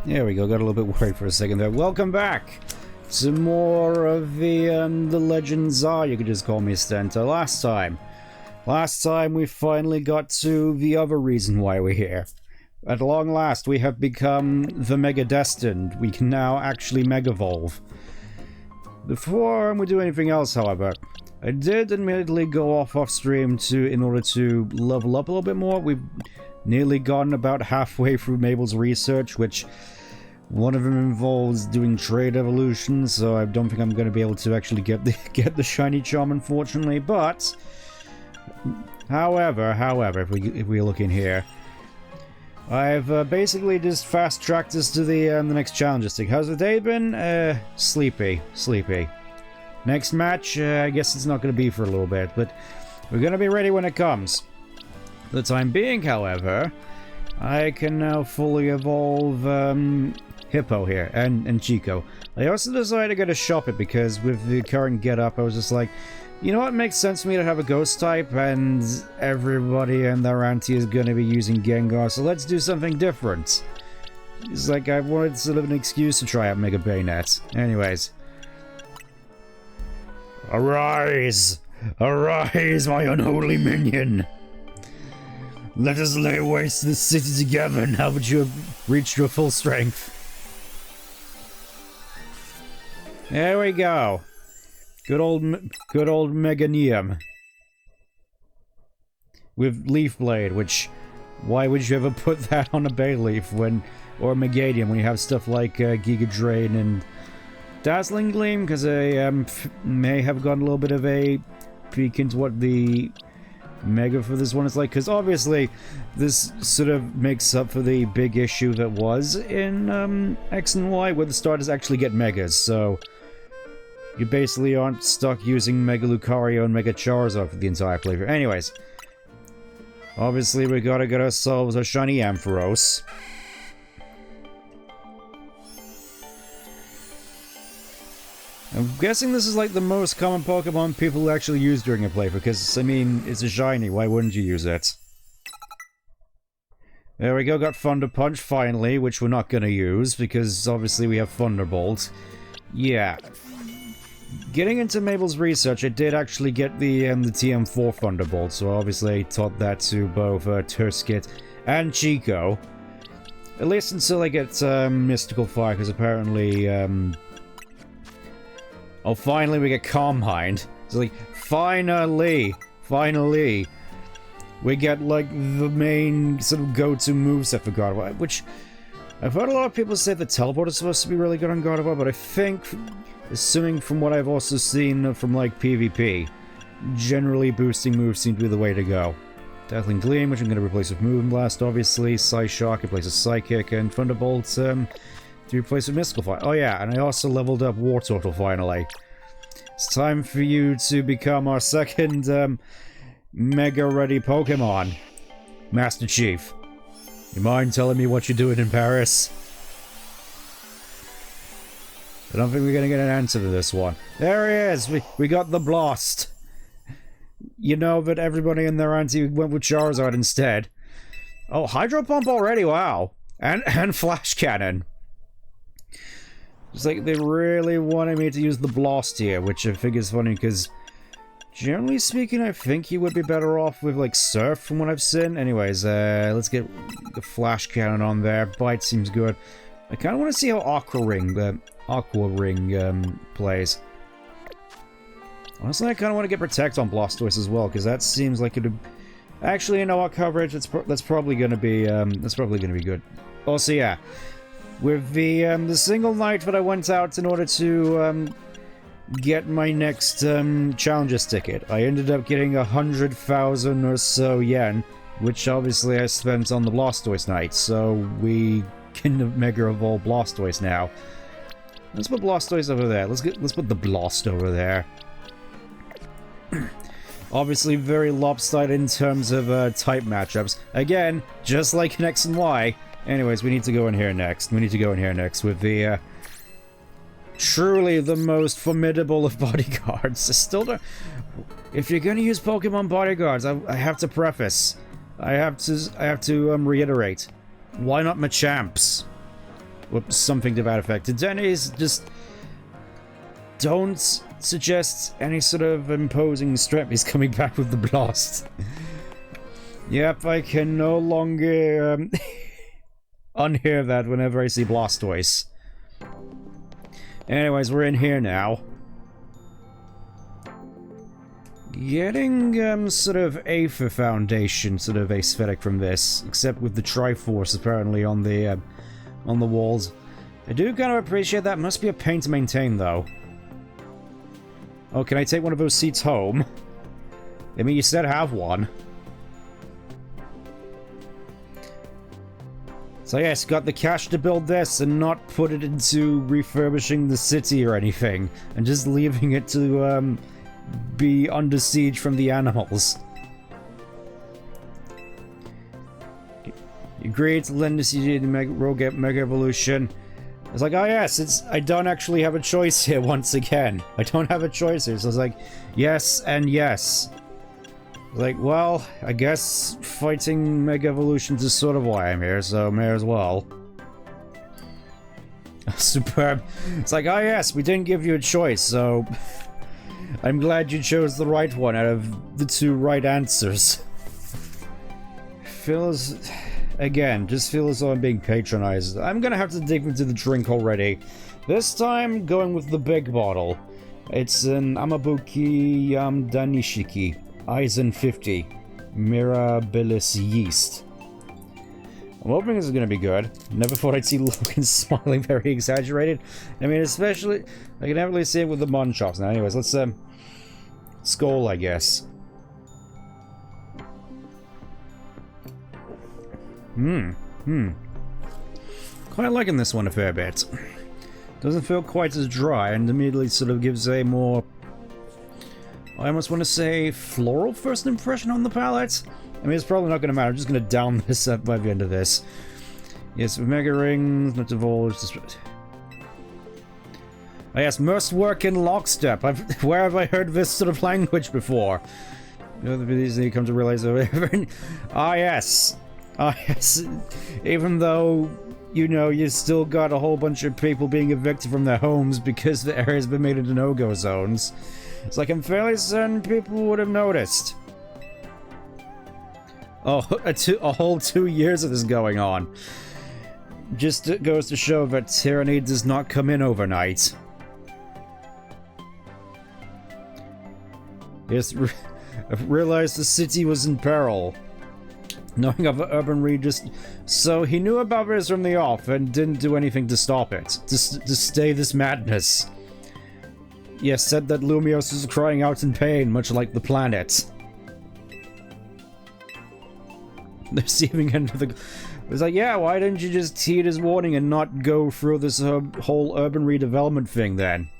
There we go, got a little bit worried for a second there. Welcome back to more of the Legends Are, you could just call me Stenta. Last time we finally got to the other reason why we're here. At long last, we have become the Mega Destined. We can now actually Megavolve. Before we do anything else, however, I did admittedly go off stream in order to level up a little bit more. We've nearly gotten about halfway through Mabel's research, which one of them involves doing trade evolution, so I don't think I'm going to be able to actually get the shiny charm, unfortunately. But however, if we look in here, I've basically just fast-tracked us to the next challenger stick. How's the day been? Sleepy. Next match, I guess it's not going to be for a little bit, but we're going to be ready when it comes. For the time being, however, I can now fully evolve Hippo here, and Chico. I also decided to go to shop it because with the current getup, I was just like, you know what, makes sense for me to have a ghost type, and everybody and their auntie is going to be using Gengar, so let's do something different. It's like I wanted sort of an excuse to try out Mega Bayonet. Anyways. Arise! Arise, my unholy minion! Let us lay waste this city together now that you have reached your full strength. There we go. Good old Meganium. With Leaf Blade, which... why would you ever put that on a Bayleaf when... or Meganium when you have stuff like Giga Drain and Dazzling Gleam? Because I may have gotten a little bit of a peek into what the Mega for this one is like, because obviously this sort of makes up for the big issue that was in X and Y, where the starters actually get Megas, so you basically aren't stuck using Mega Lucario and Mega Charizard for the entire playthrough. Anyways, obviously we gotta get ourselves a shiny Ampharos. I'm guessing this is like the most common Pokemon people actually use during a playthrough, because, I mean, it's a shiny, why wouldn't you use it? There we go, got Thunder Punch finally, which we're not gonna use, because obviously we have Thunderbolt. Yeah. Getting into Mabel's research, I did actually get the TM4 Thunderbolt, so obviously I taught that to both Turskit and Chico. At least until I get Mystical Fire, because apparently, oh, finally we get Calm Mind. It's like, finally, we get, like, the main sort of go-to moveset for Gardevoir, which I've heard a lot of people say the Teleport is supposed to be really good on Gardevoir, but I think, assuming from what I've also seen from, like, PvP, generally boosting moves seem to be the way to go. Dazzling Gleam, which I'm going to replace with Moonblast, obviously, Psyshock replaces Psychic, and Thunderbolt, to replace with Mystical Fire. Oh yeah, and I also leveled up War Turtle finally. It's time for you to become our second Mega-ready Pokemon. Master Chief. You mind telling me what you're doing in Paris? I don't think we're gonna get an answer to this one. There he is! We got the Blast! You know that everybody and their auntie went with Charizard instead. Oh, Hydro Pump already? Wow. And Flash Cannon. It's like they really wanted me to use the Blast here, which I think is funny because, generally speaking, I think he would be better off with, like, Surf from what I've seen. Anyways, let's get the Flash Cannon on there. Bite seems good. I kind of want to see how Aqua Ring plays. Honestly, I kind of want to get Protect on Blastoise as well, because that seems like it would... Actually, you know what, coverage? That's probably going to be good. Also, yeah. With the single night that I went out in order to get my next Challenger's ticket, I ended up getting 100,000 or so yen, which obviously I spent on the Blastoise night, so we can Mega Evolve Blastoise now. Let's put Blastoise over there. Let's put the Blast over there. Obviously very lopsided in terms of type matchups. Again, just like in X and Y. Anyways, we need to go in here next. We need to go in here next with the, truly the most formidable of bodyguards. I still don't... If you're gonna use Pokemon bodyguards, I have to preface. I have to reiterate. Why not Machamps? Whoops, something to that effect. Denny's just don't suggest any sort of imposing strength. He's coming back with the blast. Yep, I can no longer unhear that whenever I see Blastoise. Anyways, we're in here now. Getting sort of Aether Foundation sort of aesthetic from this, except with the Triforce apparently on the walls. I do kind of appreciate that. Must be a pain to maintain though. Oh, can I take one of those seats home? I mean, you said have one. So yes, got the cash to build this and not put it into refurbishing the city or anything, and just leaving it to be under siege from the animals. You agreed to lend us the Mega Evolution. It's like, oh yes, I don't actually have a choice here once again. I don't have a choice here. So it's like, yes and yes. Like, well, I guess fighting Mega Evolutions is sort of why I'm here, so may as well. Superb. It's like, oh yes, we didn't give you a choice, so I'm glad you chose the right one out of the two right answers. Feels... Again, just feel as though I'm being patronized. I'm gonna have to dig into the drink already. This time, going with the big bottle. It's an Amabuki Danishiki. Eisen 50. Mirabilis yeast. I'm hoping this is gonna be good. Never thought I'd see Logan smiling very exaggerated. I mean, especially... I can never really see it with the Mon Chops now. Anyways, let's, Skull, I guess. Quite liking this one a fair bit. Doesn't feel quite as dry and immediately sort of gives a more... I almost want to say floral first impression on the palate. I mean, it's probably not going to matter. I'm just going to down this up by the end of this. Yes, Mega Rings, not divulged. Oh yes, must work in lockstep. Where have I heard this sort of language before? You know, you come to realize that... Ah yes. Ah yes. Even though, you know, you still got a whole bunch of people being evicted from their homes because the area's been made into no-go zones. It's like, I'm fairly certain people would have noticed. Oh, a whole 2 years of this going on. Just goes to show that tyranny does not come in overnight. Yes, realized the city was in peril. Knowing of the urban regis, so he knew about this from the off and didn't do anything to stop it. To stay this madness. Yes, said that Lumiose was crying out in pain, much like the planet. The receiving end of the... It was like, yeah, why didn't you just heed his warning and not go through this whole urban redevelopment thing then?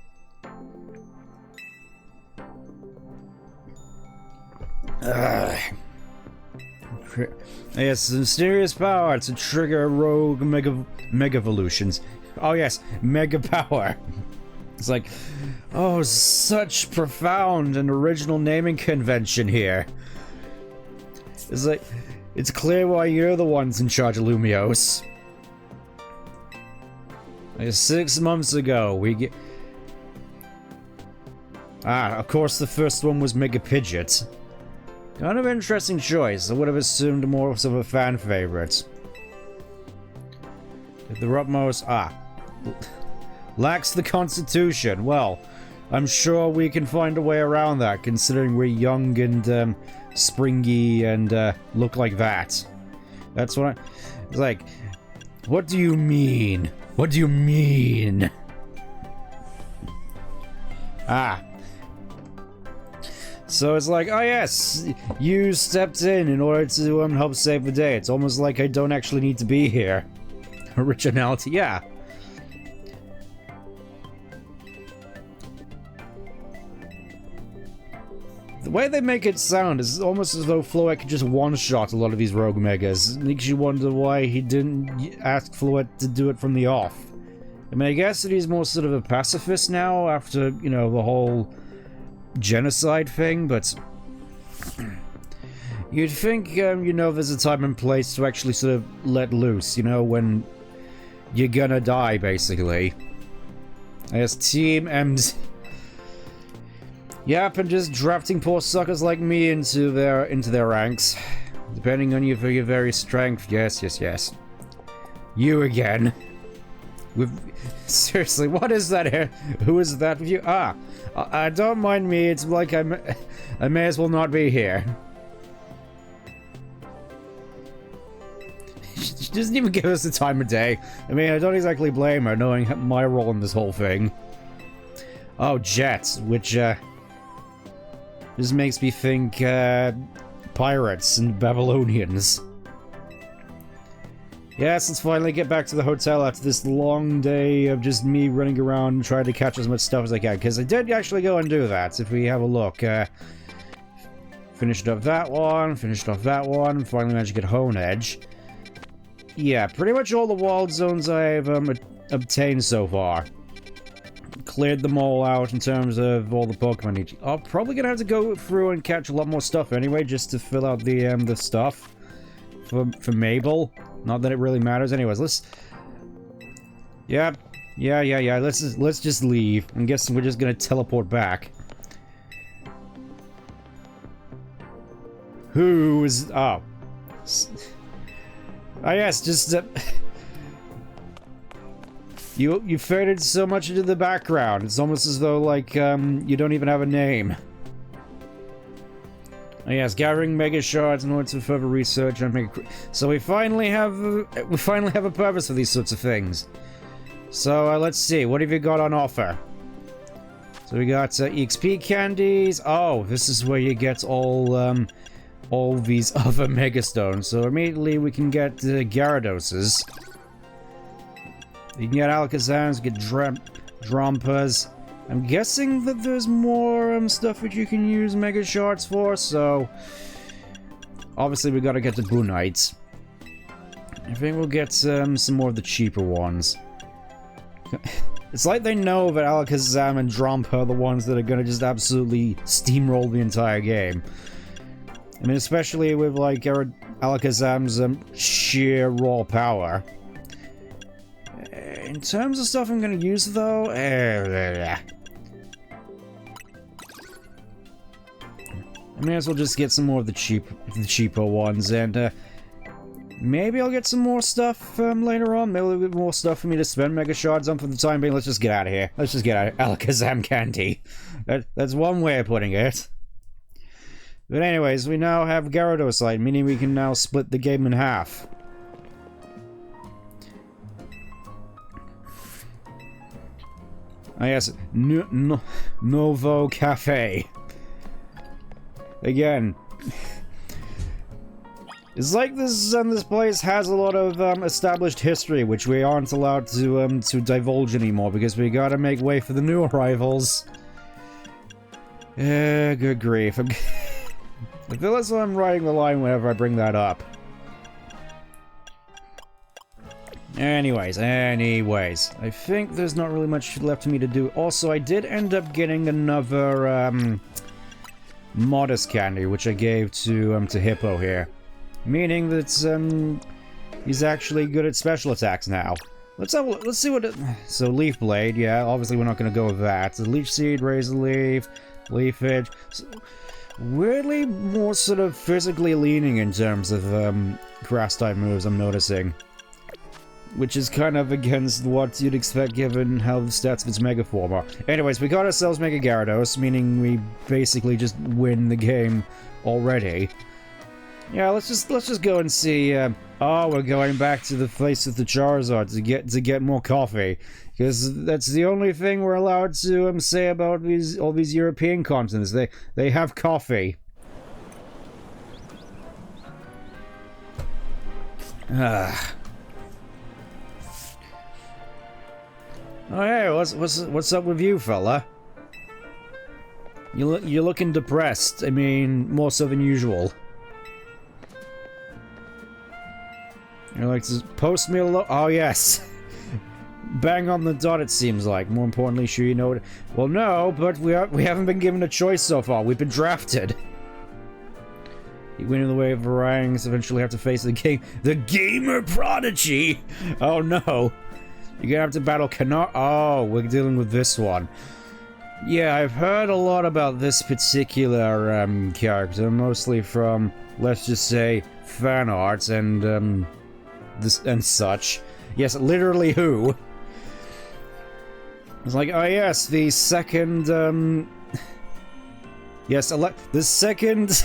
Yes, mysterious power to trigger rogue mega evolutions. Oh yes, mega power. It's like, oh, such profound and original naming convention here. It's like, it's clear why you're the ones in charge of Lumiose. Like 6 months ago, we get... Ah, of course the first one was Mega Pidgeot. Kind of interesting choice. I would have assumed more of a fan favorite. The utmost... Ah. Lacks the constitution. Well, I'm sure we can find a way around that, considering we're young and springy and look like that. That's what I... It's like, what do you mean? What do you mean? Ah. So it's like, oh yes, you stepped in order to help save the day. It's almost like I don't actually need to be here. Originality, yeah. The way they make it sound is almost as though Floette could just one-shot a lot of these Rogue Megas. It makes you wonder why he didn't ask Floette to do it from the off. I mean, I guess that he's more sort of a pacifist now after, you know, the whole genocide thing, but you'd think, you know, there's a time and place to actually sort of let loose, you know, when you're gonna die, basically. I guess Team M's... Yep, and just drafting poor suckers like me into their ranks. Depending on your very strength. Yes, yes, yes. You again. Seriously, what is that here? Who is that with you? Ah, don't mind me, it's like I may as well not be here. She doesn't even give us the time of day. I mean, I don't exactly blame her, knowing my role in this whole thing. Oh, jets, which, just makes me think, pirates and Babylonians. Yes, let's finally get back to the hotel after this long day of just me running around trying to catch as much stuff as I can, because I did actually go and do that, if we have a look. Finished off that one, finally managed to get Hone Edge. Yeah, pretty much all the wild zones I've obtained so far. Cleared them all out in terms of all the Pokemon. I'm probably gonna have to go through and catch a lot more stuff anyway, just to fill out the stuff for Mabel. Not that it really matters. Anyways, let's... Yeah. Let's just leave. I'm guessing we're just gonna teleport back. Who is... Oh. Oh yes, just... You faded so much into the background. It's almost as though, like, you don't even have a name. Oh yes, gathering mega shards in order to further research and make. So we finally have a purpose for these sorts of things. So let's see, what have you got on offer? So we got EXP candies. Oh, this is where you get all these other mega stones. So immediately we can get Gyarados. You can get Alakazams, get Drampas. I'm guessing that there's more stuff that you can use Mega Shards for, so... Obviously we gotta get the Boonites. I think we'll get some more of the cheaper ones. It's like they know that Alakazam and Drampa are the ones that are gonna just absolutely steamroll the entire game. I mean, especially with, like, Alakazam's sheer raw power. In terms of stuff I'm gonna use, though... I may as well just get some more of the cheaper ones, and maybe I'll get some more stuff later on. Maybe a little bit more stuff for me to spend Mega Shards on for the time being. Let's just get out of here. Let's just get out of Alakazam Candy. That's one way of putting it. But anyways, we now have Gyarados, meaning we can now split the game in half. Oh yes, Novo Cafe. Again, it's like this place has a lot of established history, which we aren't allowed to divulge anymore because we gotta make way for the new arrivals. Good grief! I feel as though I'm riding the line whenever I bring that up. Anyways, I think there's not really much left for me to do. Also, I did end up getting another Modest Candy, which I gave to Hippo here, meaning that he's actually good at special attacks now. Let's see what. So Leaf Blade, yeah. Obviously, we're not going to go with that. So Leaf Seed, Razor Leaf, Leaf Edge. So, weirdly more sort of physically leaning in terms of grass type moves. I'm noticing. Which is kind of against what you'd expect given how the stats of its Mega Form are. Anyways, we got ourselves Mega Gyarados, meaning we basically just win the game already. Yeah, let's just go and see. Oh, we're going back to the place of the Charizard to get more coffee, because that's the only thing we're allowed to say about all these European continents. They have coffee. Oh hey, what's up with you, fella? You're looking depressed. I mean, more so than usual. You're like, post-meal. Oh yes, bang on the dot. It seems like. More importantly, sure you know it. Well, no, but we haven't been given a choice so far. We've been drafted. You win in the way of Varangs. Eventually, have to face the gamer prodigy. Oh no. You're gonna have to battle Canard. Oh, we're dealing with this one. Yeah, I've heard a lot about this particular character, mostly from, let's just say, fan art and this and such. Yes, literally who? It's like, oh yes, the second yes, the second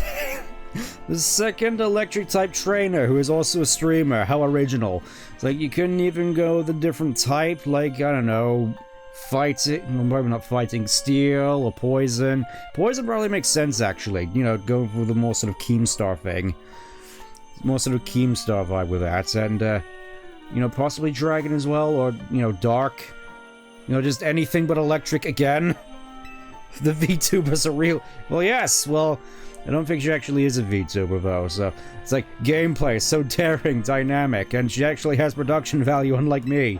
the second electric type trainer who is also a streamer. How original. It's like you couldn't even go with a different type, like, I don't know, fighting, well, probably not fighting, steel or poison. Poison probably makes sense, actually. You know, go for the more sort of Keemstar thing. More sort of Keemstar vibe with that. And, you know, possibly dragon as well, or, you know, dark. You know, just anything but electric again. The VTubers are real. Well, yes, well, I don't think she actually is a VTuber, though, so it's like, gameplay is so daring, dynamic, and she actually has production value, unlike me.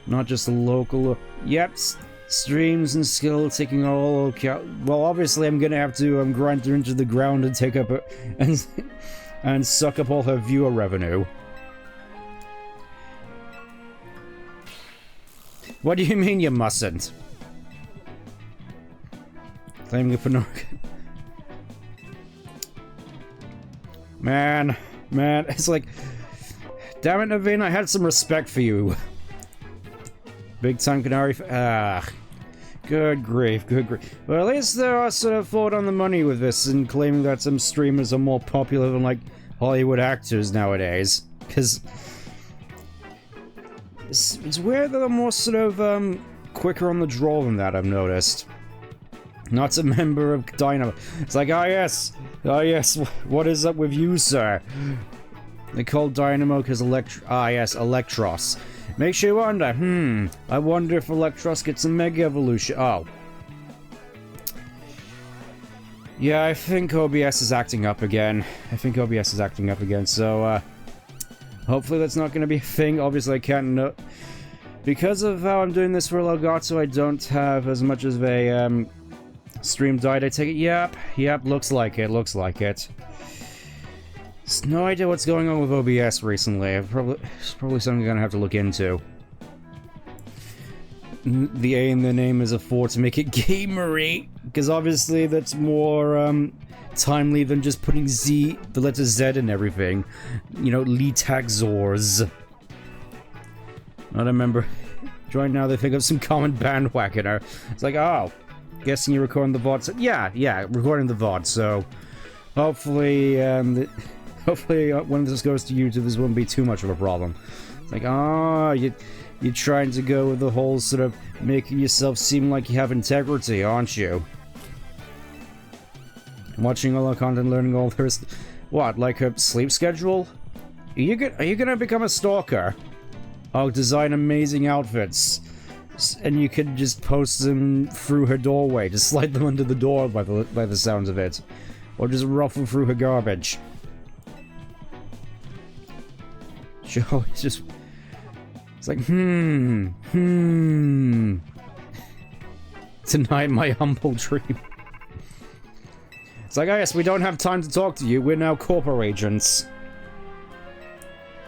Not just a local... Yep, streams and skill taking all... Okay. Well, obviously I'm gonna have to grind her into the ground and take up and suck up all her viewer revenue. What do you mean you mustn't? Claiming a Pinocchio. Man, it's like... Damn it, Naveen, I had some respect for you. Big time Canary... Good grief, good grief. Well, at least there are sort of thought on the money with this and claiming that some streamers are more popular than, like, Hollywood actors nowadays. Because... It's weird that they're more sort of, quicker on the draw than that, I've noticed. Not a member of Dynamo. It's like, oh yes, what is up with you, sir? They call Dynamo because yes, Electros. Makes you wonder, I wonder if Electros gets a Mega Evolution. Oh. Yeah, I think OBS is acting up again. So, hopefully that's not going to be a thing. Obviously, I can't know. Because of how I'm doing this for Elgato, I don't have as much of a, stream died, I take it? Yep, looks like it. Just no idea what's going on with OBS recently. It's probably something I'm gonna have to look into. The A in the name is a 4 to make it gamery, because obviously that's more, timely than just putting the letter Z in everything. You know, Litaxors. I don't remember. Right now they think of some common bandwagoner. It's like, oh, guessing you're recording the VOD. So, yeah, recording the VOD, so hopefully, hopefully when this goes to YouTube, this won't be too much of a problem. It's like, oh, you're trying to go with the whole sort of making yourself seem like you have integrity, aren't you? Watching all our content, learning all there is. What, like a sleep schedule? Are you gonna become a stalker? Oh, design amazing outfits. And you could just post them through her doorway. Just slide them under the door by the sounds of it. Or just ruffle through her garbage. Joe, it's just... It's like, Tonight, my humble dream. It's like, oh yes, we don't have time to talk to you. We're now corporate agents.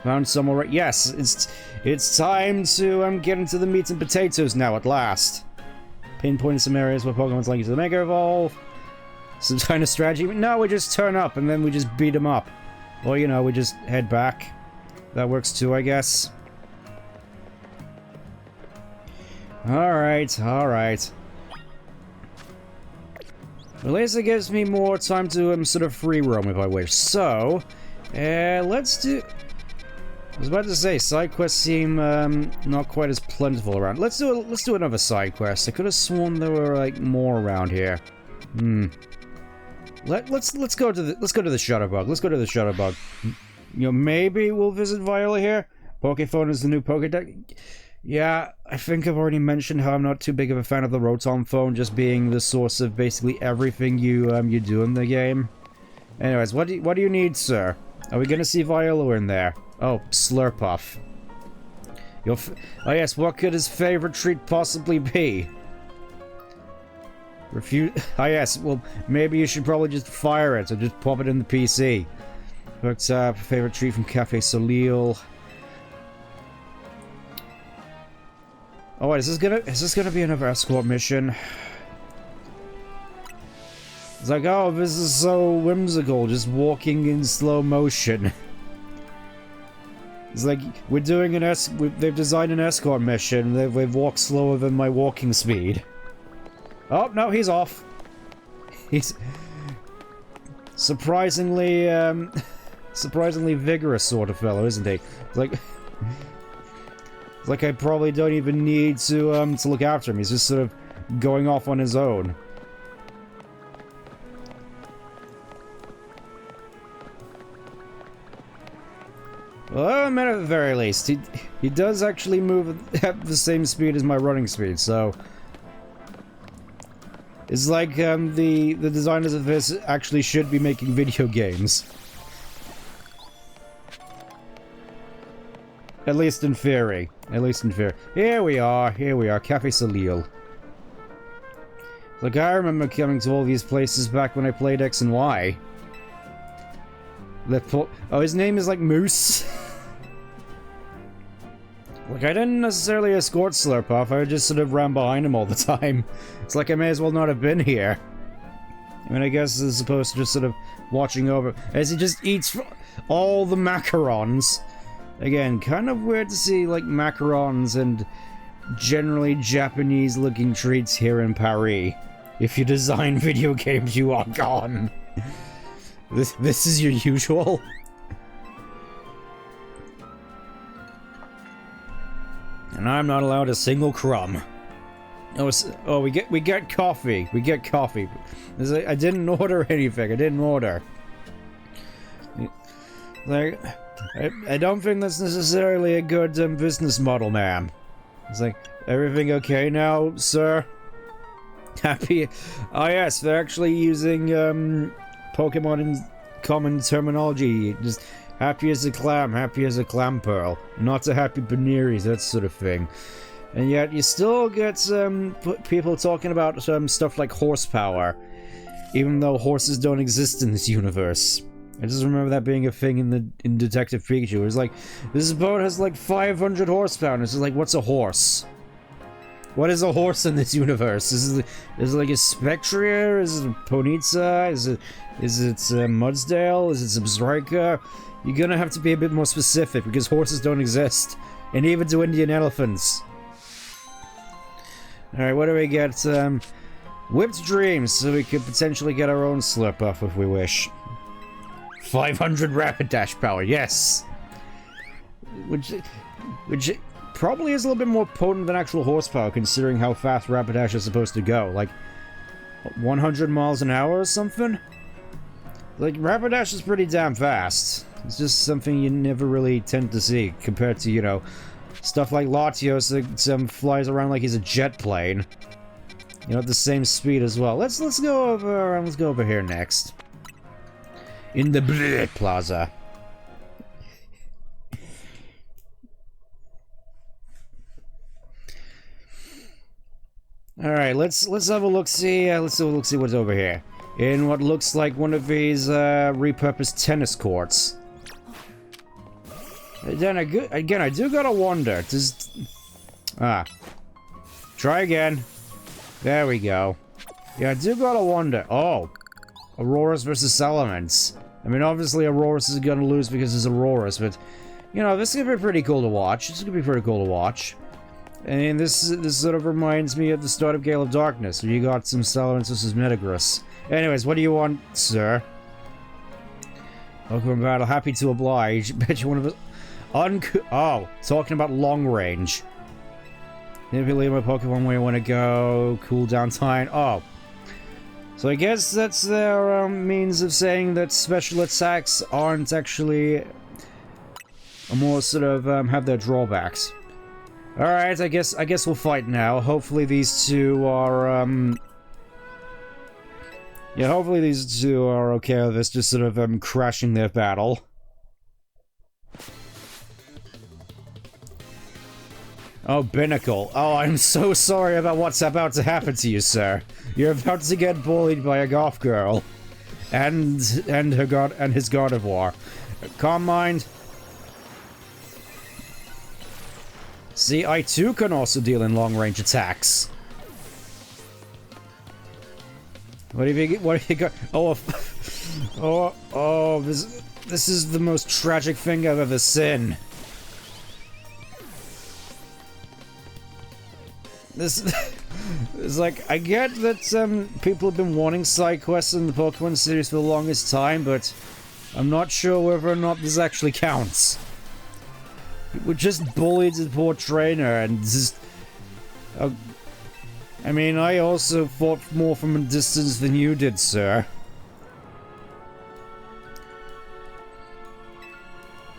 Found somewhere. Yes, it's time to get into the meat and potatoes now at last. Pinpoint some areas where Pokemon's like to the Mega Evolve. Some kind of strategy. No, we just turn up and then we just beat them up. Or, you know, we just head back. That works too, I guess. Alright. At least it gives me more time to sort of free roam if I wish. So, let's do... I was about to say, side quests seem not quite as plentiful around. Let's do another side quest. I could have sworn there were like more around here. Let's go to the Shutterbug. Let's go to the Shutterbug. You know, maybe we'll visit Viola here. Pokephone is the new Pokedex. Yeah, I think I've already mentioned how I'm not too big of a fan of the Rotom phone just being the source of basically everything you do in the game. Anyways, what do you need, sir? Are we gonna see Viola in there? Oh, Slurpuff. Oh yes, what could his favorite treat possibly be? Oh yes, well, maybe you should probably just fire it or just pop it in the PC. Hooked up, favorite treat from Cafe Soleil. Oh wait, is this gonna be another escort mission? It's like, oh, this is so whimsical, just walking in slow motion. It's like, we're doing they've designed an escort mission, they've walked slower than my walking speed. Oh, no, he's off. He's surprisingly, surprisingly vigorous sort of fellow, isn't he? It's like I probably don't even need to look after him, he's just sort of going off on his own. Well, I mean, at the very least, he does actually move at the same speed as my running speed, so... It's like, the designers of this actually should be making video games. At least in theory. At least in theory. Here we are, Café Salil. Like, I remember coming to all these places back when I played X and Y. Oh, his name is like Moose. Like, I didn't necessarily escort Slurpuff, I just sort of ran behind him all the time. It's like I may as well not have been here. I mean, I guess as opposed to just sort of watching over as he just eats all the macarons. Again, kind of weird to see, like, macarons and generally Japanese-looking treats here in Paris. If you design video games, you are gone. This is your usual? And I'm not allowed a single crumb. Oh, we get coffee. We get coffee. I didn't order anything. I didn't order. Like, I don't think that's necessarily a good business model, ma'am. It's like, everything okay now, sir? Happy? Oh yes, they're actually using Pokemon in common terminology. Just happy as a clam pearl. Not a happy Paneris, that sort of thing. And yet you still get people talking about stuff like horsepower, even though horses don't exist in this universe. I just remember that being a thing in Detective Pikachu. It was like, this boat has like 500 horsepower, and it's just like, what's a horse? What is a horse in this universe? Is it like a Spectrier? Is it a Ponyta? Is it Mudsdale? Is it Zebstrika? You're gonna have to be a bit more specific, because horses don't exist. And even do Indian elephants. Alright, what do we get? Whipped Dreams, so we could potentially get our own Slurpuff if we wish. 500 Rapidash power, yes! Which probably is a little bit more potent than actual horsepower, considering how fast Rapidash is supposed to go. Like, 100 miles an hour or something? Like, Rapidash is pretty damn fast. It's just something you never really tend to see, compared to, you know, stuff like Latios that flies around like he's a jet plane. You know, at the same speed as well. Let's go over here next. In the Bleh Plaza. Alright, let's have a look-see. Let's have a look-see what's over here. In what looks like one of these repurposed tennis courts. Then again, I do gotta wonder. Try again. There we go. Yeah, I do gotta wonder. Oh, Auroras versus Salamence. I mean, obviously Auroras is gonna lose because it's Auroras, but you know, this is gonna be pretty cool to watch. This is gonna be pretty cool to watch. And this sort of reminds me of the start of Gale of Darkness, where you got some Salamence versus Metagross. Anyways, what do you want, sir? Pokemon battle, happy to oblige. Bet you one of us. Oh, talking about long range. Manipulate my Pokemon where you want to go. Cooldown time. Oh. So I guess that's their means of saying that special attacks aren't actually a more sort of have their drawbacks. Alright, I guess we'll fight now. Hopefully these two are yeah, hopefully these two are okay with this, just sort of crashing their battle. Oh, Binnacle. Oh, I'm so sorry about what's about to happen to you, sir. You're about to get bullied by a goth girl. And his Gardevoir. Calm mind. See, I too can also deal in long-range attacks. What have you got? Oh, this is the most tragic thing I've ever seen. This is like, I get that people have been wanting side quests in the Pokemon series for the longest time, but I'm not sure whether or not this actually counts. We just bullied the poor trainer and just... I mean, I also fought more from a distance than you did, sir.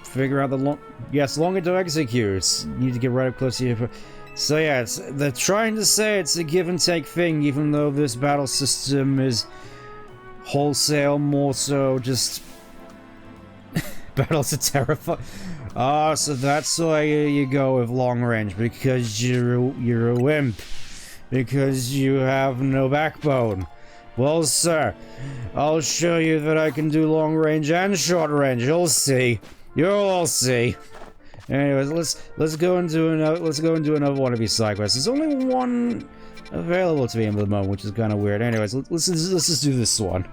Figure out the longer to execute. You need to get right up close to you. So yeah, they're trying to say it's a give and take thing, even though this battle system is wholesale more so just... Battles are terrifying. Ah, so that's why you go with long range, because you're a wimp. Because you have no backbone. Well, sir, I'll show you that I can do long range and short range. You'll see. You'll all see. Anyways, let's go into another one of these side quests. There's only one available to me at the moment, which is kind of weird. Anyways, let's just do this one.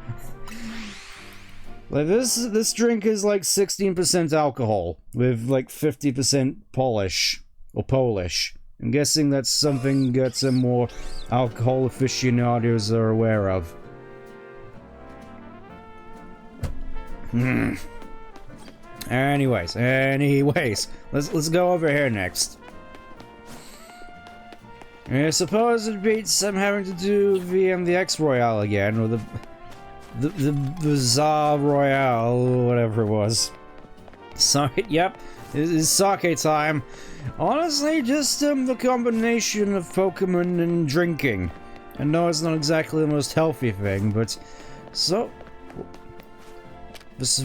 Like this drink is like 16% alcohol with like 50% polish or Polish. I'm guessing that's something that some more alcohol aficionados are aware of. Anyways, let's go over here next. I suppose it beats I'm having to do the X Royale again, or the Za Royale, or whatever it was. Sorry, yep, it's sake time. Honestly, just the combination of Pokemon and drinking. I know it's not exactly the most healthy thing, but so.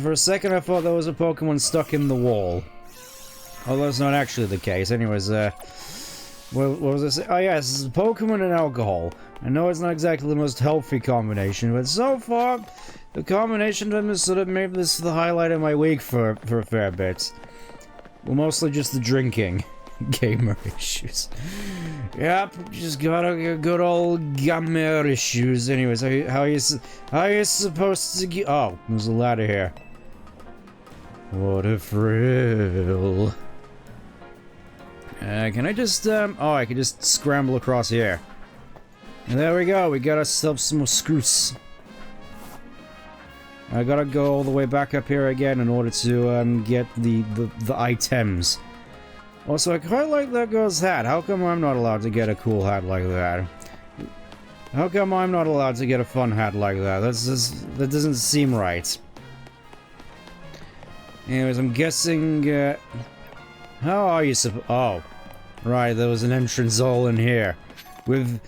For a second I thought there was a Pokemon stuck in the wall. Although it's not actually the case. Anyways, what was I saying? Oh yes, it's Pokemon and alcohol. I know it's not exactly the most healthy combination, but so far, the combination of them has sort of made this the highlight of my week for a fair bit. Well, mostly just the drinking. Gamer issues. Yep, just got a good old gamer issues. Anyways, how are you supposed to get? Oh, there's a ladder here. What a thrill! Can I just oh, I can just scramble across here. And there we go. We got ourselves some more screws. I gotta go all the way back up here again in order to get the items. Also, I quite like that girl's hat. How come I'm not allowed to get a cool hat like that? How come I'm not allowed to get a fun hat like that? That doesn't seem right. Anyways, I'm guessing, how are you oh. Right, there was an entrance all in here. With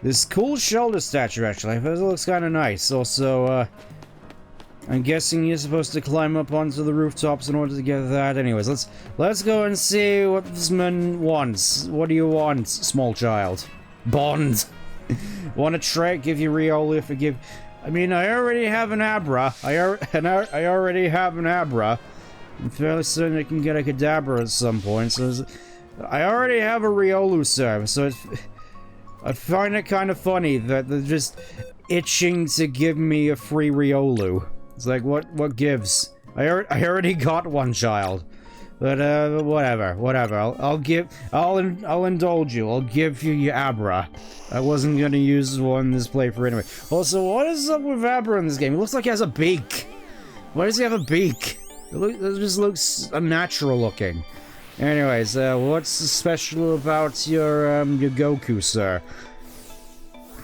this cool shoulder statue, actually. I thought it looks kind of nice. Also, I'm guessing you're supposed to climb up onto the rooftops in order to get that. Anyways, let's go and see what this man wants. What do you want, small child? Bond. Want a trait? Give you Riolu if I give... I mean, I already have an Abra. I already have an Abra. I'm fairly certain I can get a Kadabra at some point. So I already have a Riolu, sir. So I find it kind of funny that they're just itching to give me a free Riolu. It's like, what gives? I already got one child. But, whatever. I'll indulge you. I'll give you your Abra. I wasn't gonna use one in this playthrough anyway. Also, what is up with Abra in this game? It looks like he has a beak. Why does he have a beak? It just looks unnatural looking. Anyways, what's special about your Goku, sir?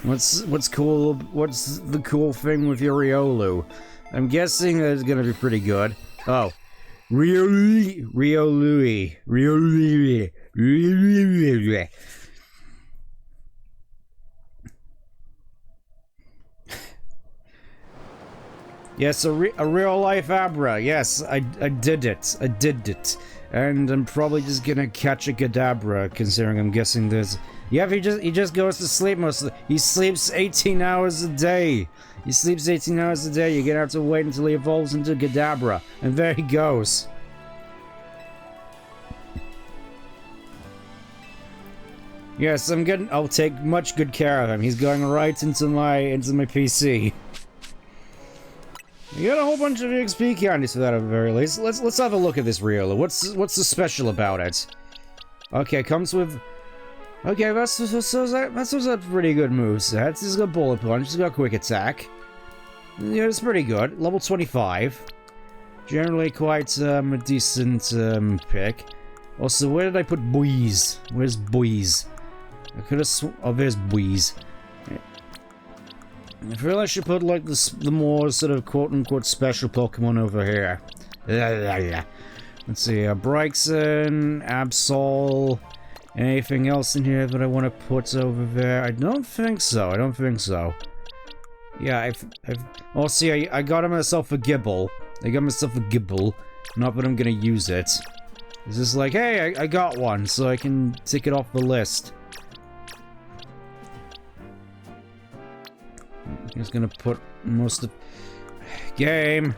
What's cool? What's the cool thing with your Riolu? I'm guessing that it's gonna be pretty good. Oh. Riolu. Yes, a real life Abra. Yes, I did it. I did it. And I'm probably just gonna catch a Kadabra, considering I'm guessing there's... Yeah, he just goes to sleep most of the... He sleeps 18 hours a day. He sleeps 18 hours a day. You're gonna have to wait until he evolves into Kadabra. And there he goes. Yes, I'll take much good care of him. He's going right into my PC. You got a whole bunch of XP candies for that at the very least. Let's have a look at this reel. What's the special about it? Okay, comes with. Okay, that's a pretty good moveset. He's got bullet punch. He's got quick attack. Yeah, it's pretty good. Level 25. Generally quite a decent pick. Also, where did I put Boys? Where's Boys? I could have oh, there's Boys. I feel I should put like the more sort of quote-unquote special Pokemon over here. Let's see, Bryson, Absol, anything else in here that I want to put over there? I don't think so, Yeah, oh, see, I got myself a Gibble. Not that I'm gonna use it. It's just like, hey, I got one, so I can tick it off the list. I'm just gonna put most of... Game!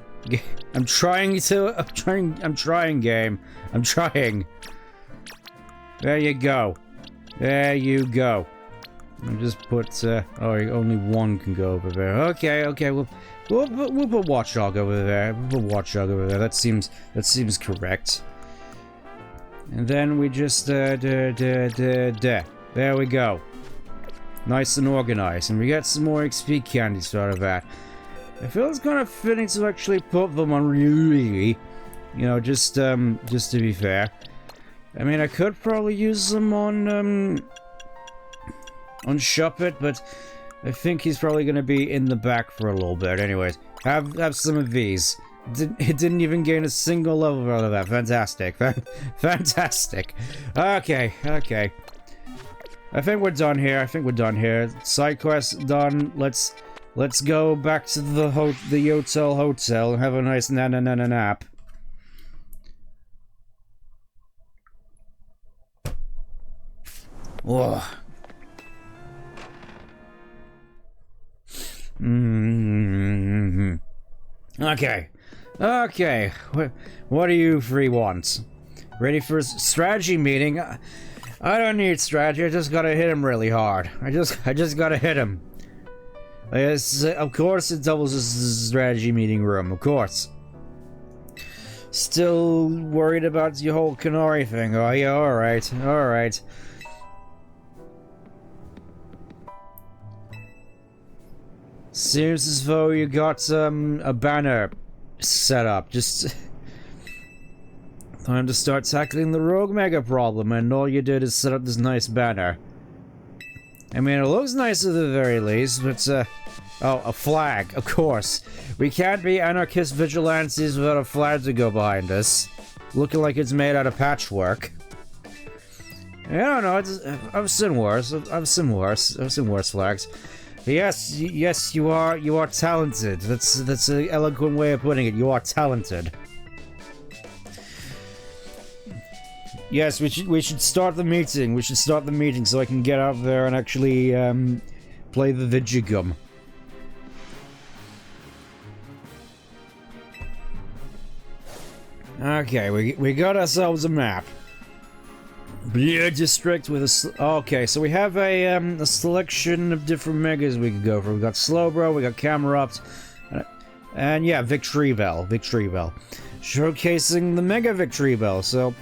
I'm trying, game. I'm trying. There you go. There you go. I'll just put, oh, only one can go over there. Okay, we'll put Watchdog over there. That seems correct. And then we just, there we go. Nice and organized, and we get some more XP candies out of that. I feel it's kind of fitting to actually put them on really, you know, just to be fair. I mean, I could probably use them on Shuppet, but I think he's probably gonna be in the back for a little bit. Anyways, have some of these. It didn't even gain a single level out of that. Fantastic, fantastic. Okay. I think we're done here. Side quest done. Let's go back to the hotel and have a nice nap. Whoa. Okay. What do you three want? Ready for a strategy meeting? I don't need strategy, I just gotta hit him really hard. I just gotta hit him. Yes, of course it doubles as a strategy meeting room, of course. Still worried about the whole Canary thing, oh yeah, alright. Seems as though you got a banner set up, just... Time to start tackling the Rogue Mega problem, and all you did is set up this nice banner. I mean, it looks nice at the very least, but, oh, a flag, of course. We can't be anarchist vigilantes without a flag to go behind us. Looking like it's made out of patchwork. I don't know, I've seen worse. I've seen worse flags. Yes, you are talented. That's an eloquent way of putting it. You are talented. Yes, we should start the meeting. We should start the meeting so I can get out there and actually play the Vigigum. Okay, we got ourselves a map. Blue District with a... Okay, so we have a selection of different megas we could go for. We got Slowbro, we got Camerupt, and yeah, Victreebel. Showcasing the Mega Victreebel, so...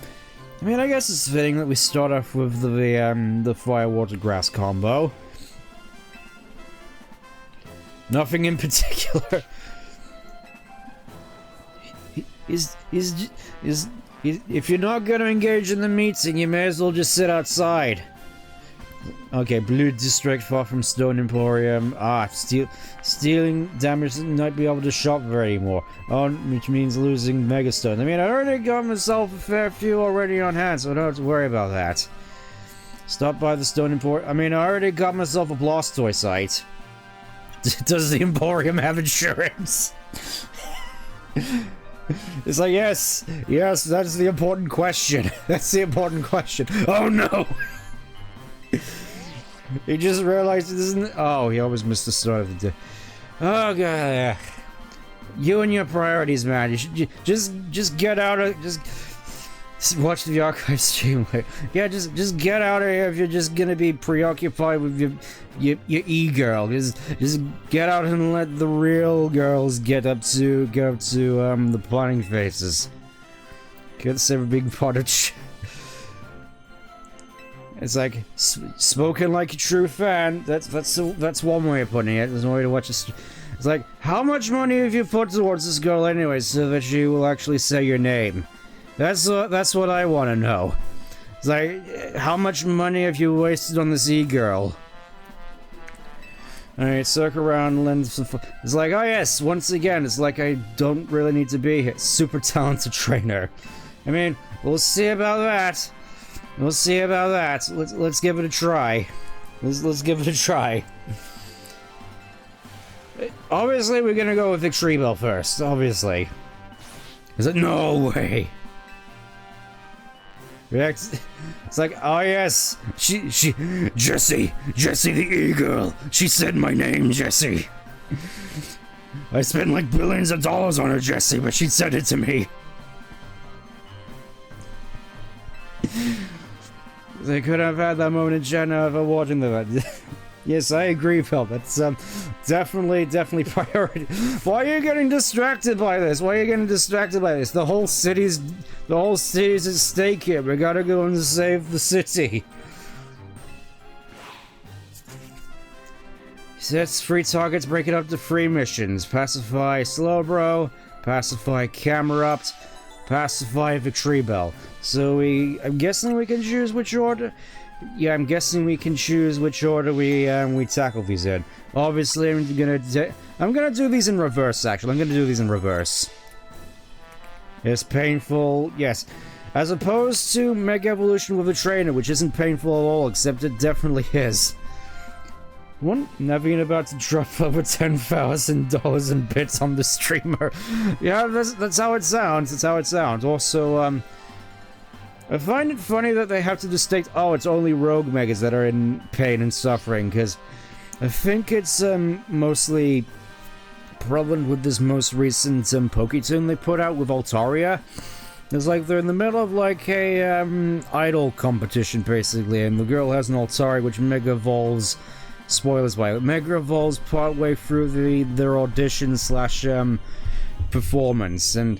I mean, I guess it's fitting that we start off with the Fire Water Grass combo. Nothing in particular. If you're not going to engage in the meeting, you may as well just sit outside. Okay, Blue District, far from Stone Emporium. Stealing damage not be able to shop there anymore. Oh, which means losing Megastone. I mean, I already got myself a fair few already on hand, so I don't have to worry about that. Stop by the Stone Emporium. I mean, I already got myself a Blastoise site. Does the Emporium have insurance? It's like, yes, that's the important question. That's the important question. Oh no! He just realized it isn't. Oh, he always missed the start of the day. Oh god, you and your priorities, man. You should just get out of Watch the archive stream. Yeah, just get out of here if you're just gonna be preoccupied with your e-girl. Just get out and let the real girls get up to the planning phases. Can't save a big pot of It's like spoken like a true fan. That's one way of putting it. There's no way to watch this. It's like, how much money have you put towards this girl anyway, so that she will actually say your name? That's what I want to know. It's like, how much money have you wasted on this e-girl? Alright, circle around, lens. It's like, oh yes, once again, it's like I don't really need to be here. Super talented trainer. I mean, we'll see about that. We'll see about that. Let's give it a try. Let's give it a try. Obviously, we're gonna go with VTuber first. Obviously. Is it? No way. It's like, oh yes, Jessie the e-girl. She said my name, Jessie. I spent like billions of dollars on her, Jessie, but she said it to me. They could have had that moment in Jenna of watching the. Yes, I agree, Phil. That's definitely priority. Why are you getting distracted by this? Why are you getting distracted by this? The whole city's at stake here. We gotta go and save the city. Sets free targets, break it up to 3 missions. Pacify Slowbro, pacify Camerupt, pacify VTuber. So I'm guessing we can choose which order. Yeah, I'm guessing we can choose which order we tackle these in. Obviously, I'm gonna do these in reverse. Actually, I'm gonna do these in reverse. It's painful, yes. As opposed to Mega Evolution with a trainer, which isn't painful at all, except it definitely is. Never about to drop over $10,000 in bits on the streamer. Yeah, that's how it sounds. That's how it sounds. Also, I find it funny that they have to distinct. Oh, it's only rogue megas that are in pain and suffering, because I think it's mostly prevalent with this most recent PokéToon they put out with Altaria. It's like they're in the middle of like a idol competition basically, and the girl has an Altaria which mega evolves. Spoilers by it. Mega evolves partway through their audition slash performance, and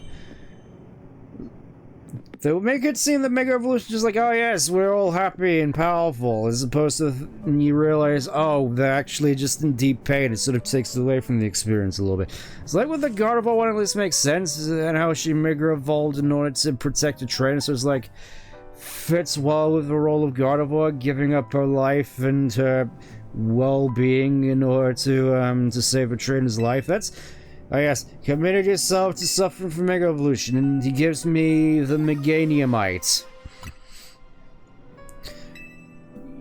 they will make it seem that Mega Evolution is like, oh yes, we're all happy and powerful, as opposed to when you realize, oh, they're actually just in deep pain. It sort of takes it away from the experience a little bit. It's like with the Gardevoir one, at least makes sense, and how she Mega evolved in order to protect a trainer, so it's like, fits well with the role of Gardevoir, giving up her life and her well-being in order to save a trainer's life. That's... Oh yes, committed yourself to suffering from Mega Evolution, and he gives me the Meganiumite.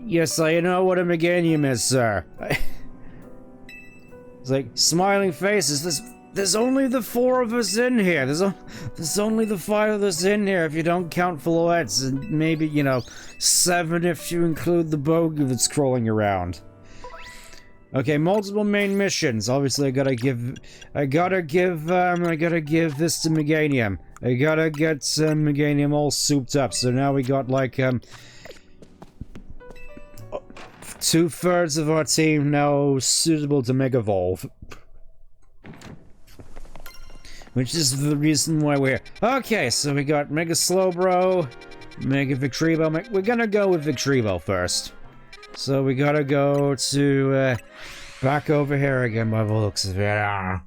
Yes, I know what a Meganium is, sir. It's like, smiling faces, there's only the 4 of us in here. There's only the 5 of us in here if you don't count Floettes, and maybe, you know, 7 if you include the bogey that's crawling around. Okay, multiple main missions. Obviously, I gotta give this to Meganium. I gotta get Meganium all souped up. So now we got like 2/3 of our team now suitable to Mega Evolve, which is the reason why we're here. Okay, so we got Mega Slowbro, Mega VTuber. We're gonna go with VTuber first. So we gotta go to back over here again by the looks of it.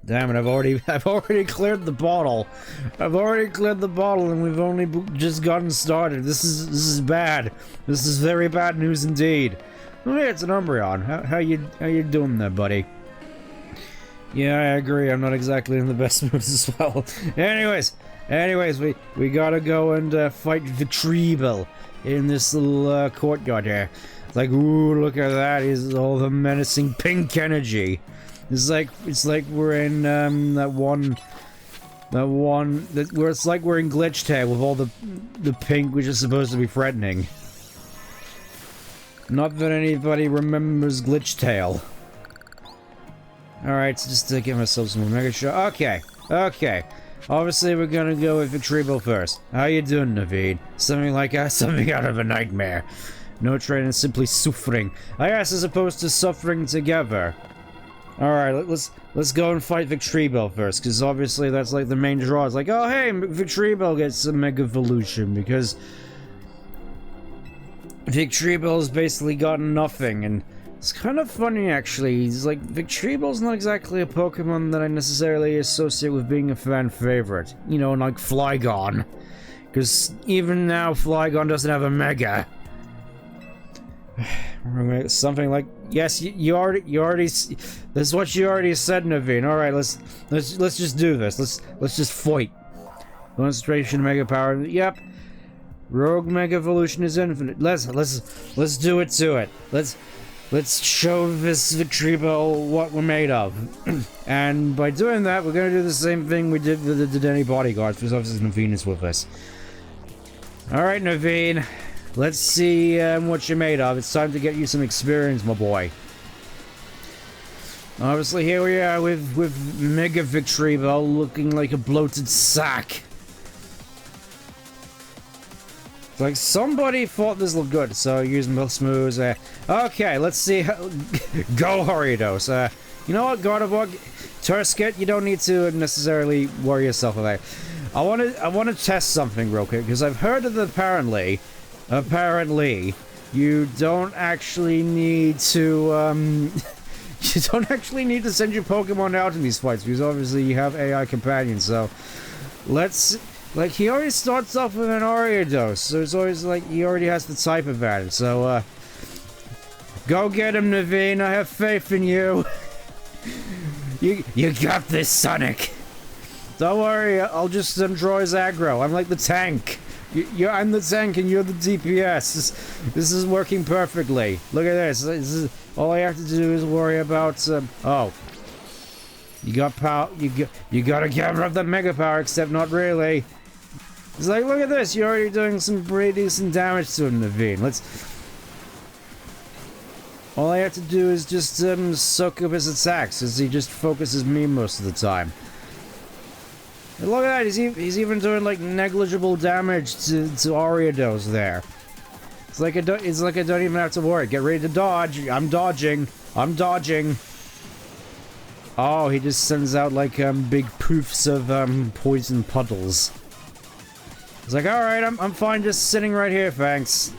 Damn it! I've already cleared the bottle. I've already cleared the bottle, and we've only just gotten started. This is bad. This is very bad news indeed. Oh yeah, it's an Umbreon. How you doing there, buddy? Yeah, I agree. I'm not exactly in the best mood as well. Anyways, we gotta go and fight VTuber in this little courtyard here. It's like, ooh, look at that! He's all the menacing pink energy. It's like we're in where it's like we're in Glitch Tale with all the pink, which is supposed to be threatening. Not that anybody remembers Glitch Tale. Alright, so just to give ourselves some Mega Shot. Okay, okay. Obviously, we're gonna go with Victreebel first. How you doing, Naveed? Something like something out of a nightmare. No training, simply suffering. I guess as opposed to suffering together. Alright, let's go and fight Victreebel first, because obviously that's like the main draw. It's like, oh hey, Victreebel gets a Mega Evolution, because Victreebel's basically gotten nothing, and it's kind of funny actually. It's like, Victreebel's not exactly a Pokemon that I necessarily associate with being a fan favorite. You know, like Flygon. Because even now, Flygon doesn't have a Mega. Something like, yes, you already. This is what you already said, Naveen. All right, let's just do this. Let's just fight. Concentration, Mega Power. Yep. Rogue Mega Evolution is infinite. Let's do it to it. Let's show this Victreebel what we're made of. And by doing that, we're gonna do the same thing we did with the Denny bodyguards, because obviously Naveen is with us. Alright, Naveen. Let's see what you're made of. It's time to get you some experience, my boy. Obviously, here we are with Mega Victreebel looking like a bloated sack. It's like somebody thought this looked good, so using Milk Smooths. Okay, let's see how. Go Horidos. You know what, Gardevoir, Tursket, you don't need to necessarily worry yourself with that. I want to test something real quick, because I've heard that apparently, you don't actually need to you don't actually need to send your Pokemon out in these fights, because obviously you have AI companions. So let's. Like, he already starts off with an Ariados, so it's always like he already has the type advantage, so, go get him, Naveen, I have faith in you. You got this, Sonic. Don't worry, I'll just draw his aggro. I'm like the tank. I'm the tank and you're the DPS. This is working perfectly. Look at this. All I have to do is worry about, oh. You got power, you gotta get rid of the Mega Power, except not really. It's like, look at this, you're already doing some pretty decent damage to him, Naveen. All I have to do is just soak up his attacks, as he just focuses me most of the time. And look at that, he's even doing like negligible damage to Ariados there. It's like I don't even have to worry. Get ready to dodge. I'm dodging. Oh, he just sends out like big poofs of poison puddles. It's like, all right, I'm fine, just sitting right here, thanks.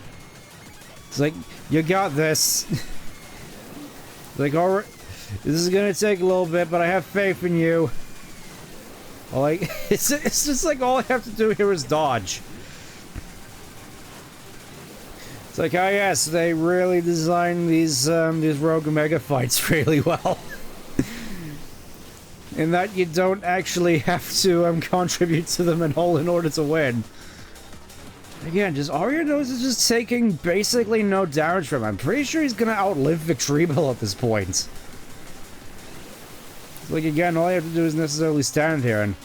It's like, you got this. Like, all right, this is gonna take a little bit, but I have faith in you. Like, it's just like all I have to do here is dodge. It's like, oh yes, they really designed these Rogue Mega fights really well. In that you don't actually have to contribute to them at all in order to win. Again, Ariados is just taking basically no damage from him. I'm pretty sure he's gonna outlive Victreebel at this point. Like, again, all I have to do is necessarily stand here, and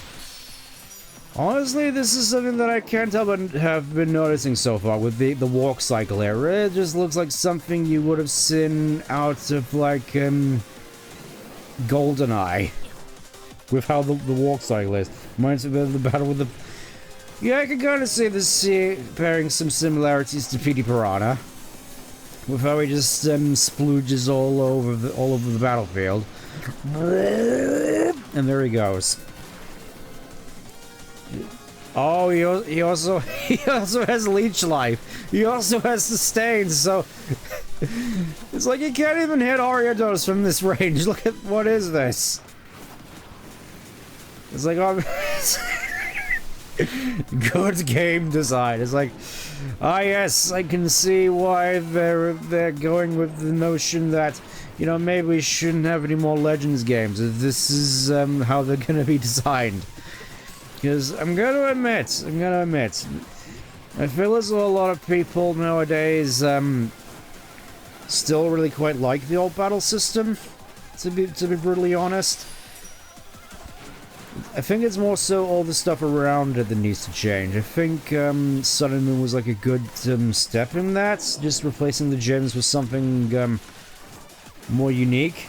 honestly, this is something that I can't help but have been noticing so far with the walk cycle here. It just looks like something you would have seen out of, like, GoldenEye. With how the walk cycle is. Reminds me of the battle with the... Yeah, I can kind of see this bearing some similarities to PD Piranha. With how he just splooges all over the battlefield. And there he goes. Oh, he also has Leech Life. He also has Sustain, so... It's like he can't even hit Ariados from this range. Look at... What is this? It's like, oh, good game design. It's like, ah yes, I can see why they're going with the notion that, you know, maybe we shouldn't have any more Legends games. This is how they're gonna be designed. Because I'm gonna admit, I feel as though a lot of people nowadays still really quite like the old battle system. To be brutally honest. I think it's more so all the stuff around it that needs to change. I think Sun and Moon was like a good step in that, just replacing the gems with something more unique.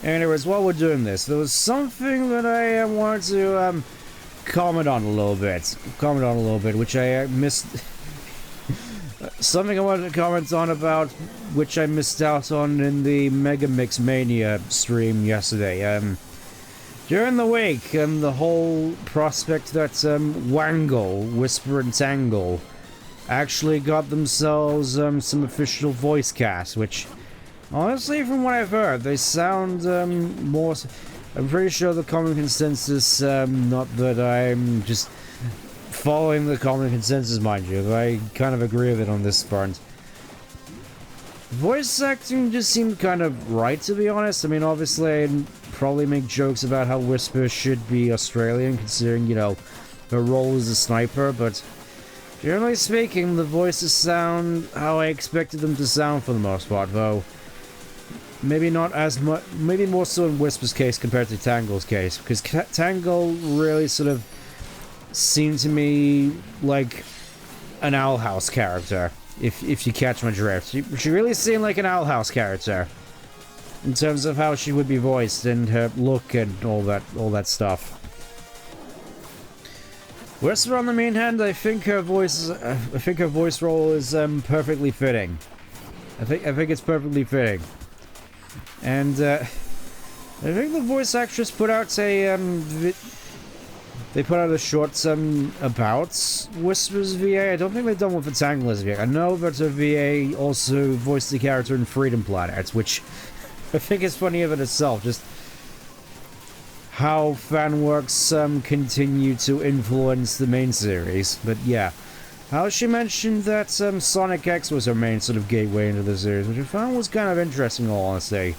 Anyways, while we're doing this, there was something that I wanted to comment on a little bit. Which I missed. Something I wanted to comment on about, which I missed out on in the Mega Mix Mania stream yesterday. During the week, the whole prospect that Wangle, Whisper and Tangle, actually got themselves some official voice cast, which, honestly, from what I've heard, they sound more... I'm pretty sure the common consensus, not that I'm just following the common consensus, mind you, but I kind of agree with it on this front. Voice acting just seemed kind of right, to be honest. I mean, obviously, I'd probably make jokes about how Whisper should be Australian, considering, you know, her role as a sniper, but generally speaking, the voices sound how I expected them to sound for the most part, though maybe not as much, maybe more so in Whisper's case compared to Tangle's case, because Tangle really sort of seemed to me like an Owl House character, if you catch my drift. She really seemed like an Owl House character in terms of how she would be voiced and her look and all that stuff. Whisper, on the main hand, I think her voice role is perfectly fitting. I think it's perfectly fitting, and I think the voice actress put out a they put out a short about Whisper's VA. I don't think they've done one for Tangle's VA. I know that her VA also voiced the character in Freedom Planet, which I think is funny of it itself. Just how fanworks continue to influence the main series. But yeah, how she mentioned that Sonic X was her main sort of gateway into the series, which I found was kind of interesting, in all honesty.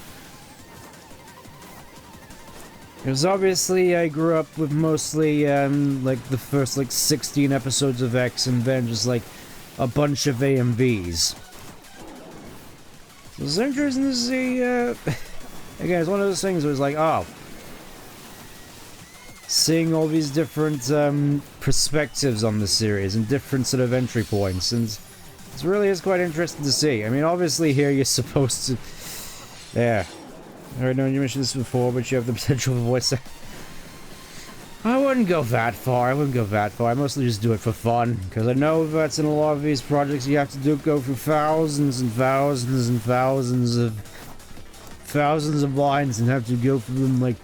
Because obviously I grew up with mostly like the first like 16 episodes of X, and then just like a bunch of A and Bs. So it's interesting to see. Again, it's one of those things where it's like, oh, seeing all these different perspectives on the series and different sort of entry points, and it really is quite interesting to see. I mean, obviously here you're supposed to, yeah. I know you mentioned this before, but you have the potential for voice. I wouldn't go that far. I mostly just do it for fun, because I know that in a lot of these projects you have to go through thousands and thousands and thousands of lines and have to go through them like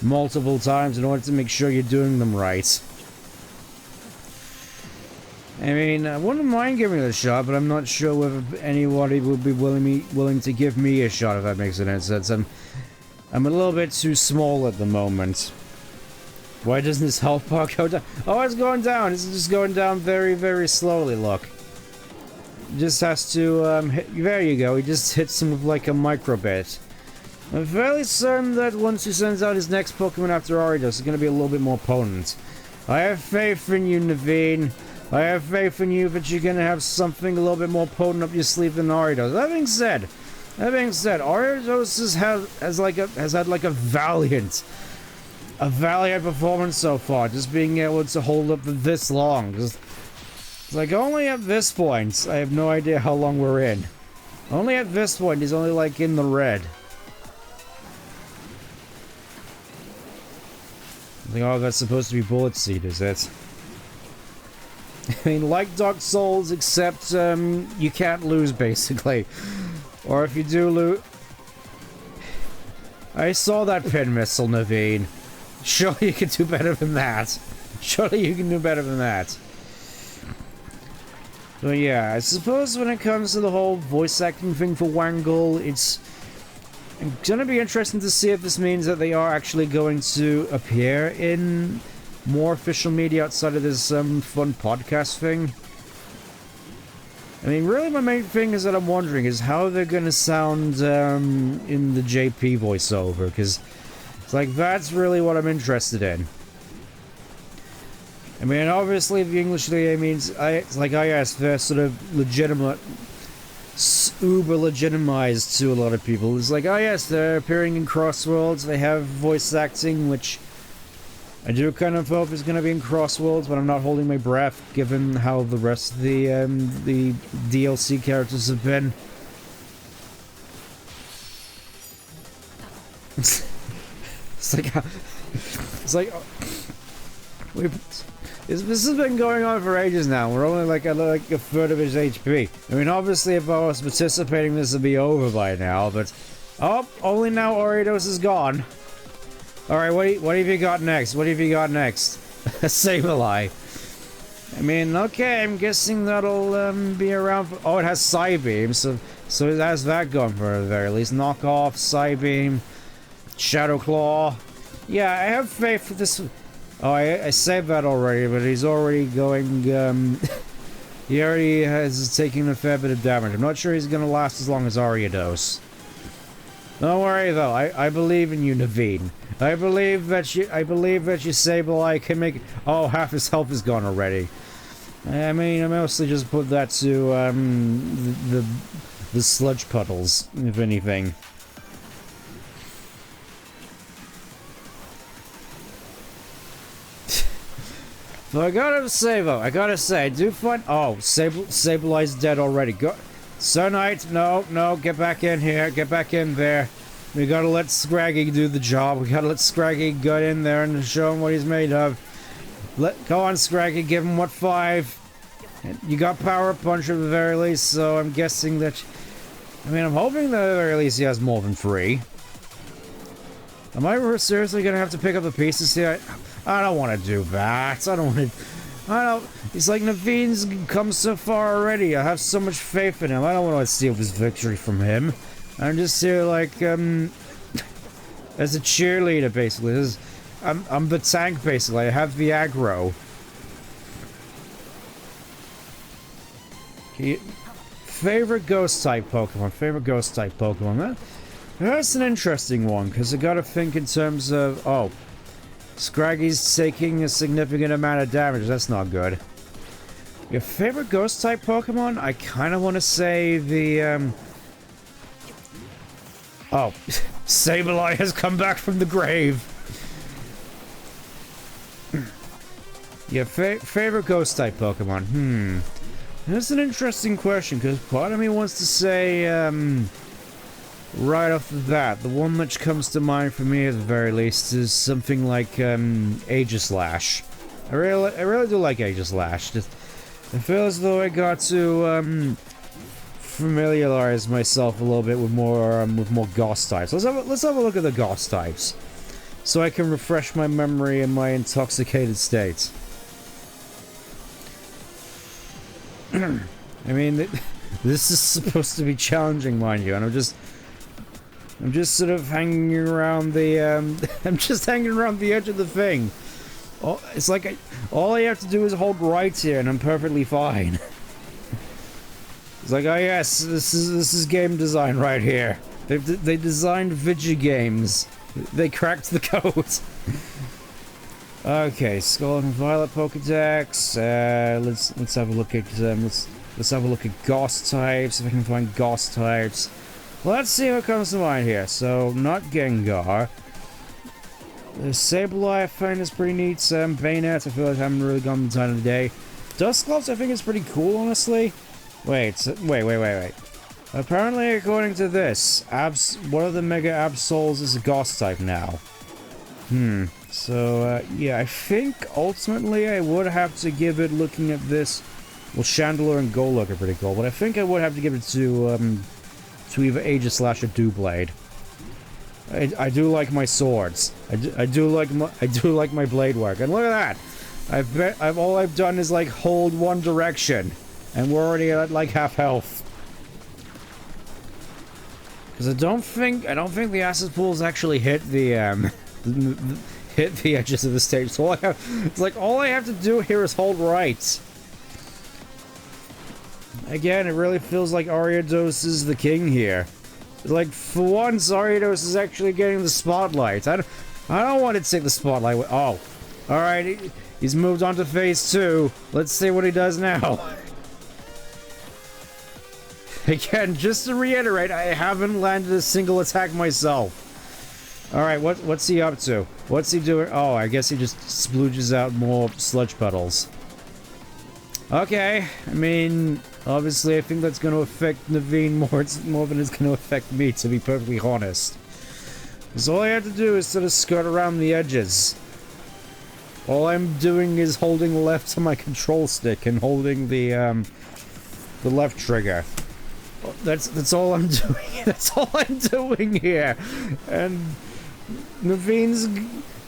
multiple times in order to make sure you're doing them right. I mean, I wouldn't mind giving it a shot, but I'm not sure whether anybody would be willing to give me a shot, if that makes any sense. I'm a little bit too small at the moment. Why doesn't this health bar go down? Oh, it's going down. It's just going down very, very slowly, look. It just has to, there you go. He just hits him with like a micro bit. I'm fairly certain that once he sends out his next Pokemon after Aridos, it's going to be a little bit more potent. I have faith in you, Naveen. I have faith in you that you're going to have something a little bit more potent up your sleeve than Aridos. That being said, Aridos has had like a valiant performance so far, just being able to hold up this long. It's like only at this point, I have no idea how long we're in. Only at this point, he's only like in the red. I think, oh, that's supposed to be Bullet Seed, is it? I mean, like Dark Souls, except you can't lose, basically. Or if you do lose... I saw that pin missile, Naveen. Surely you can do better than that. Surely you can do better than that. But yeah, I suppose when it comes to the whole voice acting thing for Wangle, it's gonna be interesting to see if this means that they are actually going to appear in more official media outside of this fun podcast thing. I mean, really my main thing is that I'm wondering is how they're gonna sound in the JP voiceover, because it's like, that's really what I'm interested in. I mean, obviously the English VA means, it's like IS, they're sort of legitimate, uber legitimized to a lot of people. It's like, oh yes, they're appearing in Crossworlds, they have voice acting, which I do kind of hope is going to be in Crossworlds, but I'm not holding my breath, given how the rest of the DLC characters have been. It's like... It's like... This has been going on for ages now. We're only like a third of his HP. I mean, obviously, if I was participating, this would be over by now, but... Oh, only now Ariados is gone. Alright, what have you got next? What have you got next? Sableye. I mean, okay, I'm guessing that'll be around for... Oh, it has Psybeam, so it has that going for the very least. Knock off, Psybeam, Shadow Claw. Yeah, I have faith for this... Oh, I saved that already, but he's already going, he already has taken a fair bit of damage. I'm not sure he's gonna last as long as Ariados. Don't worry though, I believe in you, Naveen. I believe that you Sableye can make... Oh, half his health is gone already. I mean, I mostly just put that to, the sludge puddles, if anything. So I gotta say though, I do find... Oh, Sableye's dead already. Go... Sir Knight, no, get back in here, get back in there. We gotta let Scraggy do the job. We gotta let Scraggy get in there and show him what he's made of. Go on, Scraggy, give him what 5. You got Power Punch at the very least, so I'm guessing that... I mean, I'm hoping that at the very least he has more than 3. Am I seriously gonna have to pick up the pieces here? I don't want to do that. I don't... It's like Naveen's come so far already. I have so much faith in him. I don't want to steal this victory from him. I'm just here like, as a cheerleader, basically. I'm the tank, basically. I have the aggro. Favorite ghost-type Pokemon? That's an interesting one, because I gotta think in terms of... Oh. Scraggy's taking a significant amount of damage. That's not good. Your favorite ghost-type Pokemon? I kind of want to say the, Oh. Sableye has come back from the grave. Your favorite ghost-type Pokemon? That's an interesting question, because part of me wants to say, right off the bat, the one that comes to mind for me at the very least is something like Aegislash. I really do like Aegislash. I feel as though I got to familiarize myself a little bit with more Ghost types. Let's have a look at the Ghost types, so I can refresh my memory in my intoxicated state. I mean, this is supposed to be challenging, mind you, and I'm just sort of hanging around the, I'm just hanging around the edge of the thing. Oh, it's like all I have to do is hold right here and I'm perfectly fine. It's like, oh yes, this is game design right here. They designed Vigi games. They cracked the code. Okay, Scarlet and Violet Pokedex. Let's have a look at let's have a look at Ghost types, if I can find Ghost types. Let's see what comes to mind here. So, not Gengar. The Sableye I find is pretty neat. Bayonet, I feel like I haven't really gone the time of the day. Dusclops I think is pretty cool, honestly. Wait. Apparently, according to this, one of the Mega Absols is a Ghost type now. So, yeah, I think ultimately I would have to give it, looking at this... Well, Chandelure and Golurk are pretty cool, but I think I would have to give it to either Aegislash or Doublade. I do like my swords. I do like my blade work. And look at that! All I've done is like hold one direction, and we're already at like half health. Because I don't think the acid pools actually hit the hit the edges of the stage. So all I have to do here is hold right. Again, it really feels like Ariados is the king here. Like, for once, Ariados is actually getting the spotlight. I don't want to take the spotlight. Oh, alright, he's moved on to phase 2. Let's see what he does now. Again, just to reiterate, I haven't landed a single attack myself. Alright, what's he up to? What's he doing? Oh, I guess he just splooges out more sludge puddles. Okay, I mean, obviously I think that's going to affect Naveen more than it's going to affect me, to be perfectly honest. Because all I had to do is sort of skirt around the edges. All I'm doing is holding left to my control stick and holding the left trigger. That's all I'm doing. That's all I'm doing here. And Naveen's...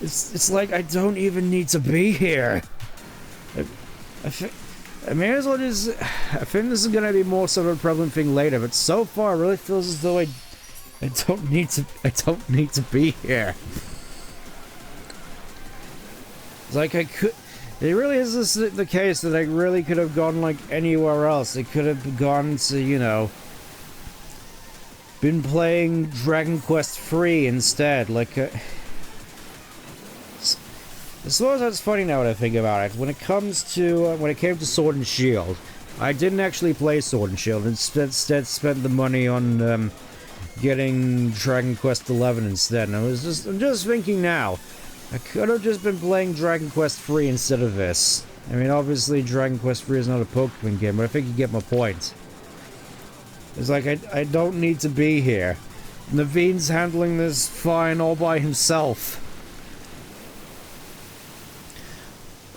It's like I don't even need to be here. I may as well just... I think this is going to be more sort of a prevalent thing later, but so far it really feels as though I don't need to be here. It's like I could... It really is this the case that I really could have gone like anywhere else. I could have gone to, you know... been playing Dragon Quest III instead, like... I suppose that's funny now when I think about it. When it comes to, when it came to Sword and Shield, I didn't actually play Sword and Shield. Instead, spent the money on getting Dragon Quest XI instead. And I'm just thinking now, I could have just been playing Dragon Quest III instead of this. I mean, obviously, Dragon Quest III is not a Pokemon game, but I think you get my point. It's like I don't need to be here. Naveen's handling this fine all by himself.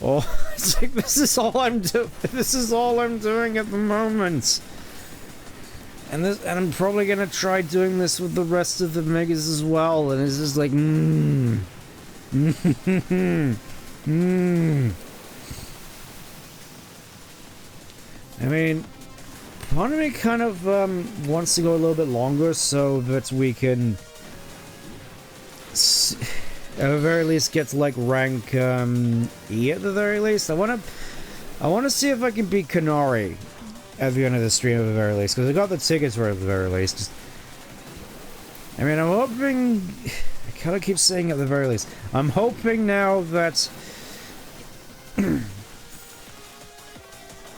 Oh, it's like this is all I'm doing. This is all I'm doing at the moment. And I'm probably gonna try doing this with the rest of the megas as well. And it's just like, I mean, part of me kind of wants to go a little bit longer so that we can, at the very least, get to like rank E at the very least. I want to see if I can beat Kanari at the end of the stream at the very least, because I got the tickets for it at the very least. I mean, I'm hoping. I kind of keep saying at the very least. I'm hoping now that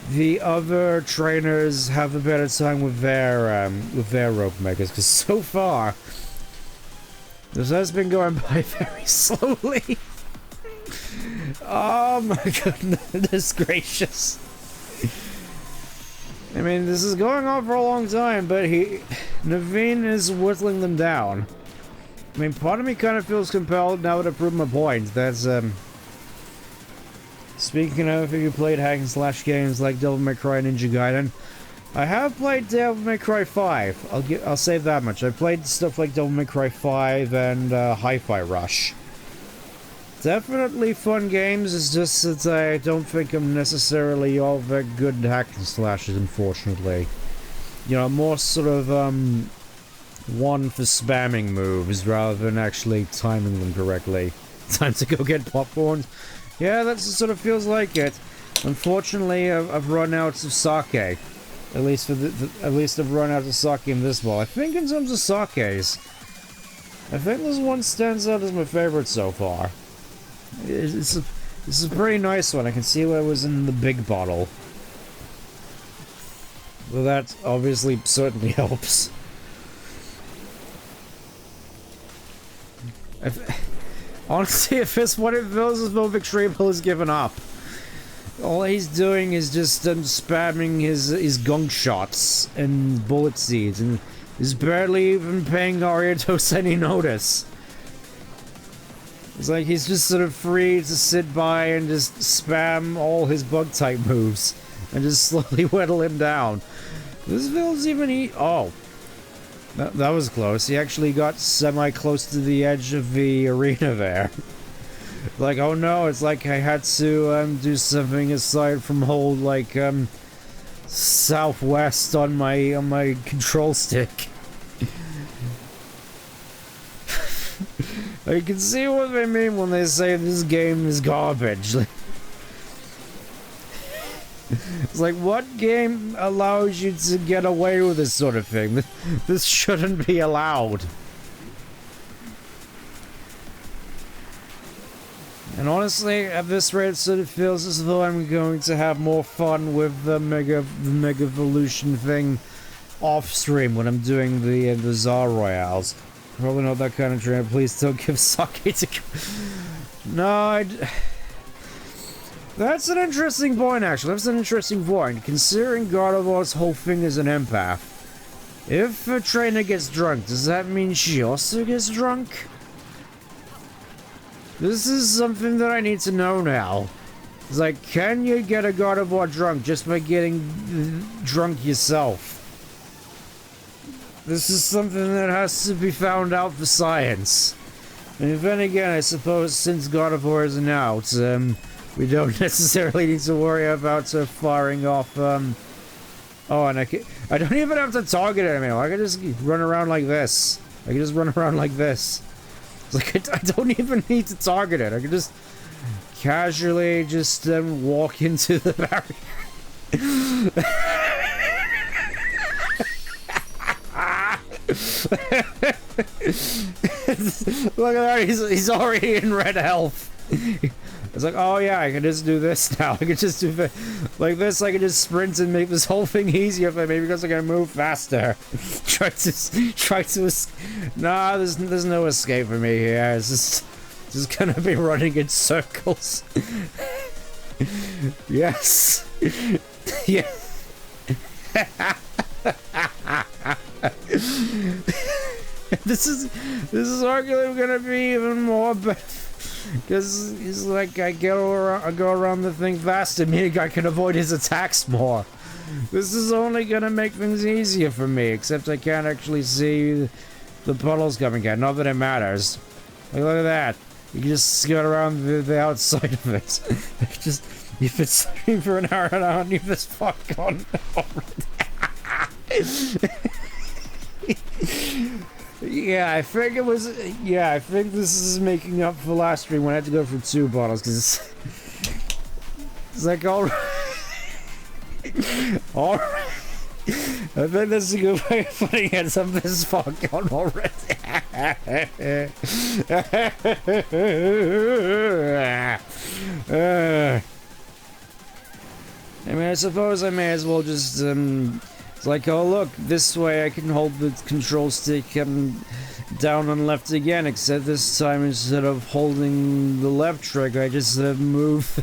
the other trainers have a better time with their rope megas, because so far this has been going by very slowly. Oh my goodness gracious. I mean, this is going on for a long time, but Naveen is whittling them down. I mean, part of me kind of feels compelled now to prove my point. That's, speaking of, if you played hack and slash games like Devil May Cry and Ninja Gaiden, I have played Devil May Cry 5. I'll say that much. I played stuff like Devil May Cry 5 and Hi-Fi Rush. Definitely fun games. It's just that I don't think I'm necessarily all that good at hack and slashes, unfortunately. You know, more sort of one for spamming moves rather than actually timing them correctly. Time to go get popcorn. Yeah, that sort of feels like it. Unfortunately, I've run out of sake. At least I've run out of sake in this ball. I think in terms of sakes, I think this one stands out as my favorite so far. It's a pretty nice one. I can see what was in the big bottle. Well, that obviously certainly helps. Honestly, if it's what it feels as though Victreeble has given up. All he's doing is just spamming his gunk shots and bullet seeds, and is barely even paying Ariatos any notice. It's like he's just sort of free to sit by and just spam all his bug type moves and just slowly whittle him down. This feels even oh. That was close. He actually got semi-close to the edge of the arena there. Like, oh no, it's like I had to do something aside from hold like southwest on my control stick. I can see what they mean when they say this game is garbage. It's like, what game allows you to get away with this sort of thing? This shouldn't be allowed. And honestly, at this rate, it sort of feels as though I'm going to have more fun with the Mega Evolution thing off stream when I'm doing the Tsar Royales. Probably not that kind of trainer. Please don't give sake to. No, that's an interesting point, actually. That's an interesting point. Considering Gardevoir's whole thing is an empath, if a trainer gets drunk, does that mean she also gets drunk? This is something that I need to know now. It's like, can you get a God of War drunk just by getting drunk yourself? This is something that has to be found out for science. And then again, I suppose since God of War isn't out, we don't necessarily need to worry about firing off, oh, and I don't even have to target it anymore. I can just run around like this. I can just run around like this. It's like, I don't even need to target it. I can just casually just walk into the barrier. Look at that, he's already in red health. It's like, oh yeah, I can just do this now. I can just do like this. I can just sprint and make this whole thing easier for me because I can move faster. try to. Nah, there's no escape for me here. It's just gonna be running in circles. Yes. Yeah. This is arguably gonna be even more because he's like, I go around the thing faster, meaning I can avoid his attacks more. This is only gonna make things easier for me, except I can't actually see the puddles coming in. Not that it matters. Like, look at that. You can just skirt around the outside of it. Just, you've been sleeping for an hour and a half, you've just fuck on. Yeah, I think it was. Yeah, I think this is making up for last stream when I had to go for 2 bottles because it's like alright. Alright. I think this is a good way of putting it. Some of this fuck on already. I mean, I suppose I may as well just it's like, oh look, this way I can hold the control stick down and left again, except this time instead of holding the left trigger, I just move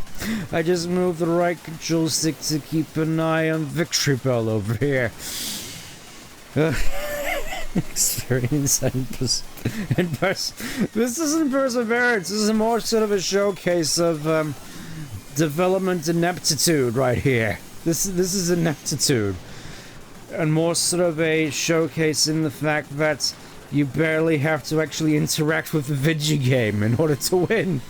the right control stick to keep an eye on Victory Bell over here. Experience and this isn't perseverance, this is more sort of a showcase of development ineptitude right here. This is ineptitude. And more sort of a showcase in the fact that you barely have to actually interact with the video game in order to win.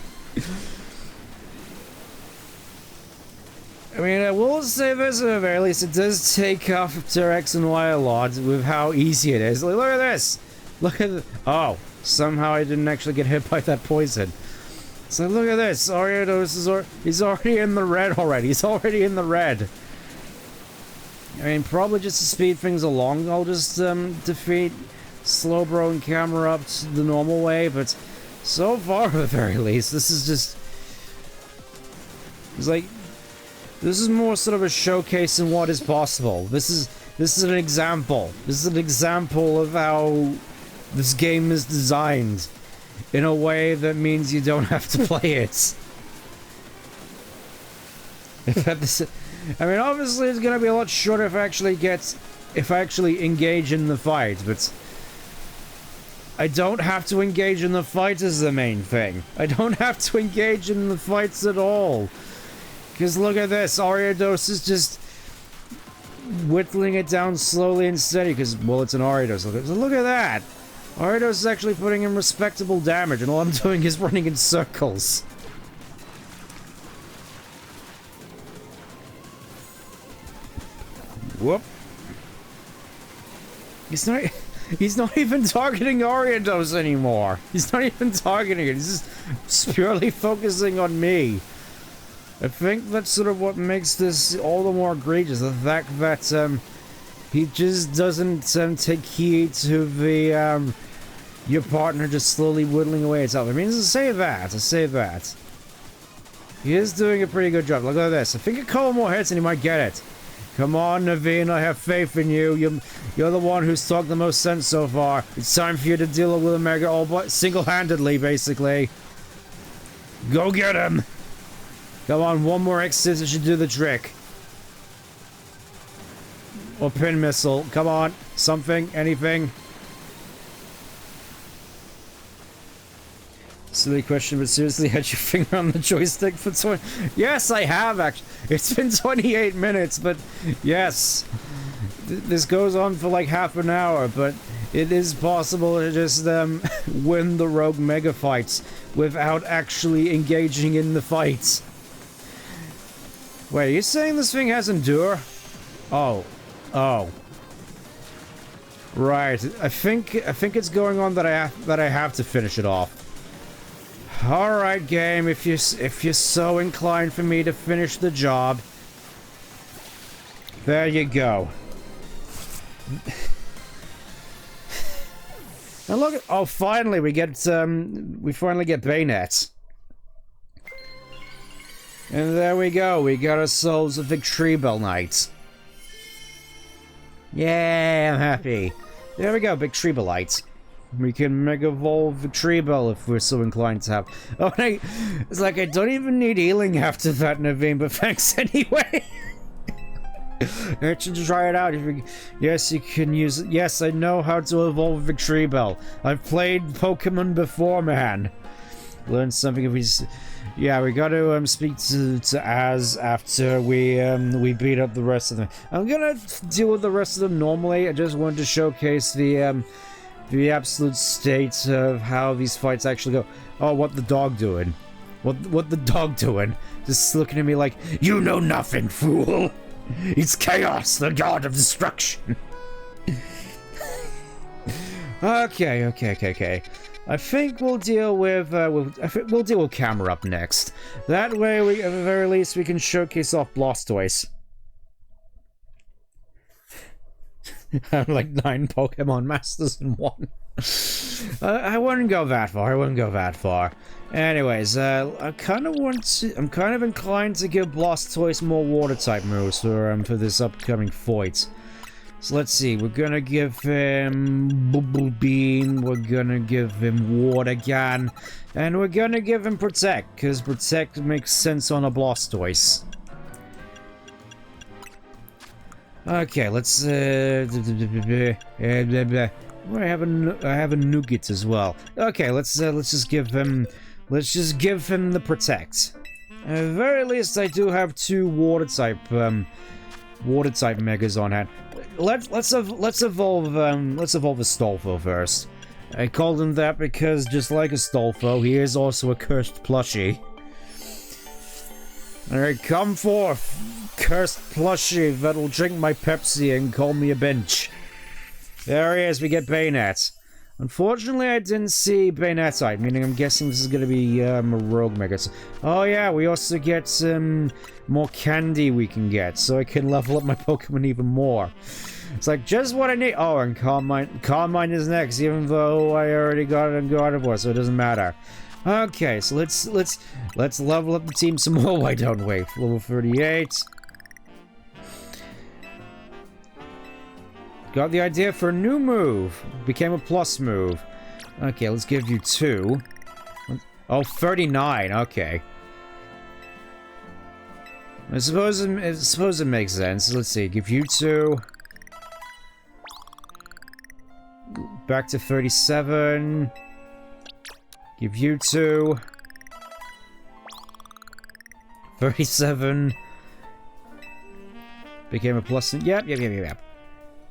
I mean, I will say this at the very least, it does take after X and Y a lot with how easy it is. Like, look at this! Look at oh, somehow I didn't actually get hit by that poison. So look at this, Ariados he's already in the red already, he's already in the red. I mean, probably just to speed things along, I'll just defeat Slowbro and Camera up to the normal way, but so far, at the very least, this is just... It's like... This is more sort of a showcase in what is possible. This is an example. This is an example of how this game is designed in a way that means you don't have to play it. I mean, obviously it's gonna be a lot shorter if I actually engage in the fight, but I don't have to engage in the fight is the main thing. I don't have to engage in the fights at all. Because look at this, Ariados is just whittling it down slowly and steady, because, well, it's an Ariados. Look at that! Ariados is actually putting in respectable damage, and all I'm doing is running in circles. Whoop. He's not even targeting Ariados anymore. He's not even targeting it. He's just purely focusing on me. I think that's sort of what makes this all the more egregious. The fact that he just doesn't take heed to the your partner just slowly whittling away itself. I mean, to say that. He is doing a pretty good job. Look at this. I think a couple more hits and he might get it. Come on, Naveen, I have faith in you. You're the one who's talked the most sense so far. It's time for you to deal with Omega all but single-handedly, basically. Go get him! Come on, one more X-Scissor should do the trick. Or pin missile. Come on, something, anything. Silly question, but seriously, had your finger on the joystick for 20... Yes, I have, actually. It's been 28 minutes, but yes. This goes on for like half an hour, but it is possible to just win the rogue mega fights without actually engaging in the fights. Wait, are you saying this thing has endure? Oh. Oh. Right. I think it's going on that I have to finish it off. All right, game. If you're so inclined for me to finish the job, there you go. And look at, oh, finally we finally get bayonets. And there we go. We got ourselves a VTuber Knight. Yeah, I'm happy. There we go, VTuber Light. We can Mega Evolve VTuber if we're so inclined to have. Oh, it's like I don't even need healing after that, Naveen, but thanks anyway. Let's try it out. Yes, you can use it. Yes, I know how to evolve VTuber. I've played Pokemon before, man. Learn something if we. Yeah, we got to speak to Az after we beat up the rest of them. I'm gonna deal with the rest of them normally. I just wanted to showcase the absolute state of how these fights actually go. Oh, what the dog doing? What the dog doing? Just looking at me like, you know nothing, fool. It's Chaos, the god of destruction. Okay. I think we'll deal with we'll deal with camera up next. That way, at the very least, we can showcase off Blastoise. I'm like 9 Pokemon Masters in one. I wouldn't go that far. Anyways, I'm kind of inclined to give Blastoise more water type moves for this upcoming fight. So let's see, we're gonna give him Bubble Beam, we're gonna give him Water Gun, and we're gonna give him Protect, because Protect makes sense on a Blastoise. Okay, let's I have a Nougat as well. Okay, let's just give him the Protect. At the very least, I do have 2 water type megas on hand. Let's evolve a Stolfo first. I called him that because, just like a Stolfo, he is also a cursed plushie. Alright, come forth, cursed plushie that'll drink my Pepsi and call me a bench. There he is, we get Bayonet. Unfortunately, I didn't see Bayonetite, meaning I'm guessing this is going to be a Rogue Mega. Oh yeah, we also get some more candy we can get, so I can level up my Pokemon even more. It's like, just what I need. Oh, and Calm Mind is next, even though I already got it in Gardevoir, so it doesn't matter. Okay, so let's level up the team some more. Why don't we? Level 38. Got the idea for a new move. Became a plus move. Okay, let's give you 2. Oh, 39. Okay. I suppose it makes sense. Let's see. Give you 2. Back to 37. Give you 2. 37. Became a plus. Yep.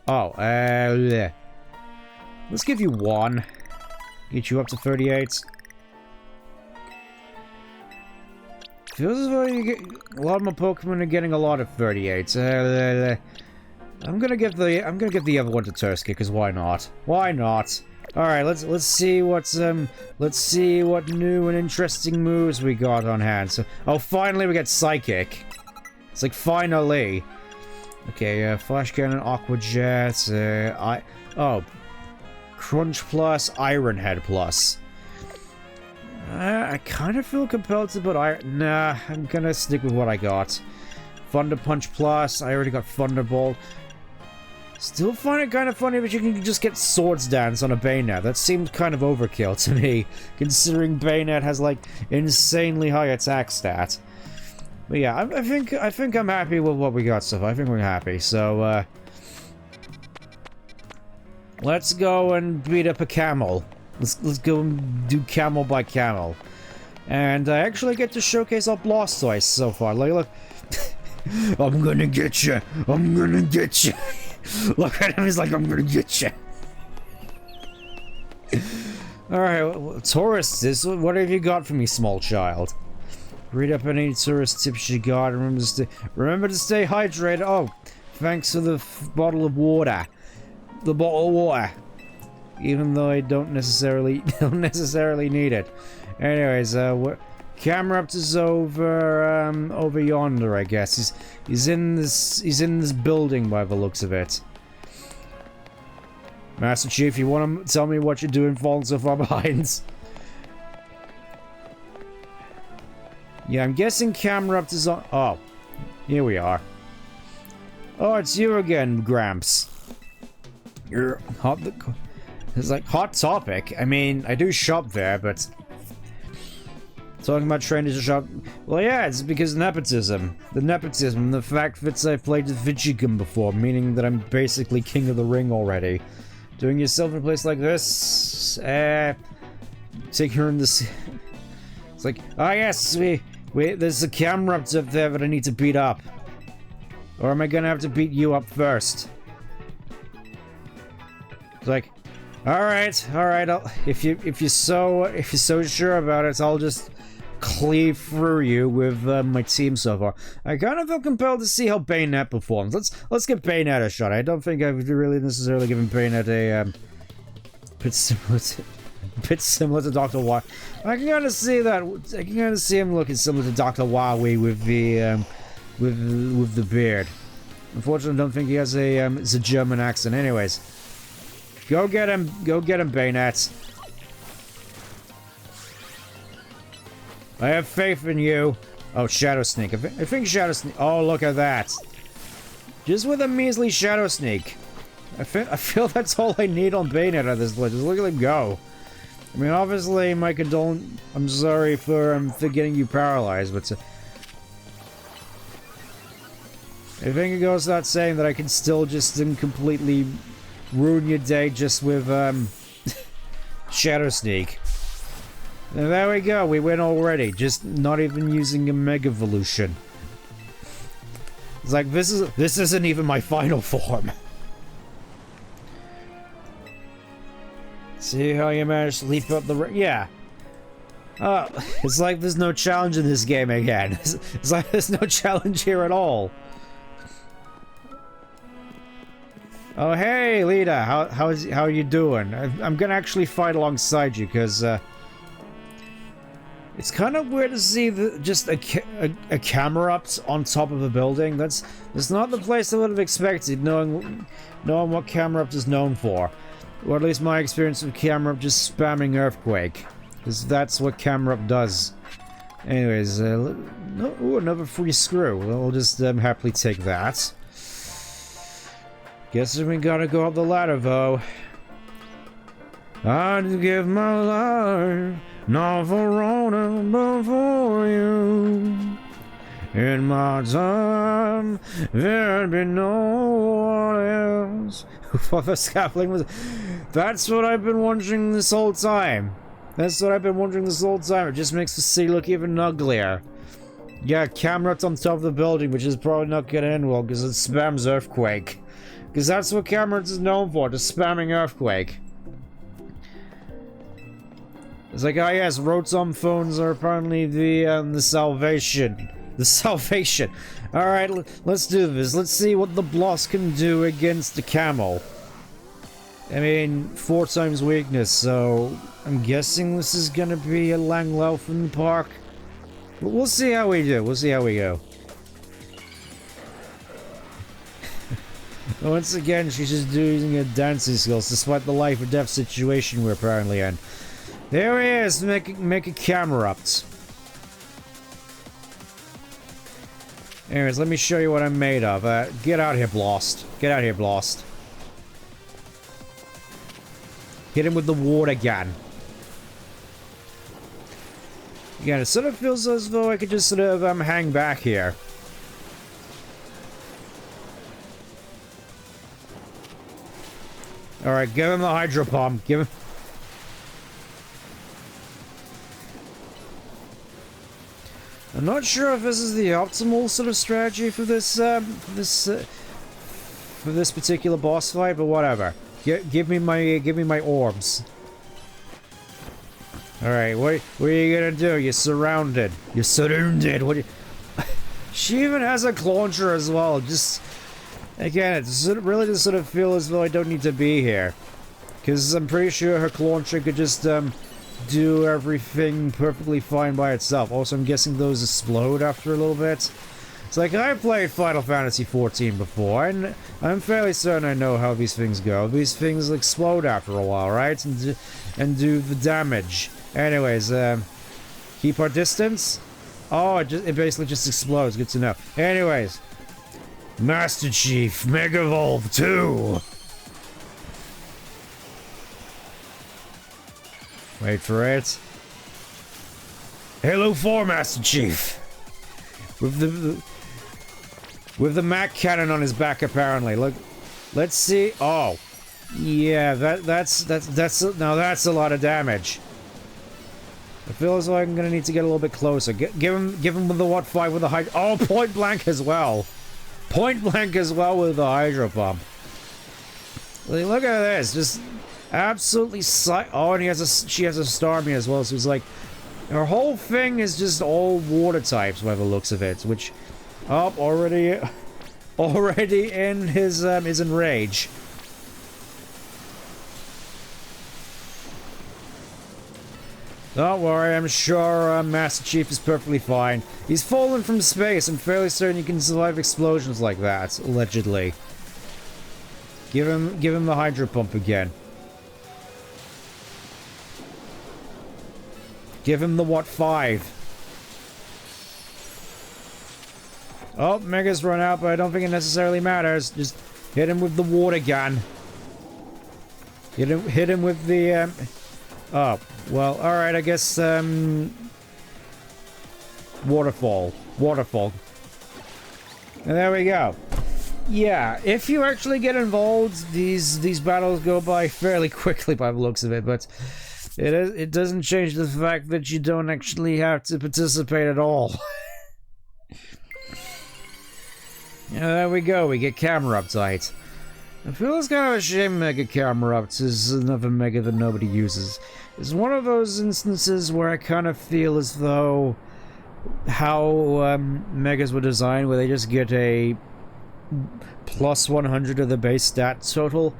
Oh, let's give you 1. Get you up to 38. Feels as though you get a lot of my Pokemon are getting a lot of 38. I'm gonna give the other one to Turska, because why not? Why not? All right, let's see what new and interesting moves we got on hand. So, oh, finally we get Psychic. It's like finally. Okay, Flash Cannon, Aqua Jet, Crunch Plus, Iron Head Plus. I kind of feel compelled to put Iron... Nah, I'm gonna stick with what I got. Thunder Punch Plus, I already got Thunderbolt. Still find it kind of funny that you can just get Swords Dance on a Bayonet. That seemed kind of overkill to me, considering Bayonet has, like, insanely high attack stat. But yeah, I think I'm happy with what we got so far. I think we're happy. So let's go and beat up a camel. Let's go and do camel by camel. And I actually get to showcase our Blastoise so far. Look. I'm gonna get you. I'm gonna get you. Look at him, he's like, I'm gonna get you. Alright, tourists, what have you got for me, small child? Read up any tourist tips you got. Remember to stay hydrated. Oh, thanks for the bottle of water. The bottle of water. Even though I don't necessarily need it. Anyways, Cameruptor's over yonder, I guess. He's in this building by the looks of it. Master Chief, you want to tell me what you're doing falling so far behind? Yeah, I'm guessing Cameruptor's on... Oh, here we are. Oh, it's you again, Gramps. You're hot... It's like, hot topic. I mean, I do shop there, but... Talking about training to shop... Well, yeah, it's because nepotism. The nepotism, the fact that I've played with VTuber before, meaning that I'm basically king of the ring already. Doing yourself in a place like this... Take her in this... It's like, oh yes, there's a Cameruptor up there that I need to beat up. Or am I gonna have to beat you up first? It's like, alright, if you're so sure about it, I'll just cleave through you with my team so far. I kind of feel compelled to see how Bayonet performs. Let's give Bayonet a shot. I don't think I've really necessarily given Bayonet a bit similar to Dr. Wa. I can kind of see that. I can kind of see him looking similar to Dr. Wawi with the beard. Unfortunately, I don't think he has it's a German accent. Anyways, go get him, Bayonet. I have faith in you. Oh, Shadow Sneak. I think Shadow Sneak. Oh, look at that. Just with a measly Shadow Sneak. I feel that's all I need on Bayonet at this point. Just look at him go. I mean, obviously, my condolence. I'm sorry for getting you paralyzed, but I think it goes without saying that I can still just completely ruin your day just with Shadow Sneak. And there we go. We win already. Just not even using a Mega Evolution. It's like this isn't even my final form. See how you managed to leap up the... Yeah. It's like there's no challenge in this game again. It's like there's no challenge here at all. Oh, hey, Lita. How are you doing? I'm gonna actually fight alongside you, because, it's kind of weird to see just a Camerupt on top of a building. That's not the place I would have expected, knowing what Camerupt is known for. Or at least my experience with Camerupt just spamming Earthquake. Because that's what Camerupt does. Anyways, ooh, another free screw. We'll just happily take that. Guess we gotta go up the ladder, though. I'd give my life, not for Rona, but for you. In my time, there'd be no one else. What the scaffolding was... That's what I've been wondering this whole time. It just makes the city look even uglier. Yeah, Camerupt's on top of the building, which is probably not gonna end well, because it spams Earthquake. Because that's what Camerupt is known for, just spamming Earthquake. It's like, oh yes, Rotom phones are apparently the salvation. The salvation. Alright, let's do this. Let's see what the Bloss can do against the Camel. I mean, 4 times weakness, so I'm guessing this is gonna be a Langlao from the park. But we'll see how we do. We'll see how we go. Once again, she's just using her dancing skills despite the life or death situation we're apparently in. There he is, make a Camerupt. Anyways, let me show you what I'm made of. Get out here, Blost. Get out here, Blost. Hit him with the water gun. Again, it sort of feels as though I could just sort of hang back here. Alright, give him the Hydro Bomb. Give him... I'm not sure if this is the optimal sort of strategy for this, for this particular boss fight, but whatever. Give me my orbs. Alright, what are you gonna do? You're surrounded. You're surrounded. What? She even has a launcher as well. Just again, it really does sort of feel as though I don't need to be here, because I'm pretty sure her launcher could just do everything perfectly fine by itself. Also, I'm guessing those explode after a little bit. It's like, I played Final Fantasy XIV before, and I'm fairly certain I know how these things go. These things explode after a while, right? And do the damage. Anyways, keep our distance. Oh, it basically just explodes. Good to know. Anyways, Master Chief Mega Evolve 2. Wait for it. Halo 4 Master Chief. With the Mac cannon on his back, apparently. Look, let's see. Oh, yeah, that's a lot of damage. I feel as though I'm gonna need to get a little bit closer. Give him with the what 5 with the hydro. Oh, point blank as well. Point blank as well with the hydro pump. Look at this, just absolutely oh, and she has a Starmie as well. So it's like her whole thing is just all water types by the looks of it, which. Oh, already in his, is enrage. Don't worry, I'm sure Master Chief is perfectly fine. He's fallen from space. I'm fairly certain you can survive explosions like that, allegedly. Give him the hydro pump again. Give him the what 5. Oh, Mega's run out, but I don't think it necessarily matters. Just hit him with the water gun. Hit him with the, oh, well, alright, I guess, Waterfall. Waterfall. And there we go. Yeah, if you actually get involved, these battles go by fairly quickly by the looks of it, but it doesn't change the fact that you don't actually have to participate at all. Yeah, there we go, we get camera uptight. I feel it's kind of a shame Mega Camera Ups is another Mega that nobody uses. It's one of those instances where I kind of feel as though how Megas were designed, where they just get a plus 100 of the base stat total.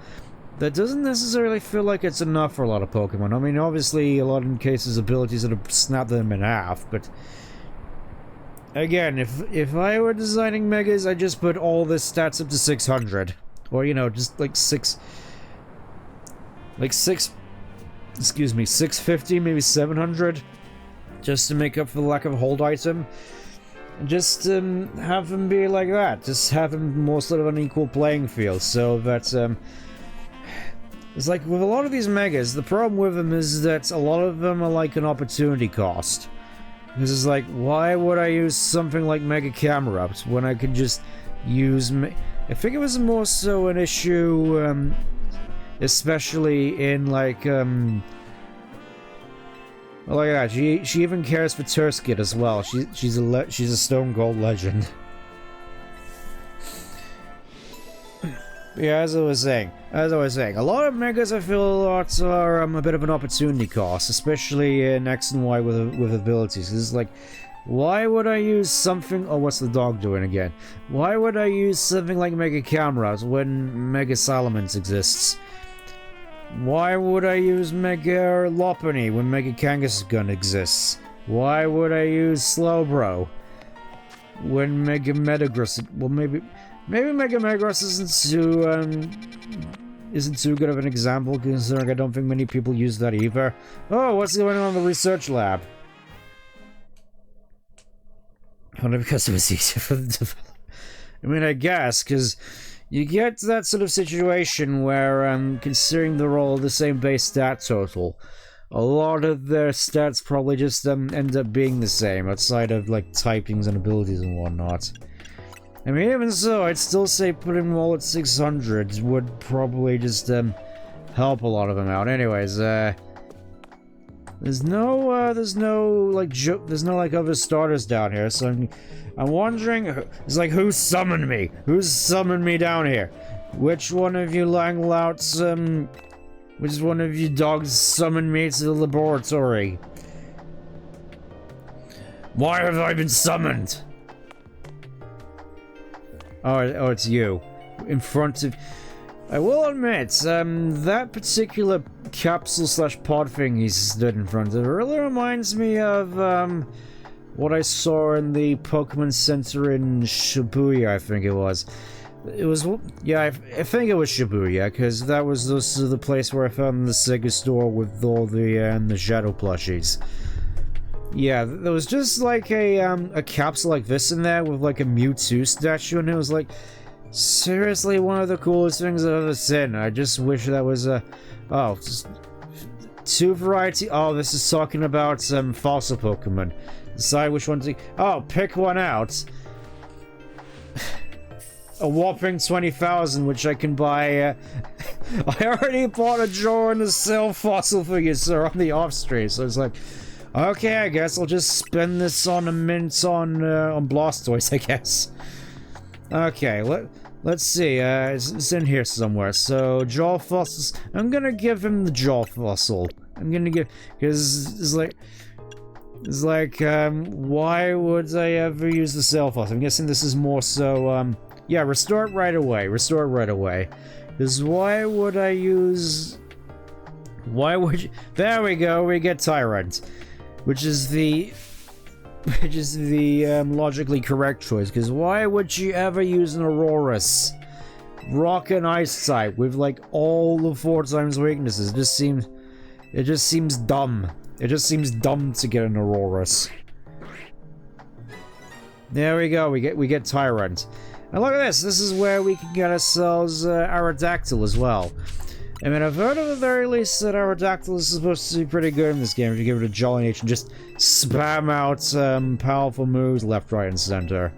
That doesn't necessarily feel like it's enough for a lot of Pokemon. I mean, obviously, a lot of cases abilities that have snapped them in half, but again, if I were designing Megas, I'd just put all the stats up to 600. Or, you know, just like 650, maybe 700. Just to make up for the lack of a hold item. Just have them be like that. Just have them more sort of an equal playing field, so that, it's like, with a lot of these Megas, the problem with them is that a lot of them are like an opportunity cost. Because it's like, why would I use something like Mega Camera Ups when I could just use... I think it was more so an issue, especially in, like, well, look at that, she even cares for Turskit as well. She's a Stone Cold legend. Yeah, as I was saying, a lot of Megas I feel are a bit of an opportunity cost, especially in X and Y with abilities. It's like, why would I use something... Oh, what's the dog doing again? Why would I use something like Mega Cameras when Mega Salamence exists? Why would I use Mega Lopunny when Mega Kangaskhan exists? Why would I use Slowbro when Mega Metagross... Well, maybe Mega Metagross isn't too good of an example, considering I don't think many people use that either. Oh, what's going on in the research lab? Only because it was easier for them to develop. I mean, I guess, because you get that sort of situation where, considering they're all the same base stat total, a lot of their stats probably just end up being the same, outside of, like, typings and abilities and whatnot. I mean, even so, I'd still say putting them all at 600 would probably just, help a lot of them out. Anyways, There's no like other starters down here, so I'm wondering, it's like, who summoned me? Who's summoned me down here? Which one of you langlouts, which one of you dogs summoned me to the laboratory? Why have I been summoned? Oh, it's you. In front of... I will admit, that particular capsule/pod thing he stood in front of really reminds me of, what I saw in the Pokemon Center in Shibuya, I think it was. It was... yeah, I think it was Shibuya, because that was the place where I found the Sega store with all the Shadow plushies. Yeah, there was just like a capsule like this in there with like a Mewtwo statue, and it was like... seriously, one of the coolest things I've ever seen. I just wish that was a... oh, just... two variety... oh, this is talking about fossil Pokemon. Decide which one to... oh, pick one out. A whopping 20,000, which I can buy... I already bought a drawer in the sale fossil figures, sir, on the off street, so it's like... okay, I guess I'll just spend this on a mint on Blastoise, I guess. Okay, let's see, it's in here somewhere. So, jaw fossils. I'm gonna give him the jaw fossil. I'm gonna give... because it's like... why would I ever use the cell fossil? I'm guessing this is more so, yeah, restore it right away. Restore it right away. Because why would I use... why would you... there we go, we get Tyrant. Which is the logically correct choice, because why would you ever use an Aurorus? Rock and Ice type with like all the 4 times weaknesses. It just seems dumb. It just seems dumb to get an Aurorus. There we go, we get Tyrant. And look at this, this is where we can get ourselves Aerodactyl as well. I mean, I've heard at the very least that Aerodactyl is supposed to be pretty good in this game if you give it a Jolly Nature and just spam out powerful moves left, right, and center.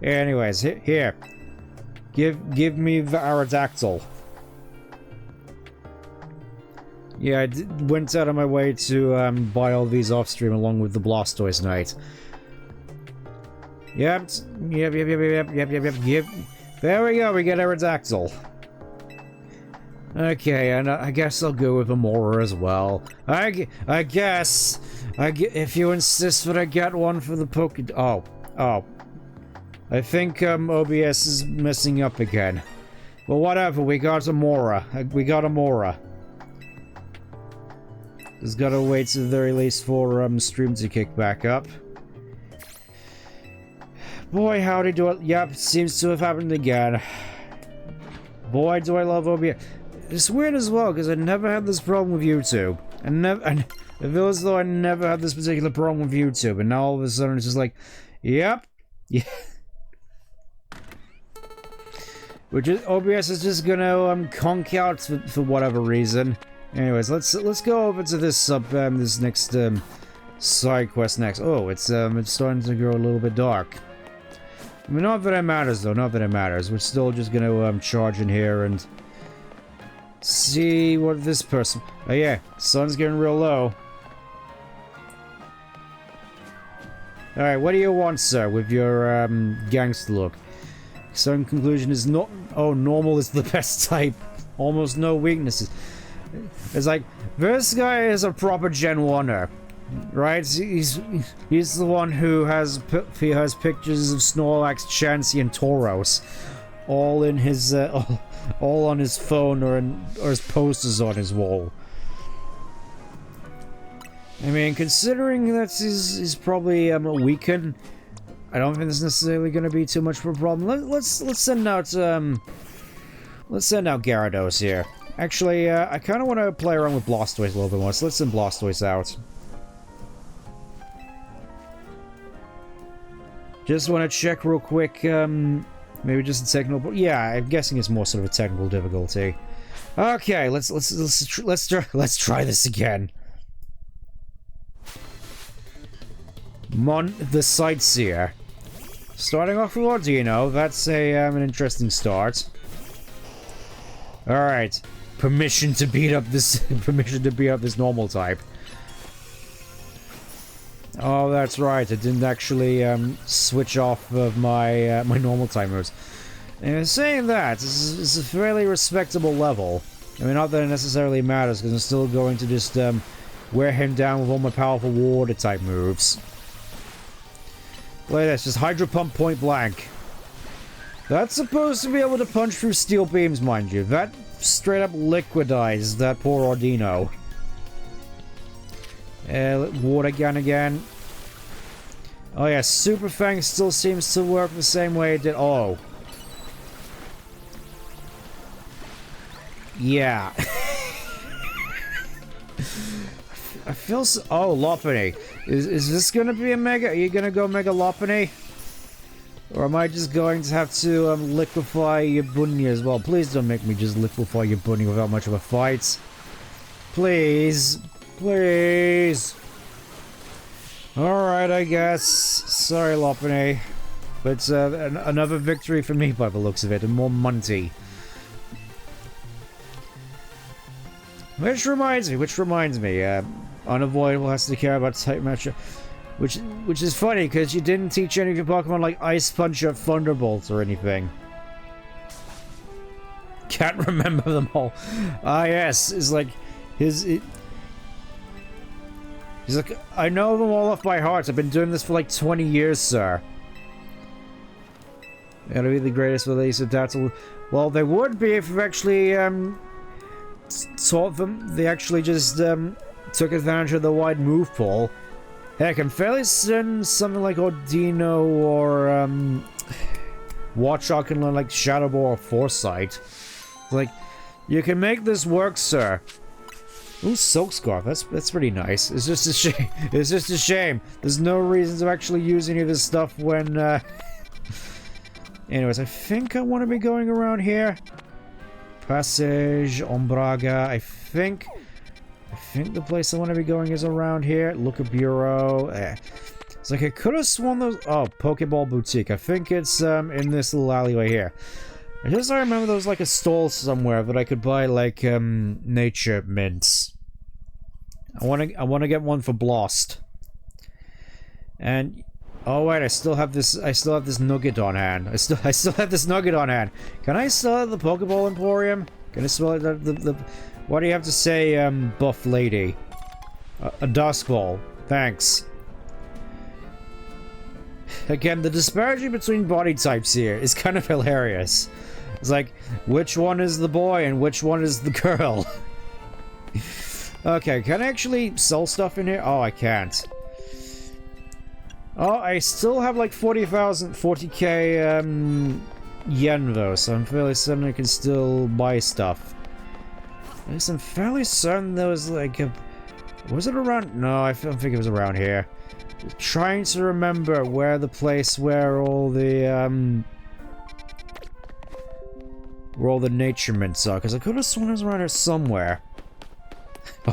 Anyways, here. Give me the Aerodactyl. Yeah, I went out of my way to buy all these off stream along with the Blastoise Knight. Yep. There we go, we get Aerodactyl. Okay, and I guess I'll go with Amora as well. I guess, if you insist that I get one for the oh. I think OBS is messing up again. Well, whatever, we got Amora. Just gotta wait to the very least for stream to kick back up. Boy, howdy do it. Yep, seems to have happened again. Boy, do I love OBS. It's weird as well, because I never had this problem with YouTube. I feel as though I never had this particular problem with YouTube, and now all of a sudden it's just like, yep. Yeah. Which is, OBS is just gonna conk out for whatever reason. Anyways, let's go over to this this next side quest next. Oh, it's starting to grow a little bit dark. I mean, not that it matters though, not that it matters. We're still just gonna charge in here and see what this person... oh yeah, sun's getting real low. Alright, what do you want, sir, with your gangster look? So in conclusion is not... oh, normal is the best type. Almost no weaknesses. It's like, this guy is a proper Gen 1er. Right? He's the one who has pictures of Snorlax, Chansey, and Tauros. All in his... all on his phone or his posters on his wall. I mean, considering that he's probably weakened, I don't think there's necessarily going to be too much of a problem. Let's send out Gyarados here. Actually, I kind of want to play around with Blastoise a little bit more, so let's send Blastoise out. Just want to check real quick. Maybe just a technical... yeah, I'm guessing it's more sort of a technical difficulty. Okay, let's try this again. The Sightseer. Starting off with Ordino, that's an interesting start. Alright. Permission to beat up this normal type. Oh, that's right. I didn't actually switch off of my my normal time moves. And saying that, this is a fairly respectable level. I mean, not that it necessarily matters, because I'm still going to just wear him down with all my powerful water type moves. Look at this, just Hydro Pump point blank. That's supposed to be able to punch through steel beams, mind you. That straight up liquidized that poor Ordino. Water gun again. Oh yeah, Super Fang still seems to work the same way it did. Oh. Yeah. I feel so... Oh, Lopunny. Is this gonna be a Mega? Are you gonna go Mega Lopunny? Or am I just going to have to liquefy your bunny as well? Please don't make me just liquefy your bunny without much of a fight. Please. Please. Alright, I guess. Sorry, Lopunny. But another victory for me by the looks of it, and more Munty. Which reminds me, Unavoidable has to care about type matchup. Which is funny, because you didn't teach any of your Pokemon like Ice Punch or Thunderbolt or anything. Can't remember them all. Ah, yes, it's like he's like, I know them all off by heart. I've been doing this for like 20 years, sir. It'll be the greatest release of Dattle. Well, they would be if we actually taught them. They actually just took advantage of the wide move pool. Heck, I'm fairly certain something like Ordino or Watchog can learn like Shadow Ball or Foresight. Like, you can make this work, sir. Ooh, Silk Scarf. That's pretty nice. It's just a shame. It's just a shame. There's no reason to actually use any of this stuff when. Anyways, I think I want to be going around here. Passage Ombraga. I think the place I want to be going is around here. Look at Bureau. It's like I could have sworn those. Oh, Pokeball Boutique. I think it's in this little alleyway here. I remember there was like a stall somewhere that I could buy like nature mints. I want to get one for Blast. And oh wait, I still have this nugget on hand. I still have this nugget on hand. Can I sell it at the Pokeball Emporium? Can I sell it at the what do you have to say, buff lady? A Dusk Ball. Thanks. Again, the disparity between body types here is kind of hilarious. It's like, which one is the boy and which one is the girl? Okay, can I actually sell stuff in here? Oh, I can't. Oh, I still have like 40k yen though, so I'm fairly certain I can still buy stuff. At least I'm fairly certain there was like a... Was it around? No, I don't think it was around here. I'm trying to remember where the place where all the nature mints are, because I could have sworn it was around here somewhere.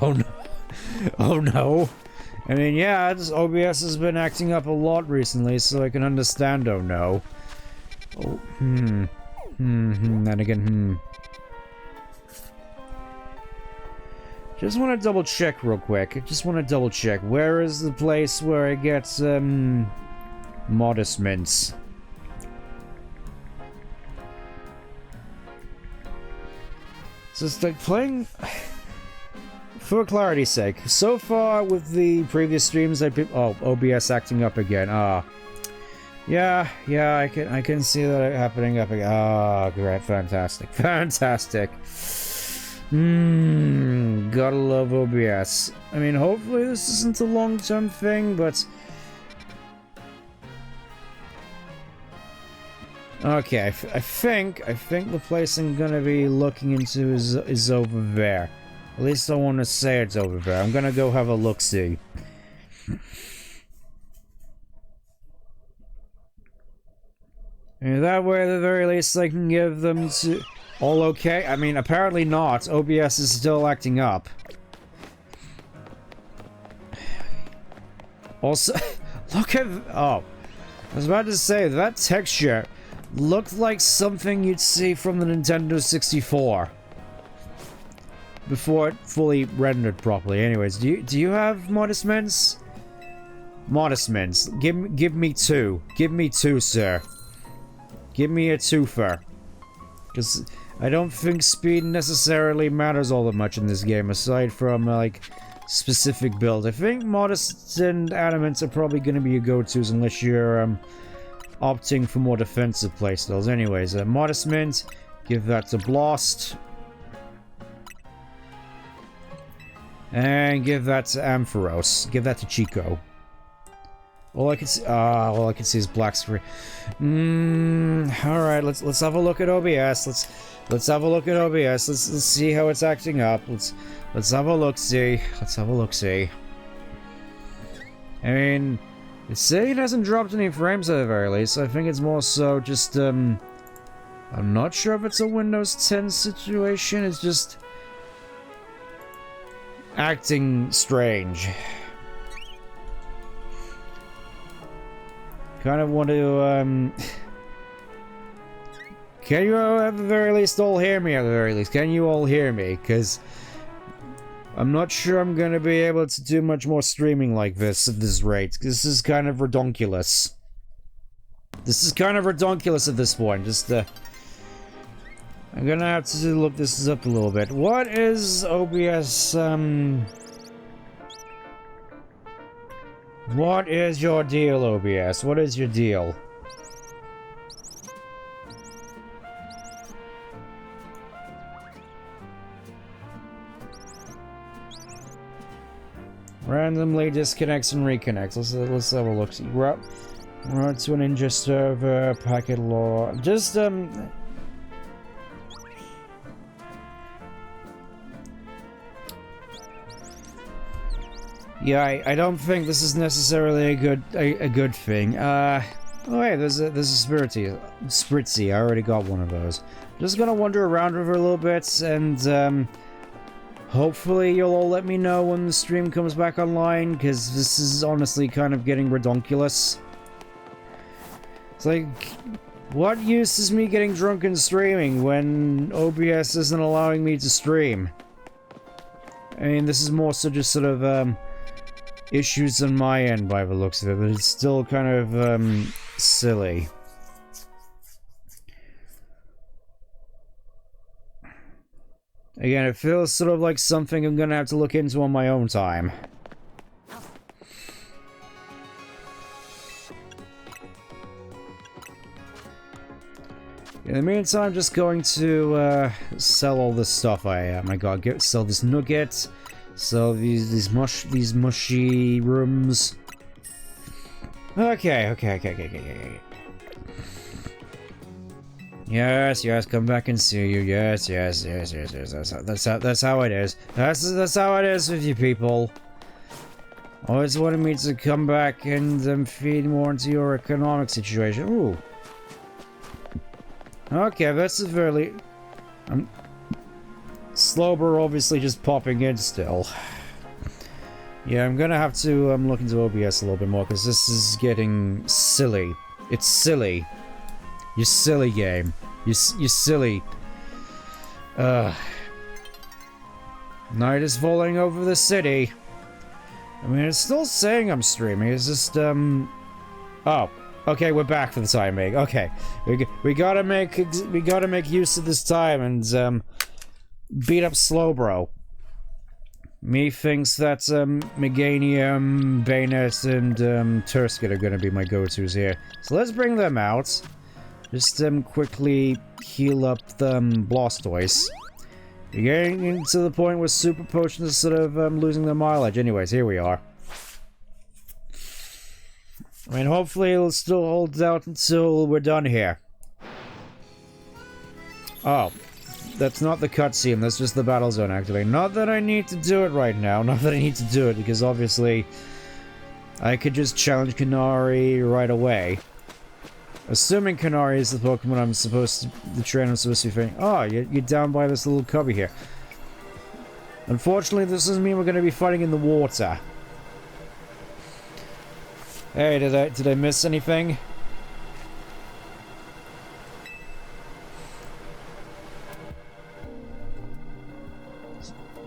Oh no. Oh no. I mean, yeah, OBS has been acting up a lot recently, so I can understand oh no. Oh, and again, Just want to double check real quick. Where is the place where I get modest mints? Just like playing... For clarity's sake, so far with the previous streams I've been... Oh, OBS acting up again. Yeah, I can see that happening up again. Ah, great, fantastic. Gotta love OBS. I mean, hopefully this isn't a long-term thing, but... Okay, I think the place I'm gonna be looking into is over there. At least I want to say it's over there. I'm gonna go have a look-see. And that way, at the very least, I can give them to... All okay? I mean, apparently not. OBS is still acting up. Also, look at... Oh. I was about to say, that texture looked like something you'd see from the Nintendo 64. Before it fully rendered properly. Anyways, do you have modest mints? Modest mints. Give me 2. Give me 2, sir. Give me a twofer. Because I don't think speed necessarily matters all that much in this game, aside from, like, specific build. I think modest and adamants are probably going to be your go-tos unless you're, opting for more defensive playstyles. Anyways, modest mint. Give that to Blast. And give that to Ampharos. Give that to Chico. All I can see is black screen. Alright, let's have a look at OBS. Let's have a look at OBS. Let's see how it's acting up. Let's have a look-see. Let's have a look-see. I mean, it's saying it hasn't dropped any frames at the very least. I think it's more so just I'm not sure if it's a Windows 10 situation. It's just acting strange. Kind of want to, can you at the very least all hear me at the very least? Can you all hear me? Because I'm not sure I'm going to be able to do much more streaming like this at this rate. This is kind of redonkulous. This is kind of redonkulous at this point. Just, I'm going to have to look this up a little bit. What is OBS, what is your deal, OBS? What is your deal? Randomly disconnects and reconnects. Let's have a look. We're up to an Ninja server, packet law. Just, yeah, I don't think this is necessarily a good thing. Oh hey, there's a Spritzy. I already got one of those. Just gonna wander around with her a little bit, and hopefully you'll all let me know when the stream comes back online, because this is honestly kind of getting redonkulous. It's like, what use is me getting drunk and streaming when OBS isn't allowing me to stream? I mean, this is more so just sort of, issues on my end by the looks of it, but it's still kind of, silly. Again, it feels sort of like something I'm gonna have to look into on my own time. In the meantime, I'm just going to, sell all this stuff I got. Sell this nugget. So these mushy rooms. Okay. Yes, come back and see you. Yes. That's how it is. That's how it is with you people. Always wanted me to come back and feed more into your economic situation. Ooh. Okay, that's a very. Slowbro obviously just popping in still. Yeah, I'm gonna have to look into OBS a little bit more, because this is getting silly. It's silly. You silly game. You silly. Night is falling over the city. I mean, it's still saying I'm streaming. It's just, oh. Okay, we're back for the time being. Okay. We gotta make use of this time and, beat up Slowbro. Me thinks that, Meganium, Bayonet, and, Tursket are gonna be my go-tos here. So let's bring them out. Just, quickly heal up the, Blastoise. We're getting to the point where Super Potions are sort of, losing their mileage. Anyways, here we are. I mean, hopefully it'll still hold out until we're done here. Oh. That's not the cutscene, that's just the battle zone activating. Not that I need to do it right now, not that I need to do it, because obviously I could just challenge Canary right away. Assuming Canary is the Pokemon I'm supposed to, the trainer I'm supposed to be fighting. Oh, you're down by this little cubby here. Unfortunately, this doesn't mean we're going to be fighting in the water. Hey, did I miss anything?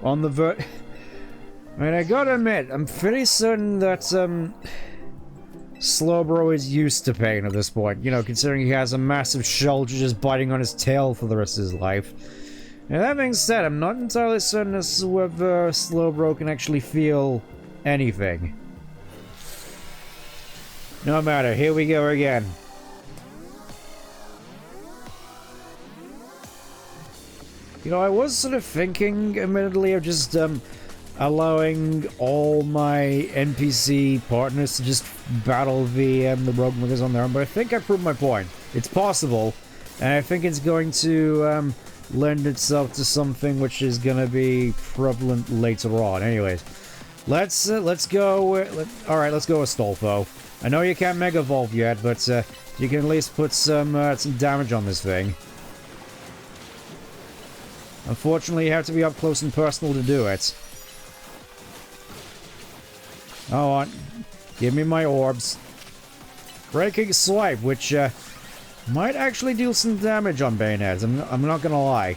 On the I mean, I gotta admit, I'm pretty certain that, Slowbro is used to pain at this point, you know, considering he has a massive shoulder just biting on his tail for the rest of his life. And that being said, I'm not entirely certain as to whether Slowbro can actually feel anything. No matter, here we go again. You know, I was sort of thinking, admittedly, of just, allowing all my NPC partners to just battle the rogue muggers on their own, but I think I proved my point. It's possible, and I think it's going to, lend itself to something which is gonna be prevalent later on. Anyways, let's go, alright, let's go with Stolfo. I know you can't Mega Evolve yet, but, you can at least put some damage on this thing. Unfortunately, you have to be up close and personal to do it. Oh, on. Give me my orbs. Breaking Swipe, which, might actually deal some damage on Bayonets, I'm not gonna lie.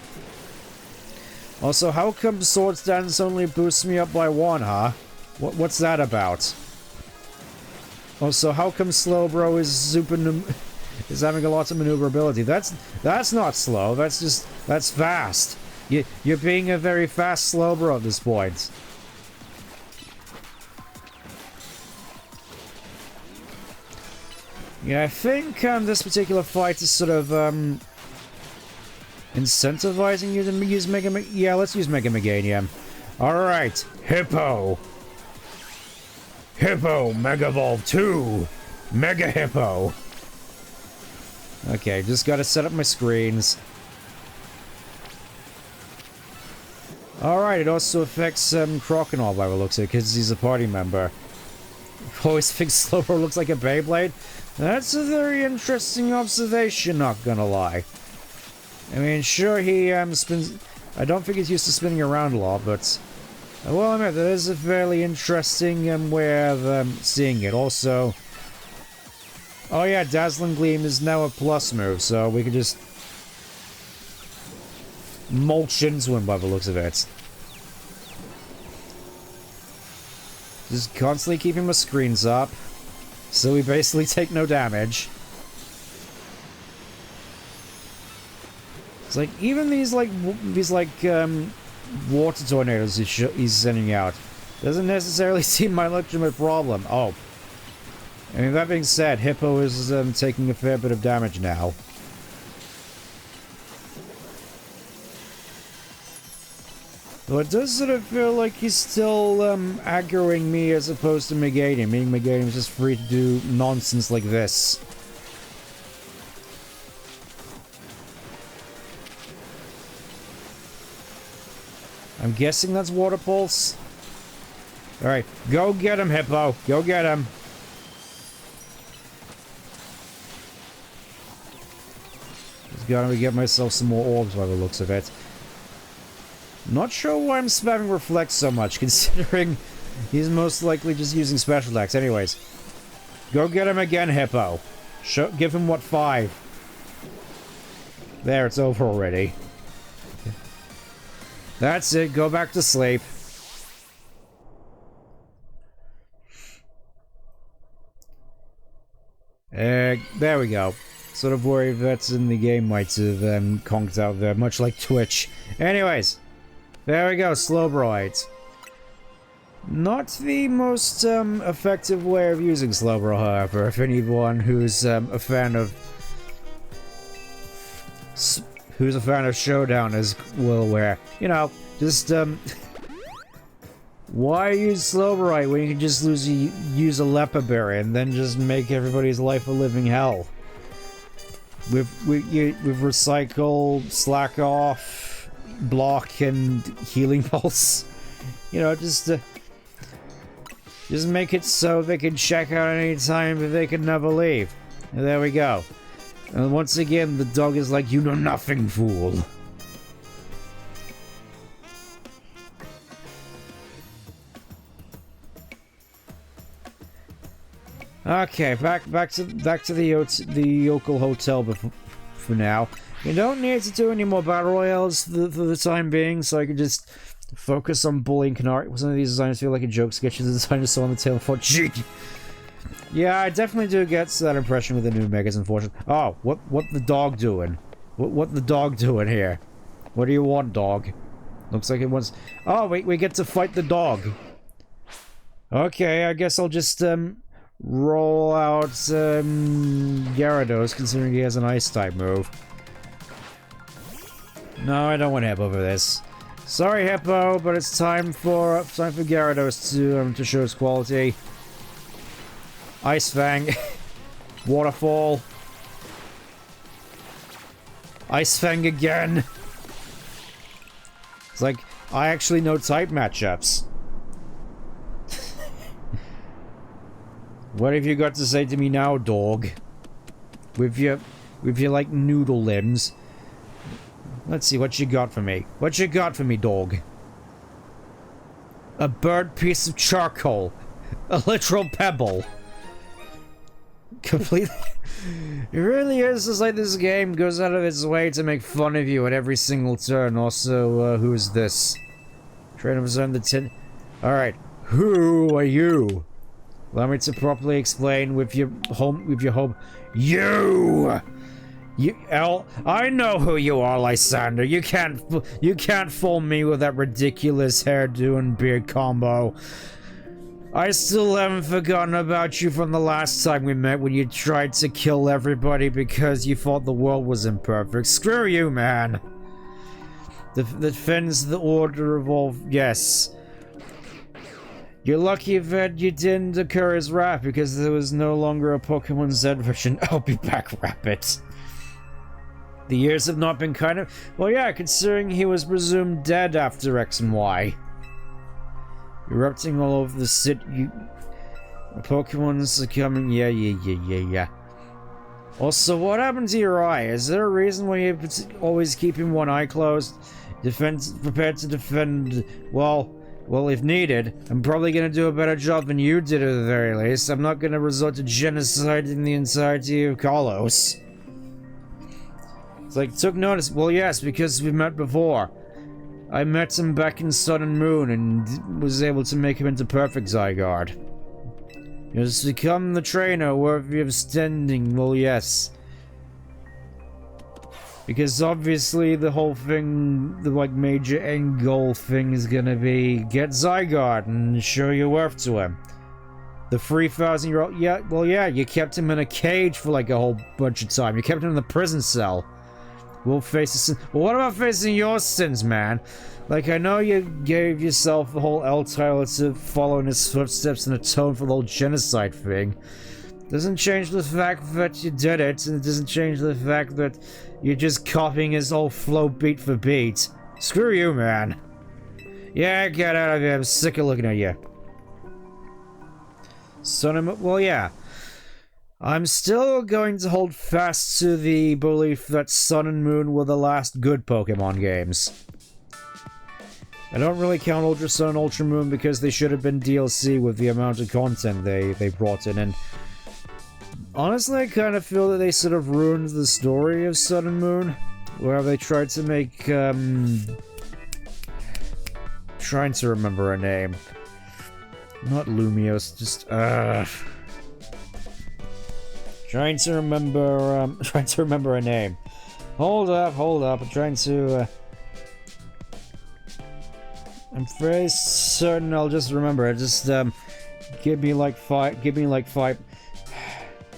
Also, how come Sword Dance only boosts me up by 1, huh? What's that about? Also, how come Slowbro is having a lot of maneuverability? That's not slow, that's fast. You're being a very fast Slowbro at this point. Yeah, I think this particular fight is sort of incentivizing you to use yeah, let's use Mega Meganium. Alright, Hippo! Hippo Mega Evolve 2! Mega Hippo! Okay, just gotta set up my screens. Alright, it also affects Croconaw by the looks of it, because he's a party member. Always think Slowbro looks like a Beyblade? That's a very interesting observation, not gonna lie. I mean, sure, he spins... I don't think he's used to spinning around a lot, but... I will admit, that is a fairly interesting way of seeing it. Also... Oh yeah, Dazzling Gleam is now a plus move, so we can just... mulch into him by the looks of it. Just constantly keeping my screens up. So we basically take no damage. It's like, even these water tornadoes he's sending out doesn't necessarily seem my legitimate problem. Oh. I mean, that being said, Hippo is taking a fair bit of damage now. Though it does sort of feel like he's still aggroing me as opposed to Meganium, meaning Meganium is just free to do nonsense like this. I'm guessing that's Water Pulse. Alright, go get him, Hippo. Go get him. Just gotta get myself some more orbs by the looks of it. Not sure why I'm spamming Reflect so much, considering he's most likely just using special attacks. Anyways, go get him again, Hippo. Give him, what, 5? There, it's over already. That's it, go back to sleep. There we go. Sort of worried that's in the game might have conked out there, much like Twitch. Anyways. There we go, Slowbro. Not the most effective way of using Slowbro, however, if anyone who's a fan of Showdown is well aware. You know, just why use Slowbro when you can just use a Leper Berry and then just make everybody's life a living hell? We've recycled, slack off, block, and healing pulse. You know, just make it so they can check out any time, but they can never leave. And there we go. And once again, the dog is like, you know nothing, fool. Okay, back to the Yokel Hotel for now. You don't need to do any more battle royales for the time being, so I can just focus on bullying Canary. Some of these designs feel like a joke sketch of the design I saw on the tail. I thought, gee, Yeah, I definitely do get that impression with the new Megas, unfortunately. Oh, what the dog doing? What the dog doing here? What do you want, dog? Looks like it wants... Oh, we get to fight the dog. Okay, I guess I'll just, roll out, Gyarados, considering he has an Ice-type move. No, I don't want Hippo for this. Sorry, Hippo, but it's time for Gyarados to show his quality. Ice Fang. Waterfall. Ice Fang again. It's like, I actually know type matchups. What have you got to say to me now, dog? With your like noodle limbs. Let's see what you got for me. What you got for me, dog? A burnt piece of charcoal. A literal pebble. Completely. It really is just like this game goes out of its way to make fun of you at every single turn. Also, who is this? Trying to present the tin. Alright. Who are you? Allow me to properly explain with your home. You! I know who you are, Lysander. You can't fool me with that ridiculous hairdo and beard combo. I still haven't forgotten about you from the last time we met when you tried to kill everybody because you thought the world was imperfect. Screw you, man. Defends the order of all... Yes. You're lucky that you didn't occur as Rap because there was no longer a Pokemon Z version. I'll be back, Rabbit. The years have not been kind of... Well, yeah, considering he was presumed dead after X and Y. Erupting all over the city. Pokemon's coming. Yeah. Also, what happened to your eye? Is there a reason why you're always keeping one eye closed? Prepared to defend... Well, if needed, I'm probably gonna do a better job than you did at the very least. I'm not gonna resort to genociding the entirety of Kalos. It's like, took notice. Well, yes, because we met before. I met him back in Sun and Moon and was able to make him into Perfect Zygarde. He has become the trainer worthy of standing. Well, yes. Because obviously the whole thing, the like major end goal thing is gonna be get Zygarde and show your worth to him. The 3,000-year-old, yeah, well, yeah, you kept him in a cage for like a whole bunch of time. You kept him in the prison cell. We'll face the sin. Well, what about facing your sins, man? Like, I know you gave yourself the whole L title to follow in his footsteps and atone for the whole genocide thing. Doesn't change the fact that you did it, and it doesn't change the fact that you're just copying his whole flow beat for beat. Screw you, man. Yeah, get out of here. I'm sick of looking at you. Well, yeah. I'm still going to hold fast to the belief that Sun and Moon were the last good Pokemon games. I don't really count Ultra Sun and Ultra Moon because they should have been DLC with the amount of content they brought in, and honestly, I kind of feel that they sort of ruined the story of Sun and Moon, where they tried to make, trying to remember her name. Not Lumiose, just, trying to remember her name. Hold up, I'm trying to, I'm very certain I'll just remember it. Just, give me like five.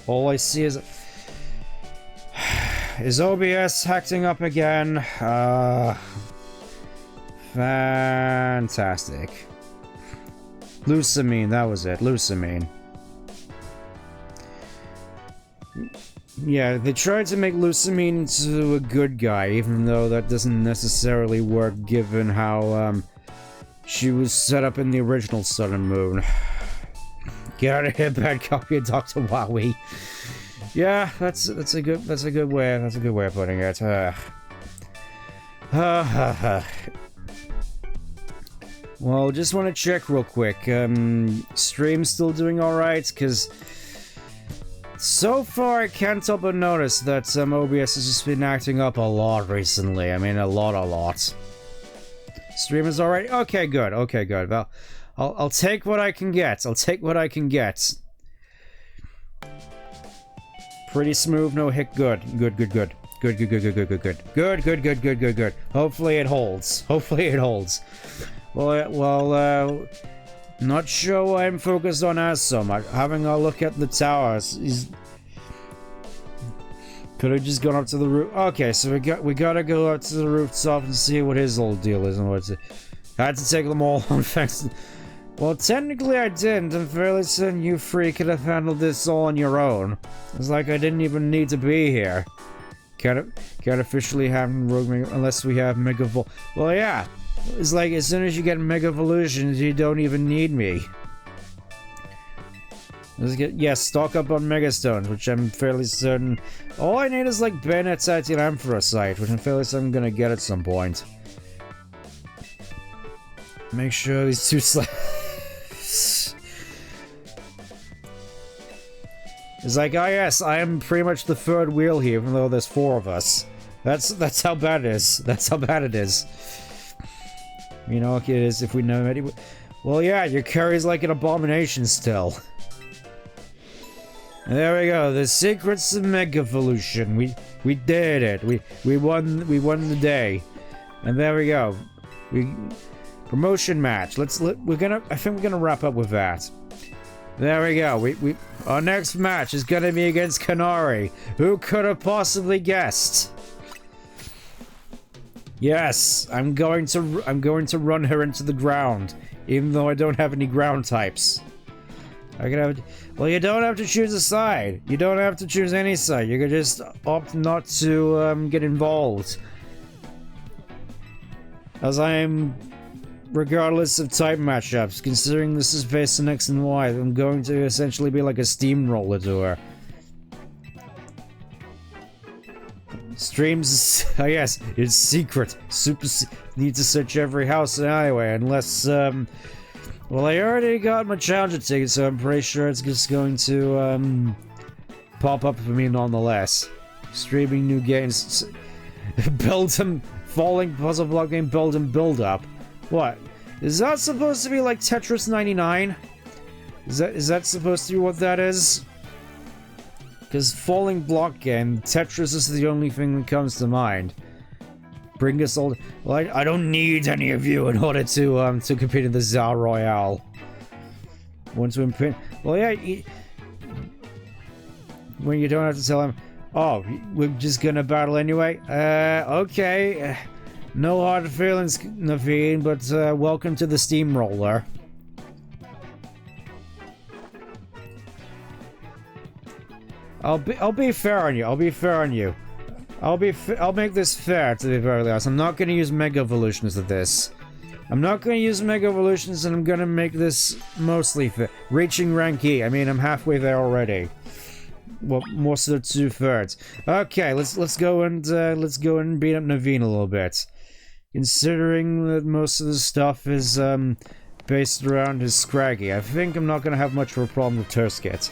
All I see is OBS acting up again. Fantastic. Lusamine, that was it. Lusamine. Yeah, they tried to make Lusamine into a good guy, even though that doesn't necessarily work given how she was set up in the original Sun and Moon. Get out of here, bad copy of Dr. Wowie. Yeah, that's a good way of putting it. Well, just want to check real quick. Stream's still doing alright, because so far I can't help but notice that OBS has just been acting up a lot recently. I mean, a lot. Stream is alright? Okay, good. Well, I'll take what I can get. Pretty smooth, no hit. Good. Good. Hopefully it holds. Well, not sure why I'm focused on us so much. Having a look at the towers is... Could have just gone up to the roof. Okay, so we gotta go up to the rooftop and see what his old deal is and what's it. I had to take them all on fence. Well, technically I didn't. I'm fairly certain you three could have handled this all on your own. It's like I didn't even need to be here. Can't officially have Rogue Mega unless we have Mega Vol. Well, yeah. It's like as soon as you get Mega Evolutions, you don't even need me. Let's get, yes, stock up on Mega Stones, which I'm fairly certain. All I need is like Bayonet Titanium Anthracite, which I'm fairly certain I'm gonna get at some point. Make sure these two It's like, oh yes, I am pretty much the third wheel here, even though there's 4 of us. That's how bad it is. That's how bad it is. You know what it is if we know it. Well, yeah, your carry's like an abomination still. And there we go. The secrets of Mega Evolution. We did it. We won the day. And there we go. Promotion match. I think we're gonna wrap up with that. There we go. Our next match is gonna be against Kanari. Who could have possibly guessed? Yes, I'm going to run her into the ground, even though I don't have any ground types. Well, you don't have to choose a side. You don't have to choose any side. You can just opt not to get involved. As I am, regardless of type matchups, considering this is based on X and Y, I'm going to essentially be like a steamroller to her. Streams, oh yes, it's secret. Need to search every house anyway, unless, well, I already got my challenger ticket, so I'm pretty sure it's just going to, pop up for me nonetheless. Streaming new games. Build them, falling puzzle block game, build and build up. What? Is that supposed to be like Tetris 99? Is that supposed to be what that is? Because falling block game, Tetris is the only thing that comes to mind. Bring us all. Well, I don't need any of you in order to compete in the Zal Royale. Want to imprint? Well, yeah. When you don't have to tell him, oh, we're just gonna battle anyway. Okay. No hard feelings, Naveen, but welcome to the steamroller. I'll be fair on you. I'll make this fair, to be very honest. I'm not gonna use Mega Evolutions of this. I'm not gonna use Mega Evolutions, and I'm gonna make this mostly fair. Reaching rank E. I mean, I'm halfway there already. Well, more so 2/3. Okay, let's go and beat up Naveen a little bit. Considering that most of the stuff is based around his Scraggy, I think I'm not gonna have much of a problem with Turskit.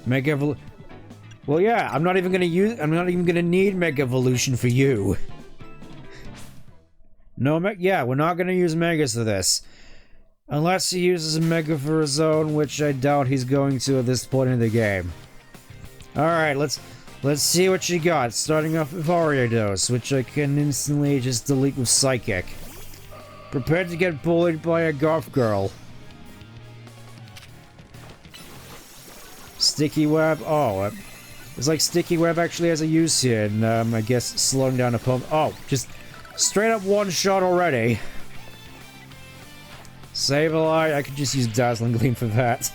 Mega Well, yeah, I'm not even gonna need Mega Evolution for you. No, yeah, we're not gonna use Megas for this. Unless he uses a Mega for his own, which I doubt he's going to at this point in the game. Alright, let's see what you got. Starting off with Ariados, which I can instantly just delete with Psychic. Prepared to get bullied by a goth girl. Sticky Web, oh, it's like Sticky Web actually has a use here, and I guess slowing down opponent. Oh, just straight up one shot already. Save a lie, I could just use Dazzling Gleam for that.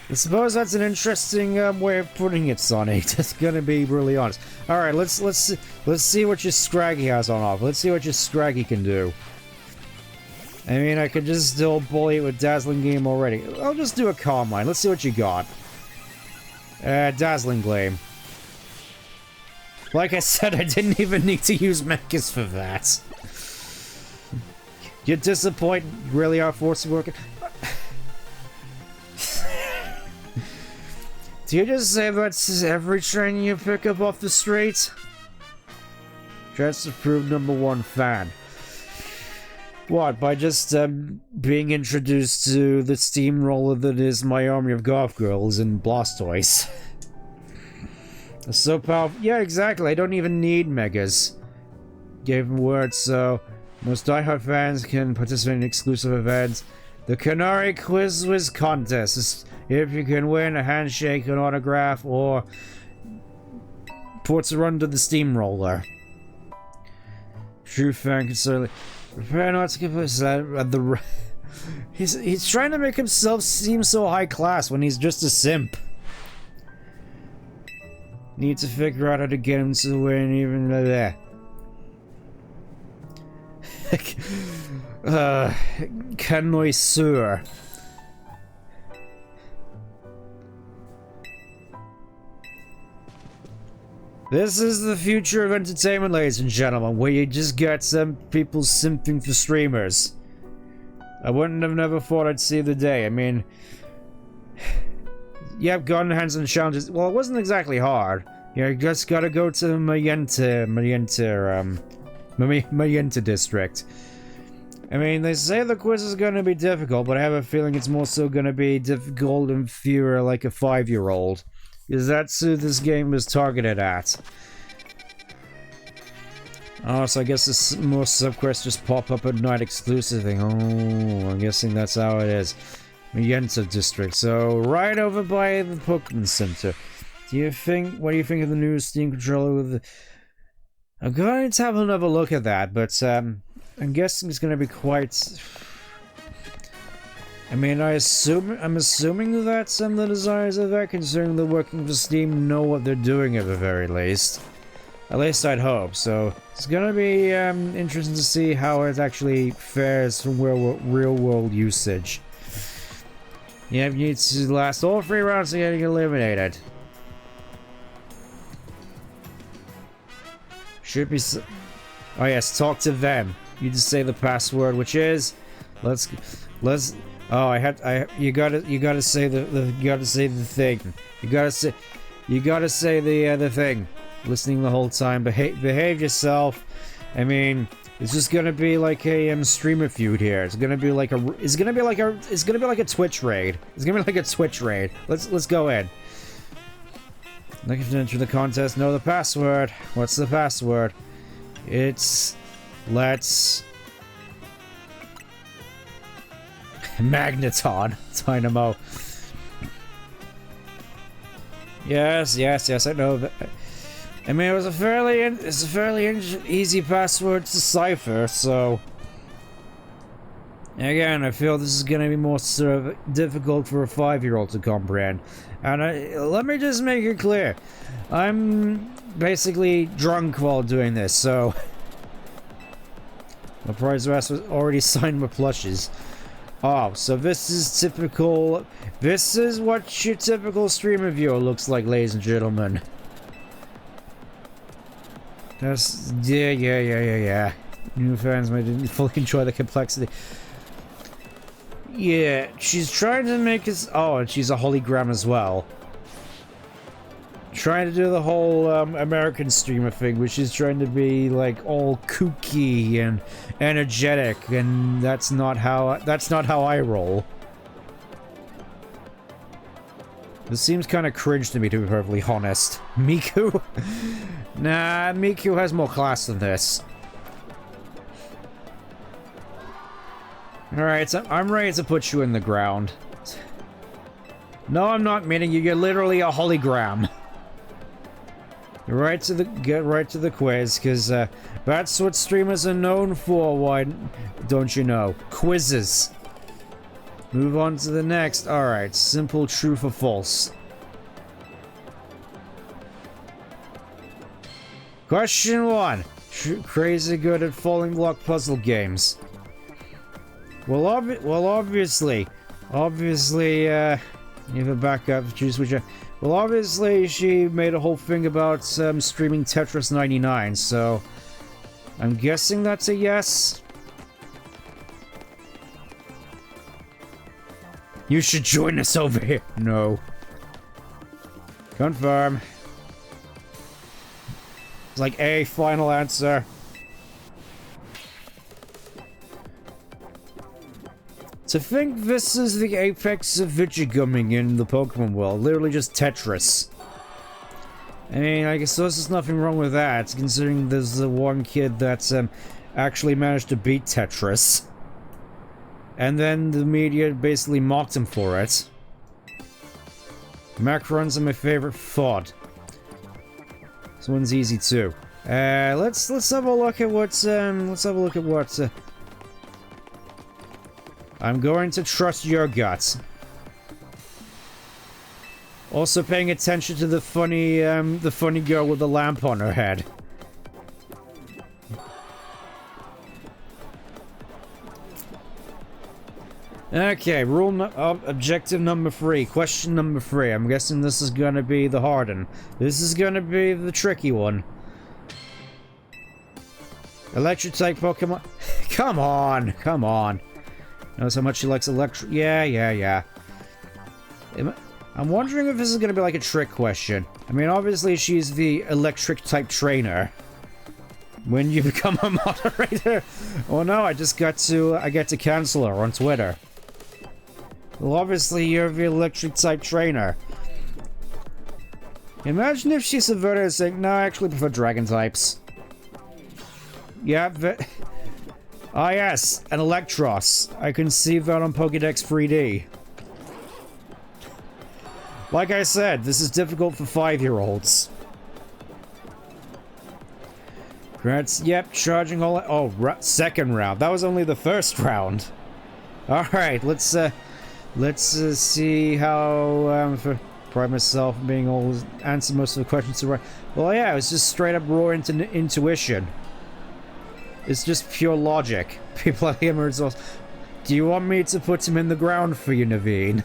I suppose that's an interesting way of putting it, Sonic. That's gonna be really honest. All right, let's see what your Scraggy has on off. Let's see what your Scraggy can do. I mean, I could just still bully it with Dazzling Gleam already. I'll just do a Calm Mind. Let's see what you got. Dazzling Gleam. Like I said, I didn't even need to use Mechas for that. You're disappointed. You really are forcing working. Do you just say that's every train you pick up off the street? Just to prove #1 fan. What, by just being introduced to the steamroller that is my army of golf girls and Blastoise. So powerful. Yeah, exactly. I don't even need megas. Gave him words, so most diehard fans can participate in exclusive events. The Canary Quiz Whiz Contest is if you can win a handshake, an autograph, or ports a run to the steamroller. True fan can certainly prepare not to give us the. He's trying to make himself seem so high class when he's just a simp. Need to figure out how to get him to win, even there. Connoisseur. This is the future of entertainment, ladies and gentlemen, where you just get some people simping for streamers. I wouldn't have never thought I'd see the day. I mean, yep, gotten hands-on challenges. Well, it wasn't exactly hard. You just gotta go to Magenta district. I mean, they say the quiz is gonna be difficult, but I have a feeling it's more so gonna be difficult and fewer like a 5-year-old. Because that's who this game was targeted at. Oh, so I guess this most subquests just pop up at night exclusively. Oh, I'm guessing that's how it is. Magenta district. So, right over by the Pokemon Center. What do you think of the new Steam controller with the... I'm going to have another look at that, but I'm guessing it's going to be quite... I mean, I'm assuming that some of the designers of that, considering they're working for Steam, know what they're doing at the very least. At least I'd hope. So it's gonna be interesting to see how it actually fares from real-world usage. You need to last all 3 rounds to getting eliminated. Should be. Oh yes, talk to them. You just say the password, which is, let's. Oh, you gotta say the thing. You gotta say the thing. Listening the whole time. Behave yourself. I mean, it's just gonna be like a streamer feud here. It's gonna be like a Twitch raid. It's gonna be like a Twitch raid. Let's go in. Looking to enter the contest. Know the password. What's the password? It's Magneton Dynamo. Yes, I know that. I mean, it's a fairly easy password to decipher, so again, I feel this is going to be more sort of difficult for a 5-year-old to comprehend. And let me just make it clear, I'm basically drunk while doing this, so my prize rest was already signed with plushes. Oh, so this is typical. This is what your typical streamer viewer looks like, ladies and gentlemen. That's yeah. New fans might didn't fully enjoy the complexity. Yeah, she's trying to make us. Oh, and she's a hologram as well. Trying to do the whole American streamer thing, which is trying to be like all kooky and energetic, and that's not how I roll. This seems kind of cringe to me, to be perfectly honest. Miku? Nah, Miku has more class than this. Alright, so I'm ready to put you in the ground. No, I'm not meaning you. You're literally a hologram. Get right to the quiz, because that's what streamers are known for. Why don't you know? Quizzes. Move on to the next. Alright, simple true or false. Question 1. Crazy good at falling block puzzle games. Well, obviously, you have a backup, choose which. Well, obviously, she made a whole thing about streaming Tetris 99, so I'm guessing that's a yes. You should join us over here. No. Confirm. It's like a final answer. To think this is the apex of VTuber in the Pokemon world, literally just Tetris. I mean, I guess there's nothing wrong with that, considering there's the one kid that's actually managed to beat Tetris. And then the media basically mocked him for it. Macarons are my favorite VoD. This one's easy too. Let's have a look at what I'm going to trust your guts. Also paying attention to the funny girl with the lamp on her head. Okay, objective number 3, question number 3. I'm guessing this is gonna be the hard one. This is gonna be the tricky one. Electric type Pokemon. Come on, come on. Knows how much she likes electric. Yeah. I'm wondering if this is gonna be like a trick question. I mean, obviously she's the electric type trainer. When you become a moderator. Oh no, I get to cancel her on Twitter. Well, obviously you're the electric type trainer. Imagine if she subverted and saying, no, I actually prefer dragon types. Yeah, ah yes, an Electros. I can see that on Pokédex 3D. Like I said, this is difficult for 5-year-olds. Grants, yep, charging all. Oh, second round. That was only the first round. All right, let's see how for pride myself being able to answer most of the questions right. Well, yeah, it was just straight up raw intuition. It's just pure logic. People like him are exhausted. Do you want me to put him in the ground for you, Naveen?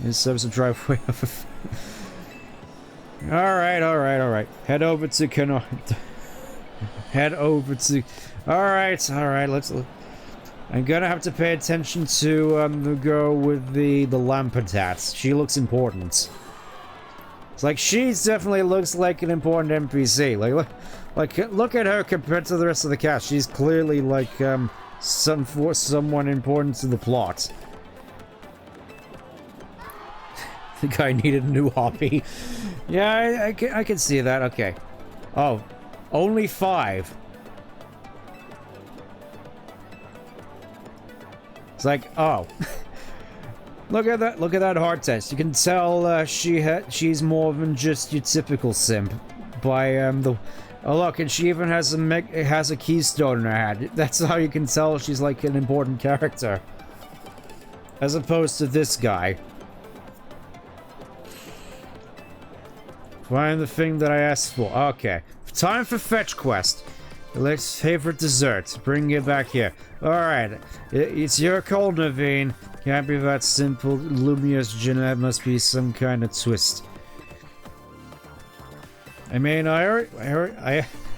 His serves a driveway of. Alright. Head over to Kano. Head over to. Alright, let's. I'm gonna have to pay attention to the girl with the lamp tats. She looks important. It's like she definitely looks like an important NPC. Look at her compared to the rest of the cast. She's clearly like someone important to the plot. The guy needed a new hobby. Yeah, I can see that. Okay. Oh, only 5. It's like, oh. Look at that heart test. You can tell she's more than just your typical simp by the. Oh look, and she even has a keystone in her head. That's how you can tell she's like an important character, as opposed to this guy. Find the thing that I asked for. Okay, time for fetch quest. Let's favorite dessert. Bring it back here. Alright, it's your call, Naveen. Can't be that simple. Lumia's Jeanette must be some kind of twist. I mean, I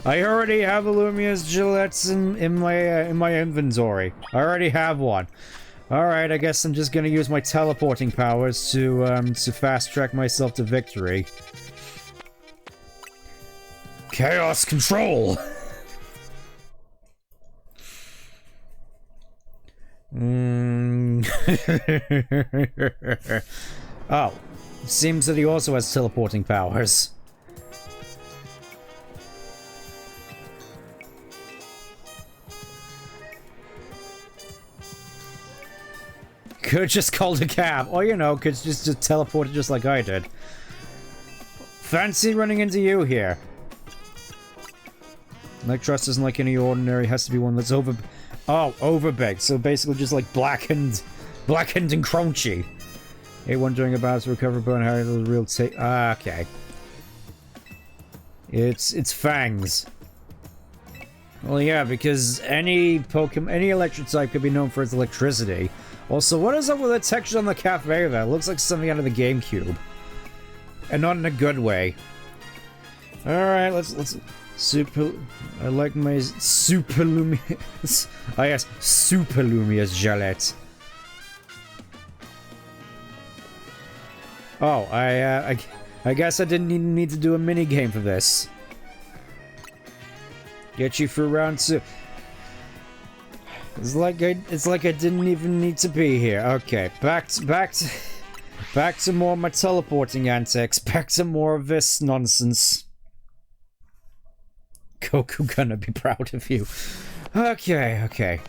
already have a Lumia's Gillettes in my inventory. I already have one. Alright, I guess I'm just gonna use my teleporting powers to fast track myself to victory. Chaos control! Oh, it seems that he also has teleporting powers. Could just called a cab, or you know, could just teleported just like I did. Fancy running into you here. Electros isn't like any ordinary, has to be one that's overbaked, so basically just like blackened and crunchy. A1 during about to recover bone hair, the real okay. It's fangs. Well, yeah, because any electric type could be known for its electricity. Also, what is up with the texture on the cafe there? It looks like something out of the GameCube. And not in a good way. Alright, let's... I like my Super Lumious... Ah yes, Super Lumious Gillette. Oh, I guess I didn't even need to do a mini-game for this. Get you through round 2. It's like I didn't even need to be here. Okay, back to more of my teleporting antics. Back to more of this nonsense. Goku gonna be proud of you. Okay.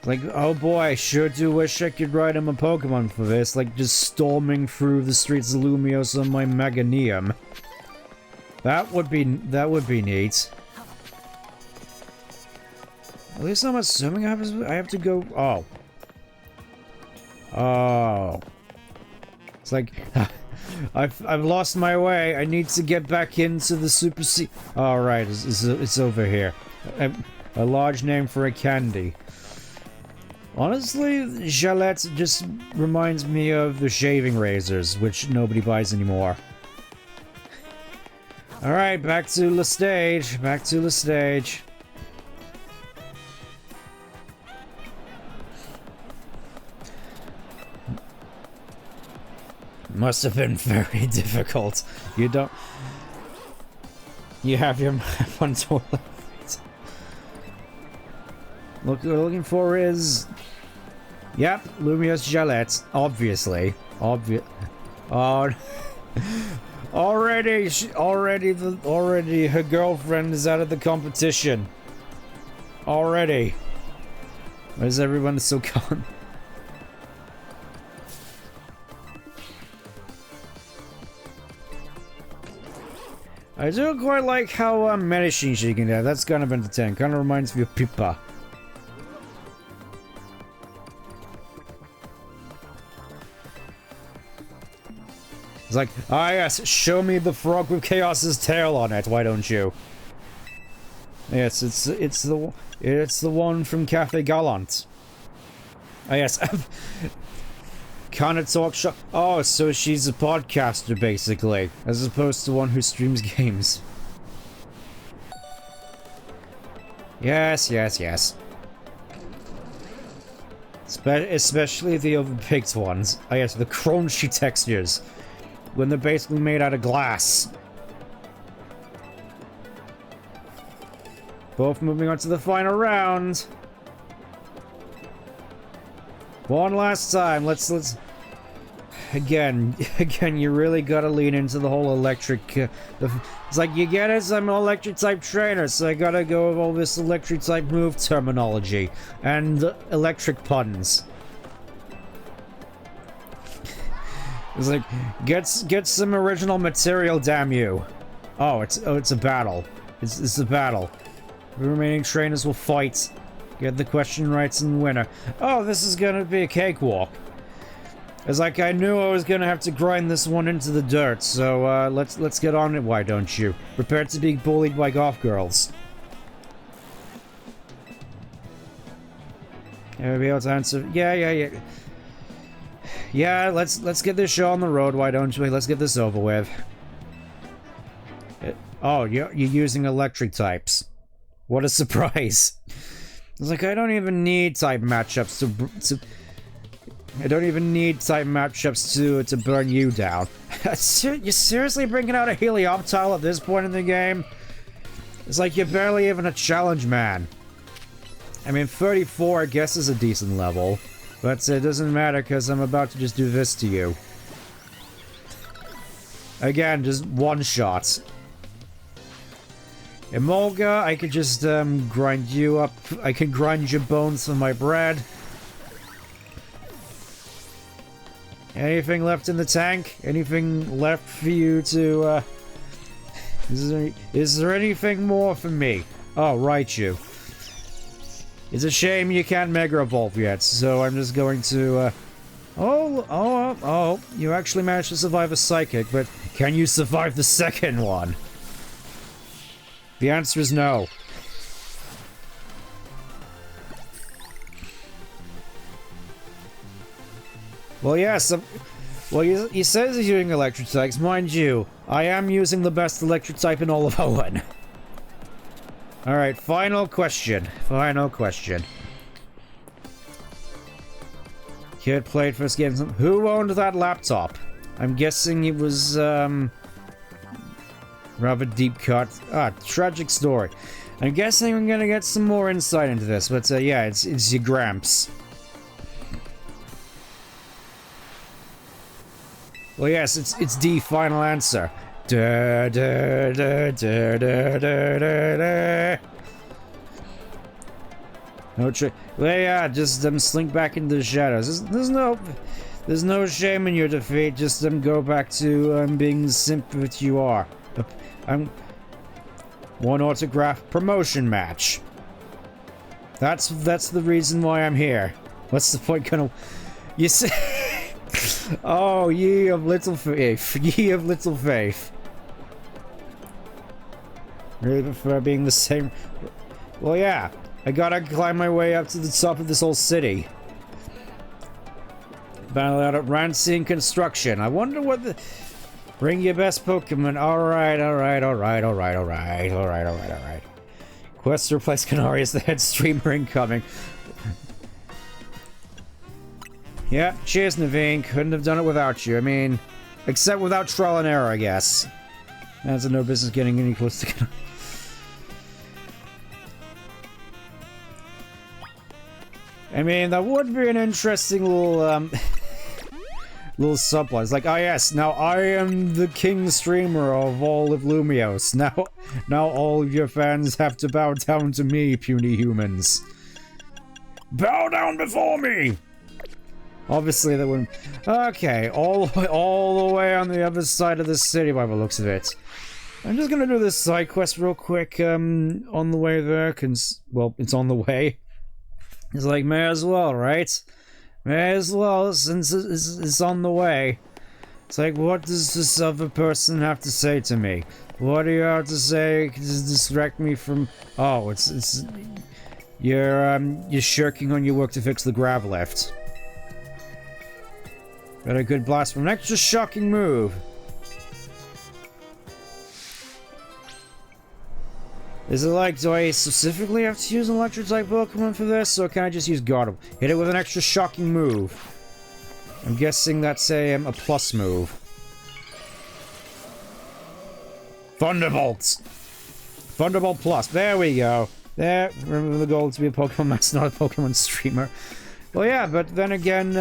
Like, oh boy, I sure do wish I could ride him a Pokemon for this. Like, just storming through the streets of Lumiose on my Meganium. That would be neat. At least I'm assuming I have to go... Oh. It's like... I've lost my way. I need to get back into the Super Sea... Alright, it's over here. A large name for a candy. Honestly, Jalette just reminds me of the shaving razors, which nobody buys anymore. Alright, back to the stage. Must have been very difficult. You have your map on toilet. What we're looking for is... Yep, Lumiose Jalette. Obviously. Oh... Already her girlfriend is out of the competition. Already. Where's everyone still gone? I do quite like how menacing she can do. That's kind of entertaining. Kind of reminds me of Pippa. It's like, ah yes, show me the frog with Chaos's tail on it, why don't you? Yes, it's the one from Cafe Gallant. Ah yes. Kinda talk shop. Oh, so she's a podcaster basically, as opposed to one who streams games. Yes. Especially the overpicked ones. Ah yes, the crunchy textures. When they're basically made out of glass. Both moving on to the final round. One last time. Let's again, you really gotta lean into the whole electric. It's like, you get it, I'm an electric type trainer, so I gotta go with all this electric type move terminology and electric puns. It's like, get some original material, damn you. Oh, it's a battle. It's a battle. The remaining trainers will fight. Get the question right and winner. Oh, this is gonna be a cakewalk. It's like, I knew I was gonna have to grind this one into the dirt, so let's get on it, why don't you? Prepare to be bullied by golf girls. I'll be able to answer. Yeah. Yeah, let's get this show on the road, why don't we? Let's get this over with. Oh, you're using electric types. What a surprise. It's like, I don't even need type matchups to I don't even need type matchups to burn you down. You're seriously bringing out a Helioptile at this point in the game? It's like you're barely even a challenge man. I mean, 34 I guess is a decent level. But it doesn't matter because I'm about to just do this to you. Again, just one shot. Emolga, I could just grind you up. I can grind your bones for my bread. Anything left in the tank? Anything left for you to, Is there anything more for me? Oh, right, you. It's a shame you can't Mega Evolve yet, so I'm just going to, Oh, you actually managed to survive a Psychic, but can you survive the second one? The answer is no. Well, yes, well, he says he's using electric types. Mind you, I am using the best electric type in all of Owen. Alright, final question. Kid played first game. Who owned that laptop? I'm guessing it was, rather deep cut. Ah, tragic story. I'm guessing I'm gonna get some more insight into this, but yeah, it's your Gramps. Well, yes, it's the final answer. Da, da, da, da, da, da, da, da. No well, yeah, just slink back into the shadows. There's no shame in your defeat. Just go back to being the simp that you are. I'm one autograph promotion match. That's the reason why I'm here. What's the point? You say? Oh, ye of little faith, ye of little faith. Really prefer being the same. Well, yeah, I gotta climb my way up to the top of this whole city. Battle out at Rancine Construction. I wonder what the. Bring your best Pokemon. Alright. Quest to replace Canary as the head streamer incoming. Yeah, cheers, Naveen. Couldn't have done it without you. I mean, except without trial and error, I guess. That's no business getting any close to Canary. I mean, that would be an interesting little, little subplot. It's like, ah yes, now I am the king streamer of all of Lumios. Now all of your fans have to bow down to me, puny humans. Bow down before me! Obviously that wouldn't... Okay, all the way on the other side of the city by the looks of it. I'm just gonna do this side quest real quick, on the way there, cause, well, it's on the way. It's like, may as well, right? May as well, since it's on the way. It's like, what does this other person have to say to me? What do you have to say to distract me from... Oh, it's... You're shirking on your work to fix the grav lift. Got a good blast from an extra shocking move. Is it like, do I specifically have to use an electric-type Pokemon for this, or can I just use Gardevoir? Hit it with an extra shocking move. I'm guessing that's a plus move. Thunderbolts! Thunderbolt Plus, there we go. There, remember the goal to be a Pokemon master, not a Pokemon streamer. Well, yeah, but then again,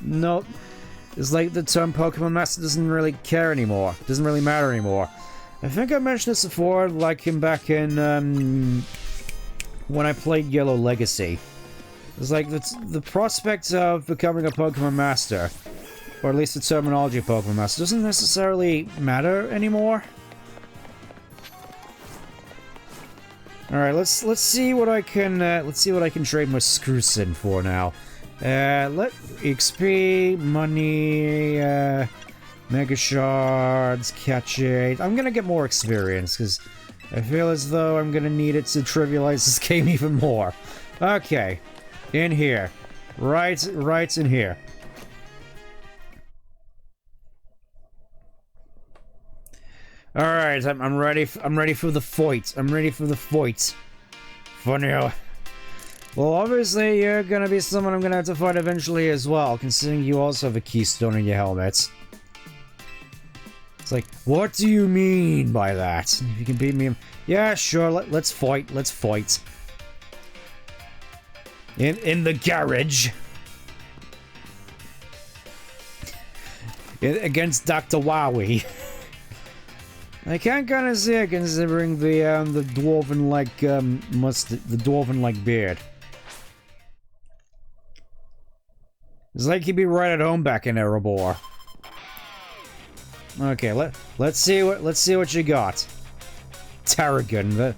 no. It's like the term Pokemon master doesn't really care anymore. Doesn't really matter anymore. I think I mentioned this before, like him back in, when I played Yellow Legacy. It's like, the prospect of becoming a Pokemon Master, or at least the terminology of Pokemon Master, doesn't necessarily matter anymore. Alright, let's see what I can, trade my Screwsin for now. Let XP, money, Mega Shards, Catch 8. I'm gonna get more experience, because I feel as though I'm gonna need it to trivialize this game even more. Okay. In here. Right in here. Alright, I'm ready for the fight. I'm ready for the fight. Funny. Well, obviously, you're gonna be someone I'm gonna have to fight eventually as well, considering you also have a keystone in your helmet. It's like, what do you mean by that? If you can beat me... Yeah, sure, let's fight, let's fight. In the garage. Against Dr. Wowie. I can't kind of see it considering the dwarven-like, the dwarven-like beard. It's like he'd be right at home back in Erebor. Okay, let's see what you got. Tarragon.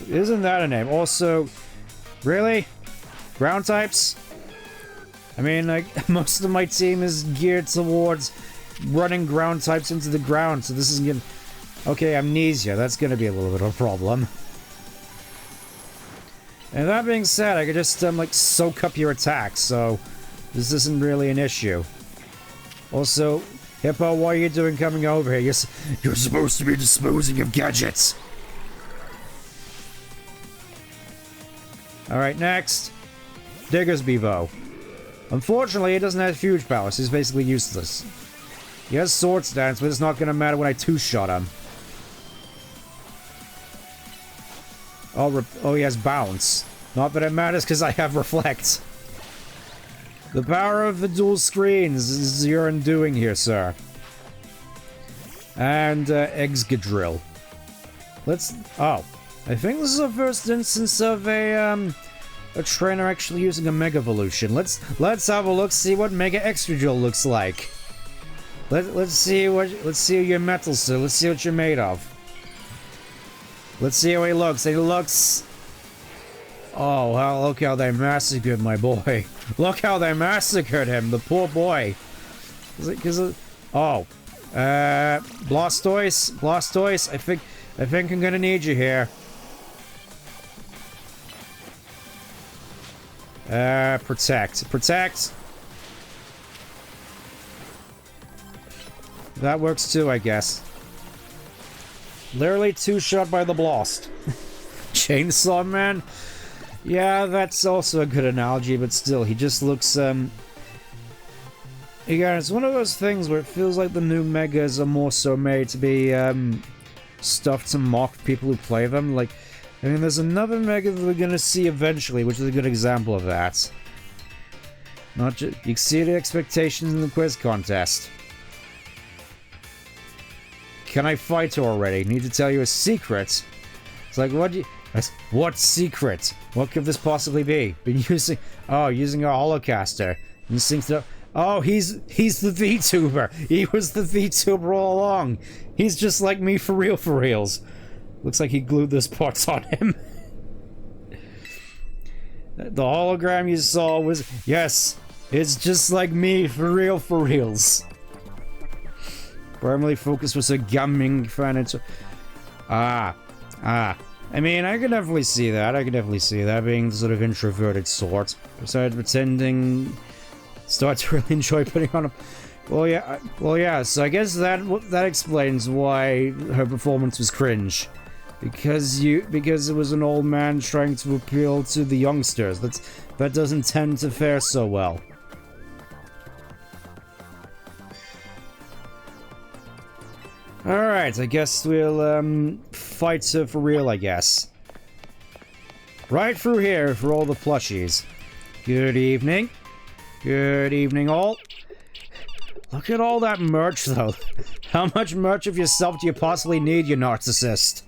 Isn't that a name? Also, really? Ground types? I mean, like, most of my team is geared towards running ground types into the ground, so this isn't gonna... Okay, Amnesia, that's gonna be a little bit of a problem. And that being said, I could just, like, soak up your attacks, so this isn't really an issue. Also, Hippo, what are you doing coming over here? You're supposed to be disposing of gadgets! Alright, next. Digger's Bevo. Unfortunately, he doesn't have huge powers, he's basically useless. He has Sword Stance, but it's not gonna matter when I two-shot him. Oh, he has bounce. Not that it matters because I have reflect. The power of the dual screens is your undoing here, sir. And Exgadrill. Oh, I think this is the first instance of a trainer actually using a Mega Evolution. Let's have a look, see what Mega Exgadrill looks like. Let's see your metal, sir. Let's see what you're made of. Let's see how he looks. He looks. Oh, well, look how they massacred my boy. Look how they massacred him, the poor boy. Oh. Blastoise, I think I'm gonna need you here. Protect. That works too, I guess. Literally two-shot by the Blast. Chainsaw Man? Yeah, that's also a good analogy, but still, he just looks, Again, it's one of those things where it feels like the new Megas are more so made to be, stuff to mock people who play them. Like, I mean, there's another Mega that we're gonna see eventually, which is a good example of that. Not just... You exceeded expectations in the quiz contest. Can I fight already? Need to tell you a secret. It's like, what secret? What could this possibly be? Been using... Oh, using a holocaster. You think that... Oh, he's the VTuber. He was the VTuber all along. He's just like me for reals. Looks like he glued those parts on him. The hologram you saw was... Yes, it's just like me for reals. Primarily focused was a gaming fan. I mean, I can definitely see that. Being the sort of introverted sort. Besides pretending... Start to really enjoy putting on a... Well, yeah, so I guess that explains why her performance was cringe. Because it was an old man trying to appeal to the youngsters. That doesn't tend to fare so well. Alright, I guess we'll, fight her for real, I guess. Right through here for all the plushies. Good evening. Good evening, all. Look at all that merch, though. How much merch of yourself do you possibly need, you narcissist?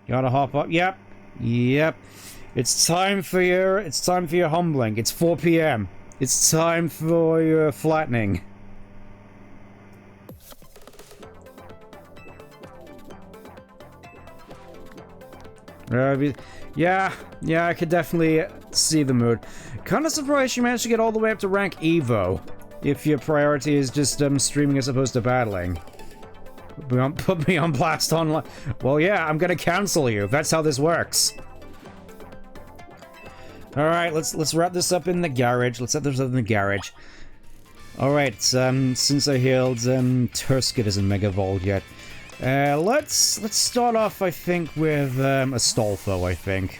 Gotta hop up. Yep. It's time for your humbling. It's 4 PM. It's time for your flattening. Yeah, I could definitely see the mood. Kinda surprised you managed to get all the way up to rank Evo, if your priority is just streaming as opposed to battling. Put me on blast online. Well, yeah, I'm gonna cancel you. That's how this works. Alright, let's wrap this up in the garage. Alright, since I healed, Tursket isn't Mega Evolved yet. Let's start off, I think, with a Stolfo, I think.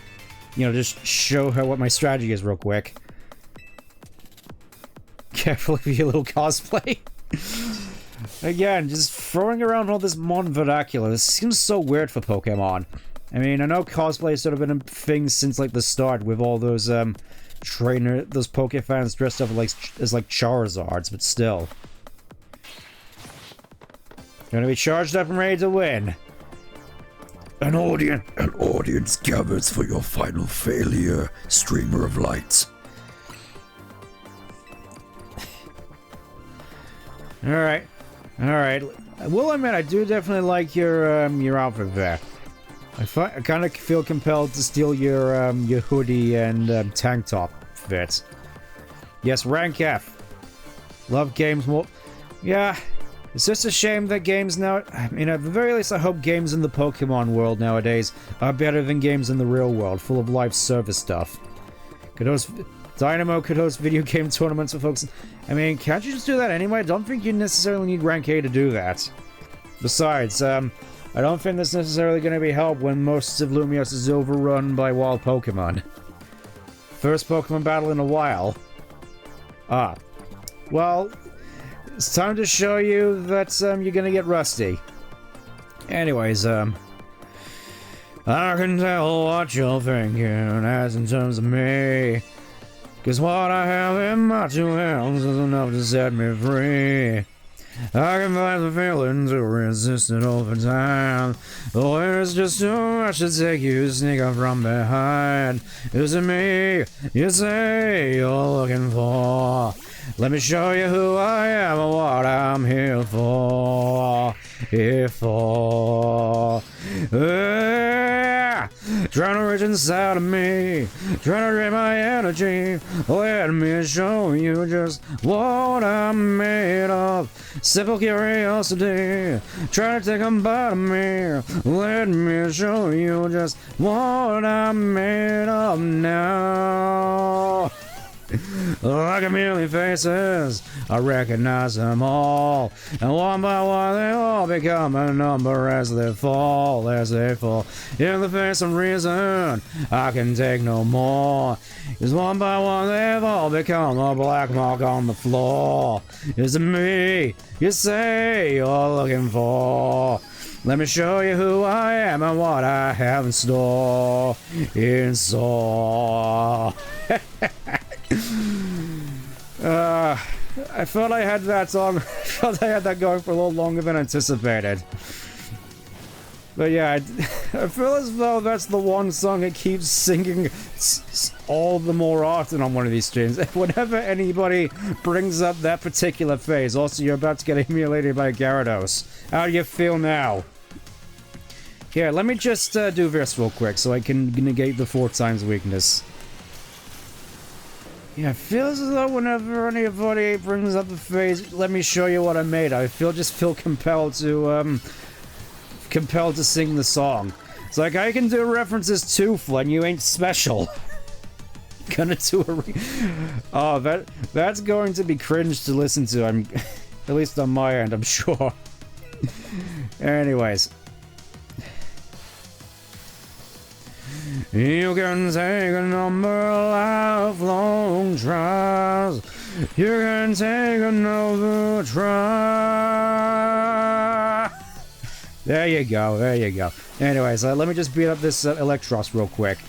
You know, just show her what my strategy is real quick. Careful of your little cosplay. Again, just throwing around all this modern vernacular. This seems so weird for Pokemon. I mean, I know cosplay has sort of been a thing since, like, the start with all those, those Pokefans dressed up as Charizards, but still. Gonna be charged up and ready to win. An audience gathers for your final failure, streamer of light. Alright. Will admit, I do definitely like your outfit there. I kind of feel compelled to steal your hoodie and tank top fit. Yes, rank F. Love games more. Yeah. It's just a shame that games now... I mean, at the very least, I hope games in the Pokemon world nowadays are better than games in the real world, full of live service stuff. Dynamo could host video game tournaments for folks... I mean, can't you just do that anyway? I don't think you necessarily need rank A to do that. Besides, I don't think that's necessarily going to be help when most of Lumios is overrun by wild Pokemon. First Pokemon battle in a while. Well... It's time to show you that, you're gonna get rusty. Anyways, I can tell what you're thinking as in terms of me. 'Cause what I have in my 2 hands is enough to set me free. I can find the feeling to resist it over time. Oh, it's just too much to take you, sneak up from behind. Is it me you say you're looking for? Let me show you who I am and what I'm here for. Here for. Trying to reach inside of me, trying to drain my energy. Let me show you just what I'm made of. Simple curiosity, trying to take a bite of me. Let me show you just what I'm made of now. Like a million faces, I recognize them all, and one by one they all become a number as they fall, In the face of reason, I can take no more. 'Cause one by one they've all become a black mark on the floor. Is it me you say you're looking for? Let me show you who I am and what I have in store. I thought I had that song. I thought I had that going for a little longer than anticipated. But yeah, I feel as though that's the one song it keeps singing all the more often on one of these streams. Whenever anybody brings up that particular phase. Also, you're about to get emulated by Gyarados. How do you feel now? Here, let me just do this real quick so I can negate the 4 times weakness. Yeah, it feels as though whenever anybody brings up the phase, let me show you what I made, I just feel compelled to sing the song. It's like, I can do references to when you ain't special. Gonna do a oh, that's going to be cringe to listen to, at least on my end, I'm sure. Anyways. You can take a number of lifelong tries. You can take another try. There you go, there you go. Anyways, let me just beat up this Electros real quick.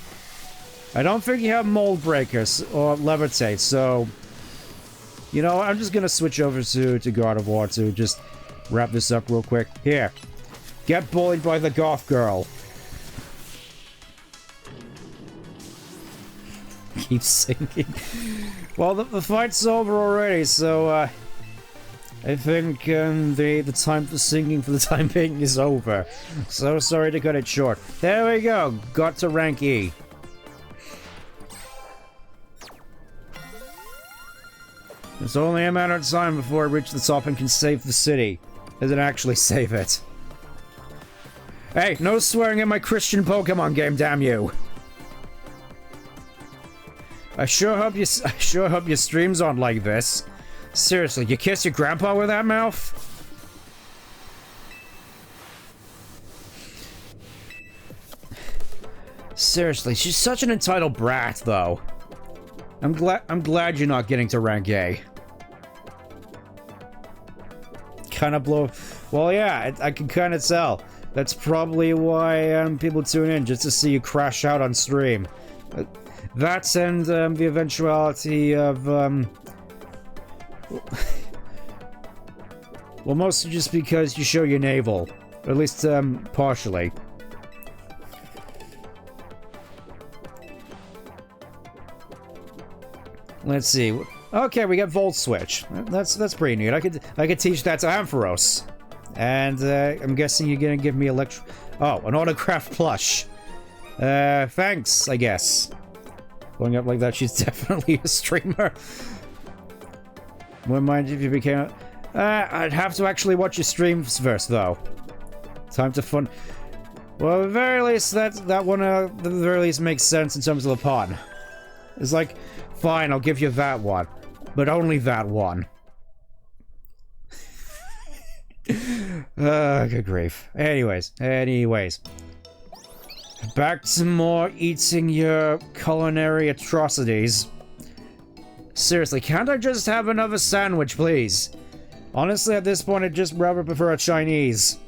I don't think you have Mold Breakers or Levitate, so... You know, I'm just gonna switch over to God of War to just wrap this up real quick. Here. Get bullied by the goth girl. Keep singing. Well, the fight's over already, so I think the time for singing for the time being is over. So sorry to cut it short. There we go. Got to rank E. It's only a matter of time before I reach the top and can save the city. Does it actually save it? Hey, no swearing in my Christian Pokemon game, damn you! I sure hope your streams aren't like this. Seriously, you kiss your grandpa with that mouth? Seriously, she's such an entitled brat, though. I'm glad you're not getting to rank A. Kind of blow. Well, yeah, I can kind of tell. That's probably why people tune in, just to see you crash out on stream. That and the eventuality of well, mostly just because you show your navel, or at least partially. Let's see. Okay, we got Volt Switch. That's pretty neat. I could teach that to Ampharos. And I'm guessing you're gonna give me an autographed plush. Thanks, I guess. Going up like that, she's definitely a streamer. Wouldn't mind if you became. I'd have to actually watch your streams first, though. Time to fun. Well, at the very least, that one at the very least makes sense in terms of the pun. It's like, fine, I'll give you that one, but only that one. Good grief. Anyways. Back to more eating your culinary atrocities. Seriously, can't I just have another sandwich, please? Honestly, at this point, I'd just rather prefer a Chinese.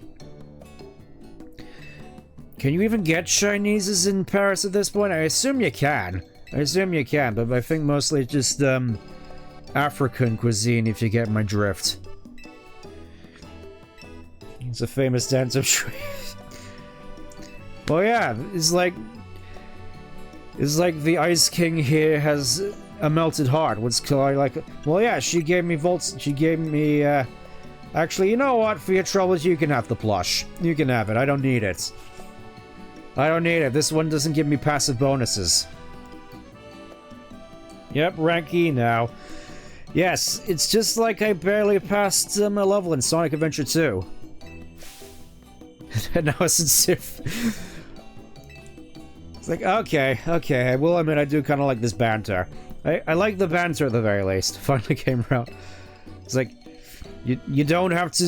Can you even get Chineses in Paris at this point? I assume you can. But I think mostly just, African cuisine, if you get my drift. It's a famous dance of trees. Well, yeah, it's like the Ice King here has a melted heart. What's like? Well, yeah, she gave me volts. She gave me. Actually, you know what? For your troubles, you can have the plush. You can have it. I don't need it. This one doesn't give me passive bonuses. Yep, rank E now. Yes, it's just like I barely passed my level in Sonic Adventure 2. And now it's sincere. It's like, okay, I will admit I do kind of like this banter. I like the banter at the very least. Finally came around. It's like, you don't have to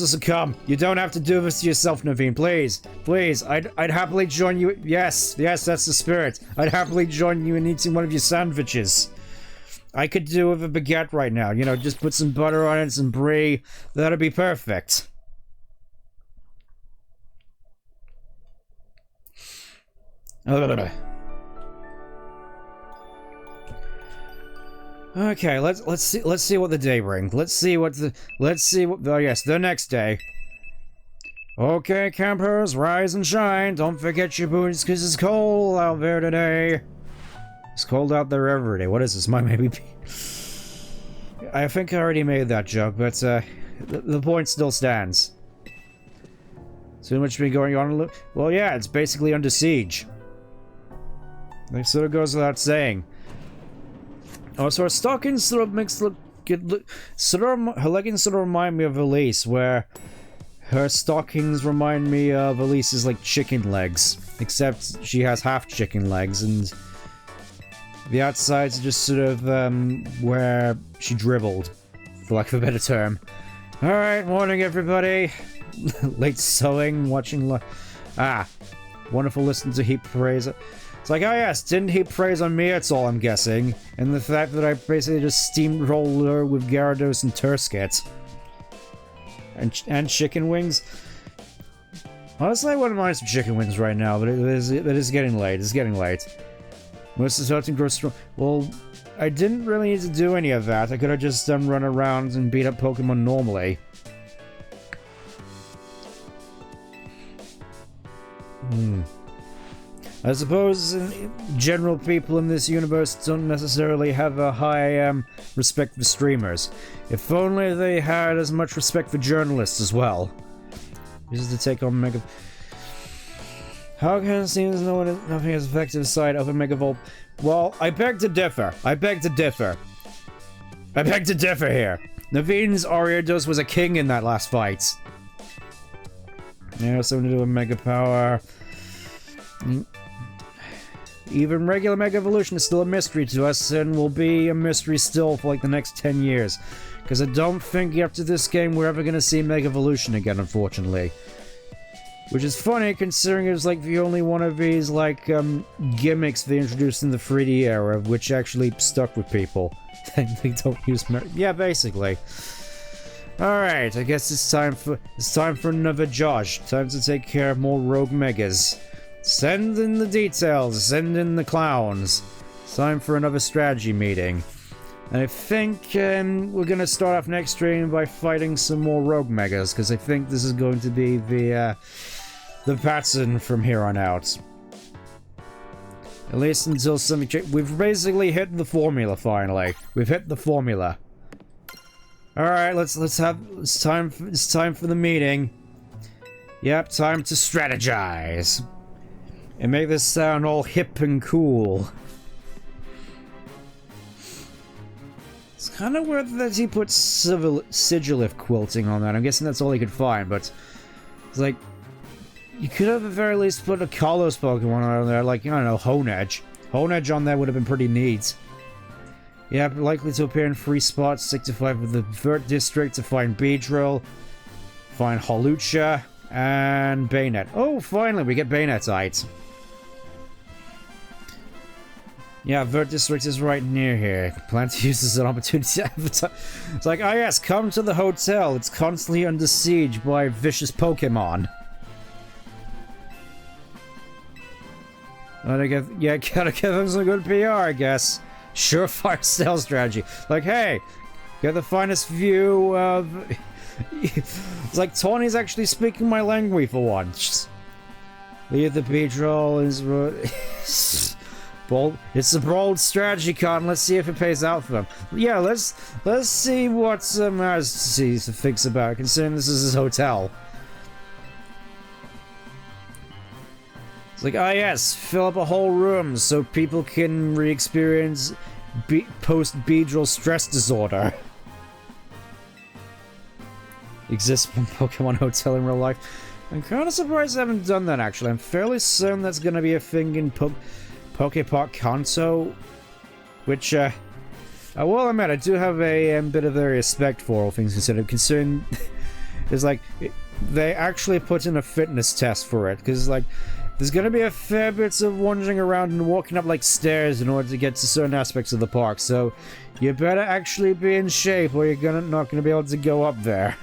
succumb. You don't have to do this to yourself, Naveen. Please. I'd happily join you. Yes, that's the spirit. I'd happily join you in eating one of your sandwiches. I could do with a baguette right now. You know, just put some butter on it, some brie. That'd be perfect. Okay, let's see what the day brings. Oh yes, the next day. Okay, campers, rise and shine. Don't forget your boots, cause it's cold out there today. It's cold out there every day. What is this? My maybe. I think I already made that joke, but the point still stands. Too much been going on. Well, yeah, it's basically under siege. It sort of goes without saying. Oh, so her stockings sort of makes look good. Her leggings sort of remind me of Elise, where her stockings remind me of Elise's like chicken legs, except she has half chicken legs, and the outsides are just sort of where she dribbled, for lack of a better term. All right, morning everybody. Late sewing, watching. Wonderful listening to heap praise. It's like, oh yes, didn't heap praise on me, that's all I'm guessing. And the fact that I basically just steamrolled her with Gyarados and Tursket. And chicken wings. Honestly, I wouldn't mind some chicken wings right now, but it is getting late. It's getting late. Most of the starting grow strong. Well, I didn't really need to do any of that. I could have just run around and beat up Pokemon normally. I suppose general people in this universe don't necessarily have a high respect for streamers. If only they had as much respect for journalists as well. This is to take on Mega... How can it seem as nothing has affected the side of a Megavolt? Well, I beg to differ. I beg to differ here. Naveen's Ariados was a king in that last fight. Yeah, something to do with Mega Power. Even regular Mega Evolution is still a mystery to us, and will be a mystery still for like the next 10 years. Because I don't think after this game we're ever going to see Mega Evolution again, unfortunately. Which is funny, considering it was like the only one of these like gimmicks they introduced in the 3D era, which actually stuck with people. They don't use yeah, basically. Alright, I guess it's time for another Josh. Time to take care of more Rogue Megas. Send in the details, send in the clowns. It's time for another strategy meeting. And I think we're gonna start off next stream by fighting some more Rogue Megas, because I think this is going to be the pattern from here on out. At least until something we've basically hit the formula finally. We've hit the formula. Alright, it's time for the meeting. Yep, time to strategize. And make this sound all hip and cool. It's kind of weird that he put Sigilif quilting on that. I'm guessing that's all he could find, but... It's like... You could have at the very least put a Kalos Pokemon on there, like, I don't know, Honedge. Honedge on there would have been pretty neat. Yeah, likely to appear in 3 spots, 6 to 5 with the Vert District to find Beedrill, find Hawlucha, and Bayonet. Oh, finally, we get Bayonetite. Yeah, Vert District is right near here. Plan to use this as an opportunity to advertise. It's like, oh yes, come to the hotel. It's constantly under siege by vicious Pokemon. Gotta give them some good PR, I guess. Surefire sales strategy. Like, hey, get the finest view of... It's like Tony's actually speaking my language for once. Leave the Pedro is... bold. It's a bold strategy, Con. Let's see if it pays out for them. Yeah, let's see what Majesty thinks about it, considering this is his hotel. It's like, ah yes, fill up a whole room so people can re-experience post-bedral stress disorder. Exists from Pokemon Hotel in real life. I'm kind of surprised I haven't done that, actually. I'm fairly certain that's going to be a thing in Pokepark Kanto, which, I will admit, I do have a bit of a respect for, all things considered, considering it's like, they actually put in a fitness test for it, because, like, there's gonna be a fair bit of wandering around and walking up, like, stairs in order to get to certain aspects of the park, so you better actually be in shape, or you're not gonna be able to go up there.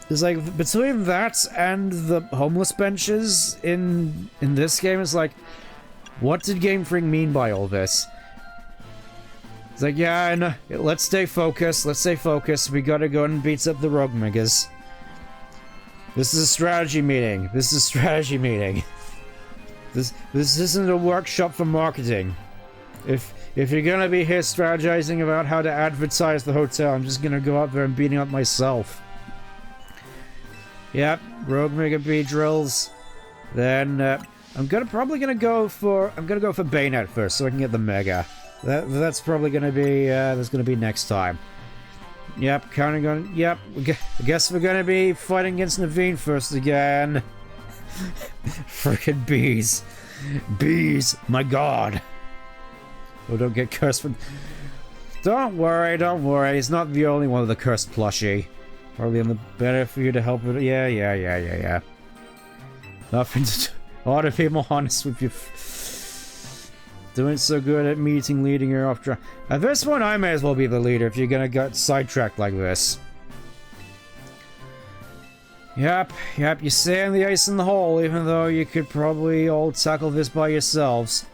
It's like, between that and the homeless benches in this game, it's like, what did Game Freak mean by all this? It's like, yeah, and let's stay focused, we gotta go and beat up the rogue megas. This is a strategy meeting. This isn't a workshop for marketing. If you're gonna be here strategizing about how to advertise the hotel, I'm just gonna go out there and beating up myself. Yep, rogue mega bee drills. Then I'm probably gonna go for Bayonet first, so I can get the mega. That's probably gonna be next time. Yep, counting on. Yep, I guess we're gonna be fighting against Naveen first again. Frickin' bees. Bees, my god. Oh, don't get cursed from... Don't worry, he's not the only one with the cursed plushie. Probably on the better for you to help with it. Yeah. Nothing to do. Ought to be more honest with you. Doing so good at meeting, leading her off track. At this point, I may as well be the leader if you're gonna get sidetracked like this. Yep, you stay in the ice in the hole, even though you could probably all tackle this by yourselves.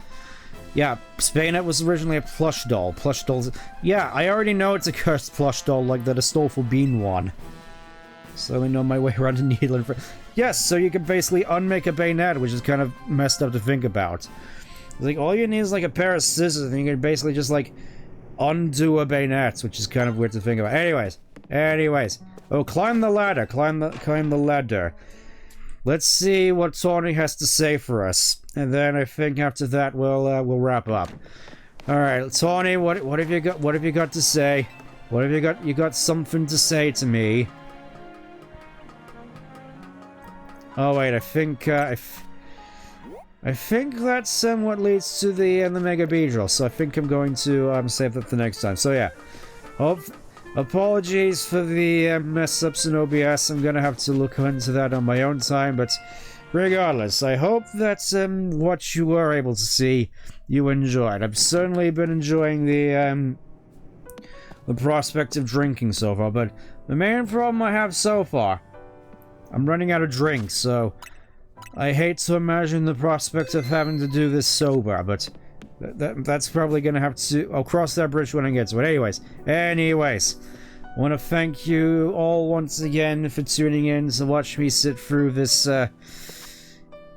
Yeah, Spaynet was originally a plush doll. Plush dolls... Yeah, I already know it's a cursed plush doll like the Astolfo Bean one. So I know my way around a needle and... Yes, so you can basically unmake a Bayonet, which is kind of messed up to think about. Like, all you need is like a pair of scissors, and you can basically just like undo a Bayonet, which is kind of weird to think about. Anyways. Oh, climb the ladder, climb the ladder. Let's see what Tony has to say for us, and then I think after that we'll wrap up. All right, Tony, what have you got? What have you got to say? What have you got? You got something to say to me? Oh wait, I think that's what leads to the Mega Beedrill, so I think I'm going to save that for next time. So yeah, apologies for the mess-ups in OBS. I'm gonna have to look into that on my own time, but regardless, I hope that what you were able to see, you enjoyed. I've certainly been enjoying the prospect of drinking so far, but the main problem I have so far, I'm running out of drinks, so I hate to imagine the prospect of having to do this sober, but that's probably gonna have to... I'll cross that bridge when I get to it. Anyways, I want to thank you all once again for tuning in to watch me sit through this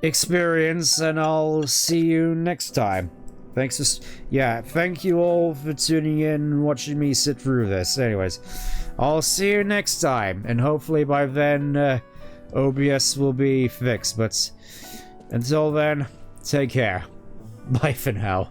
experience, and I'll see you next time. Thank you all for tuning in and watching me sit through this. Anyways, I'll see you next time, and hopefully by then OBS will be fixed, but until then, take care. Bye for now.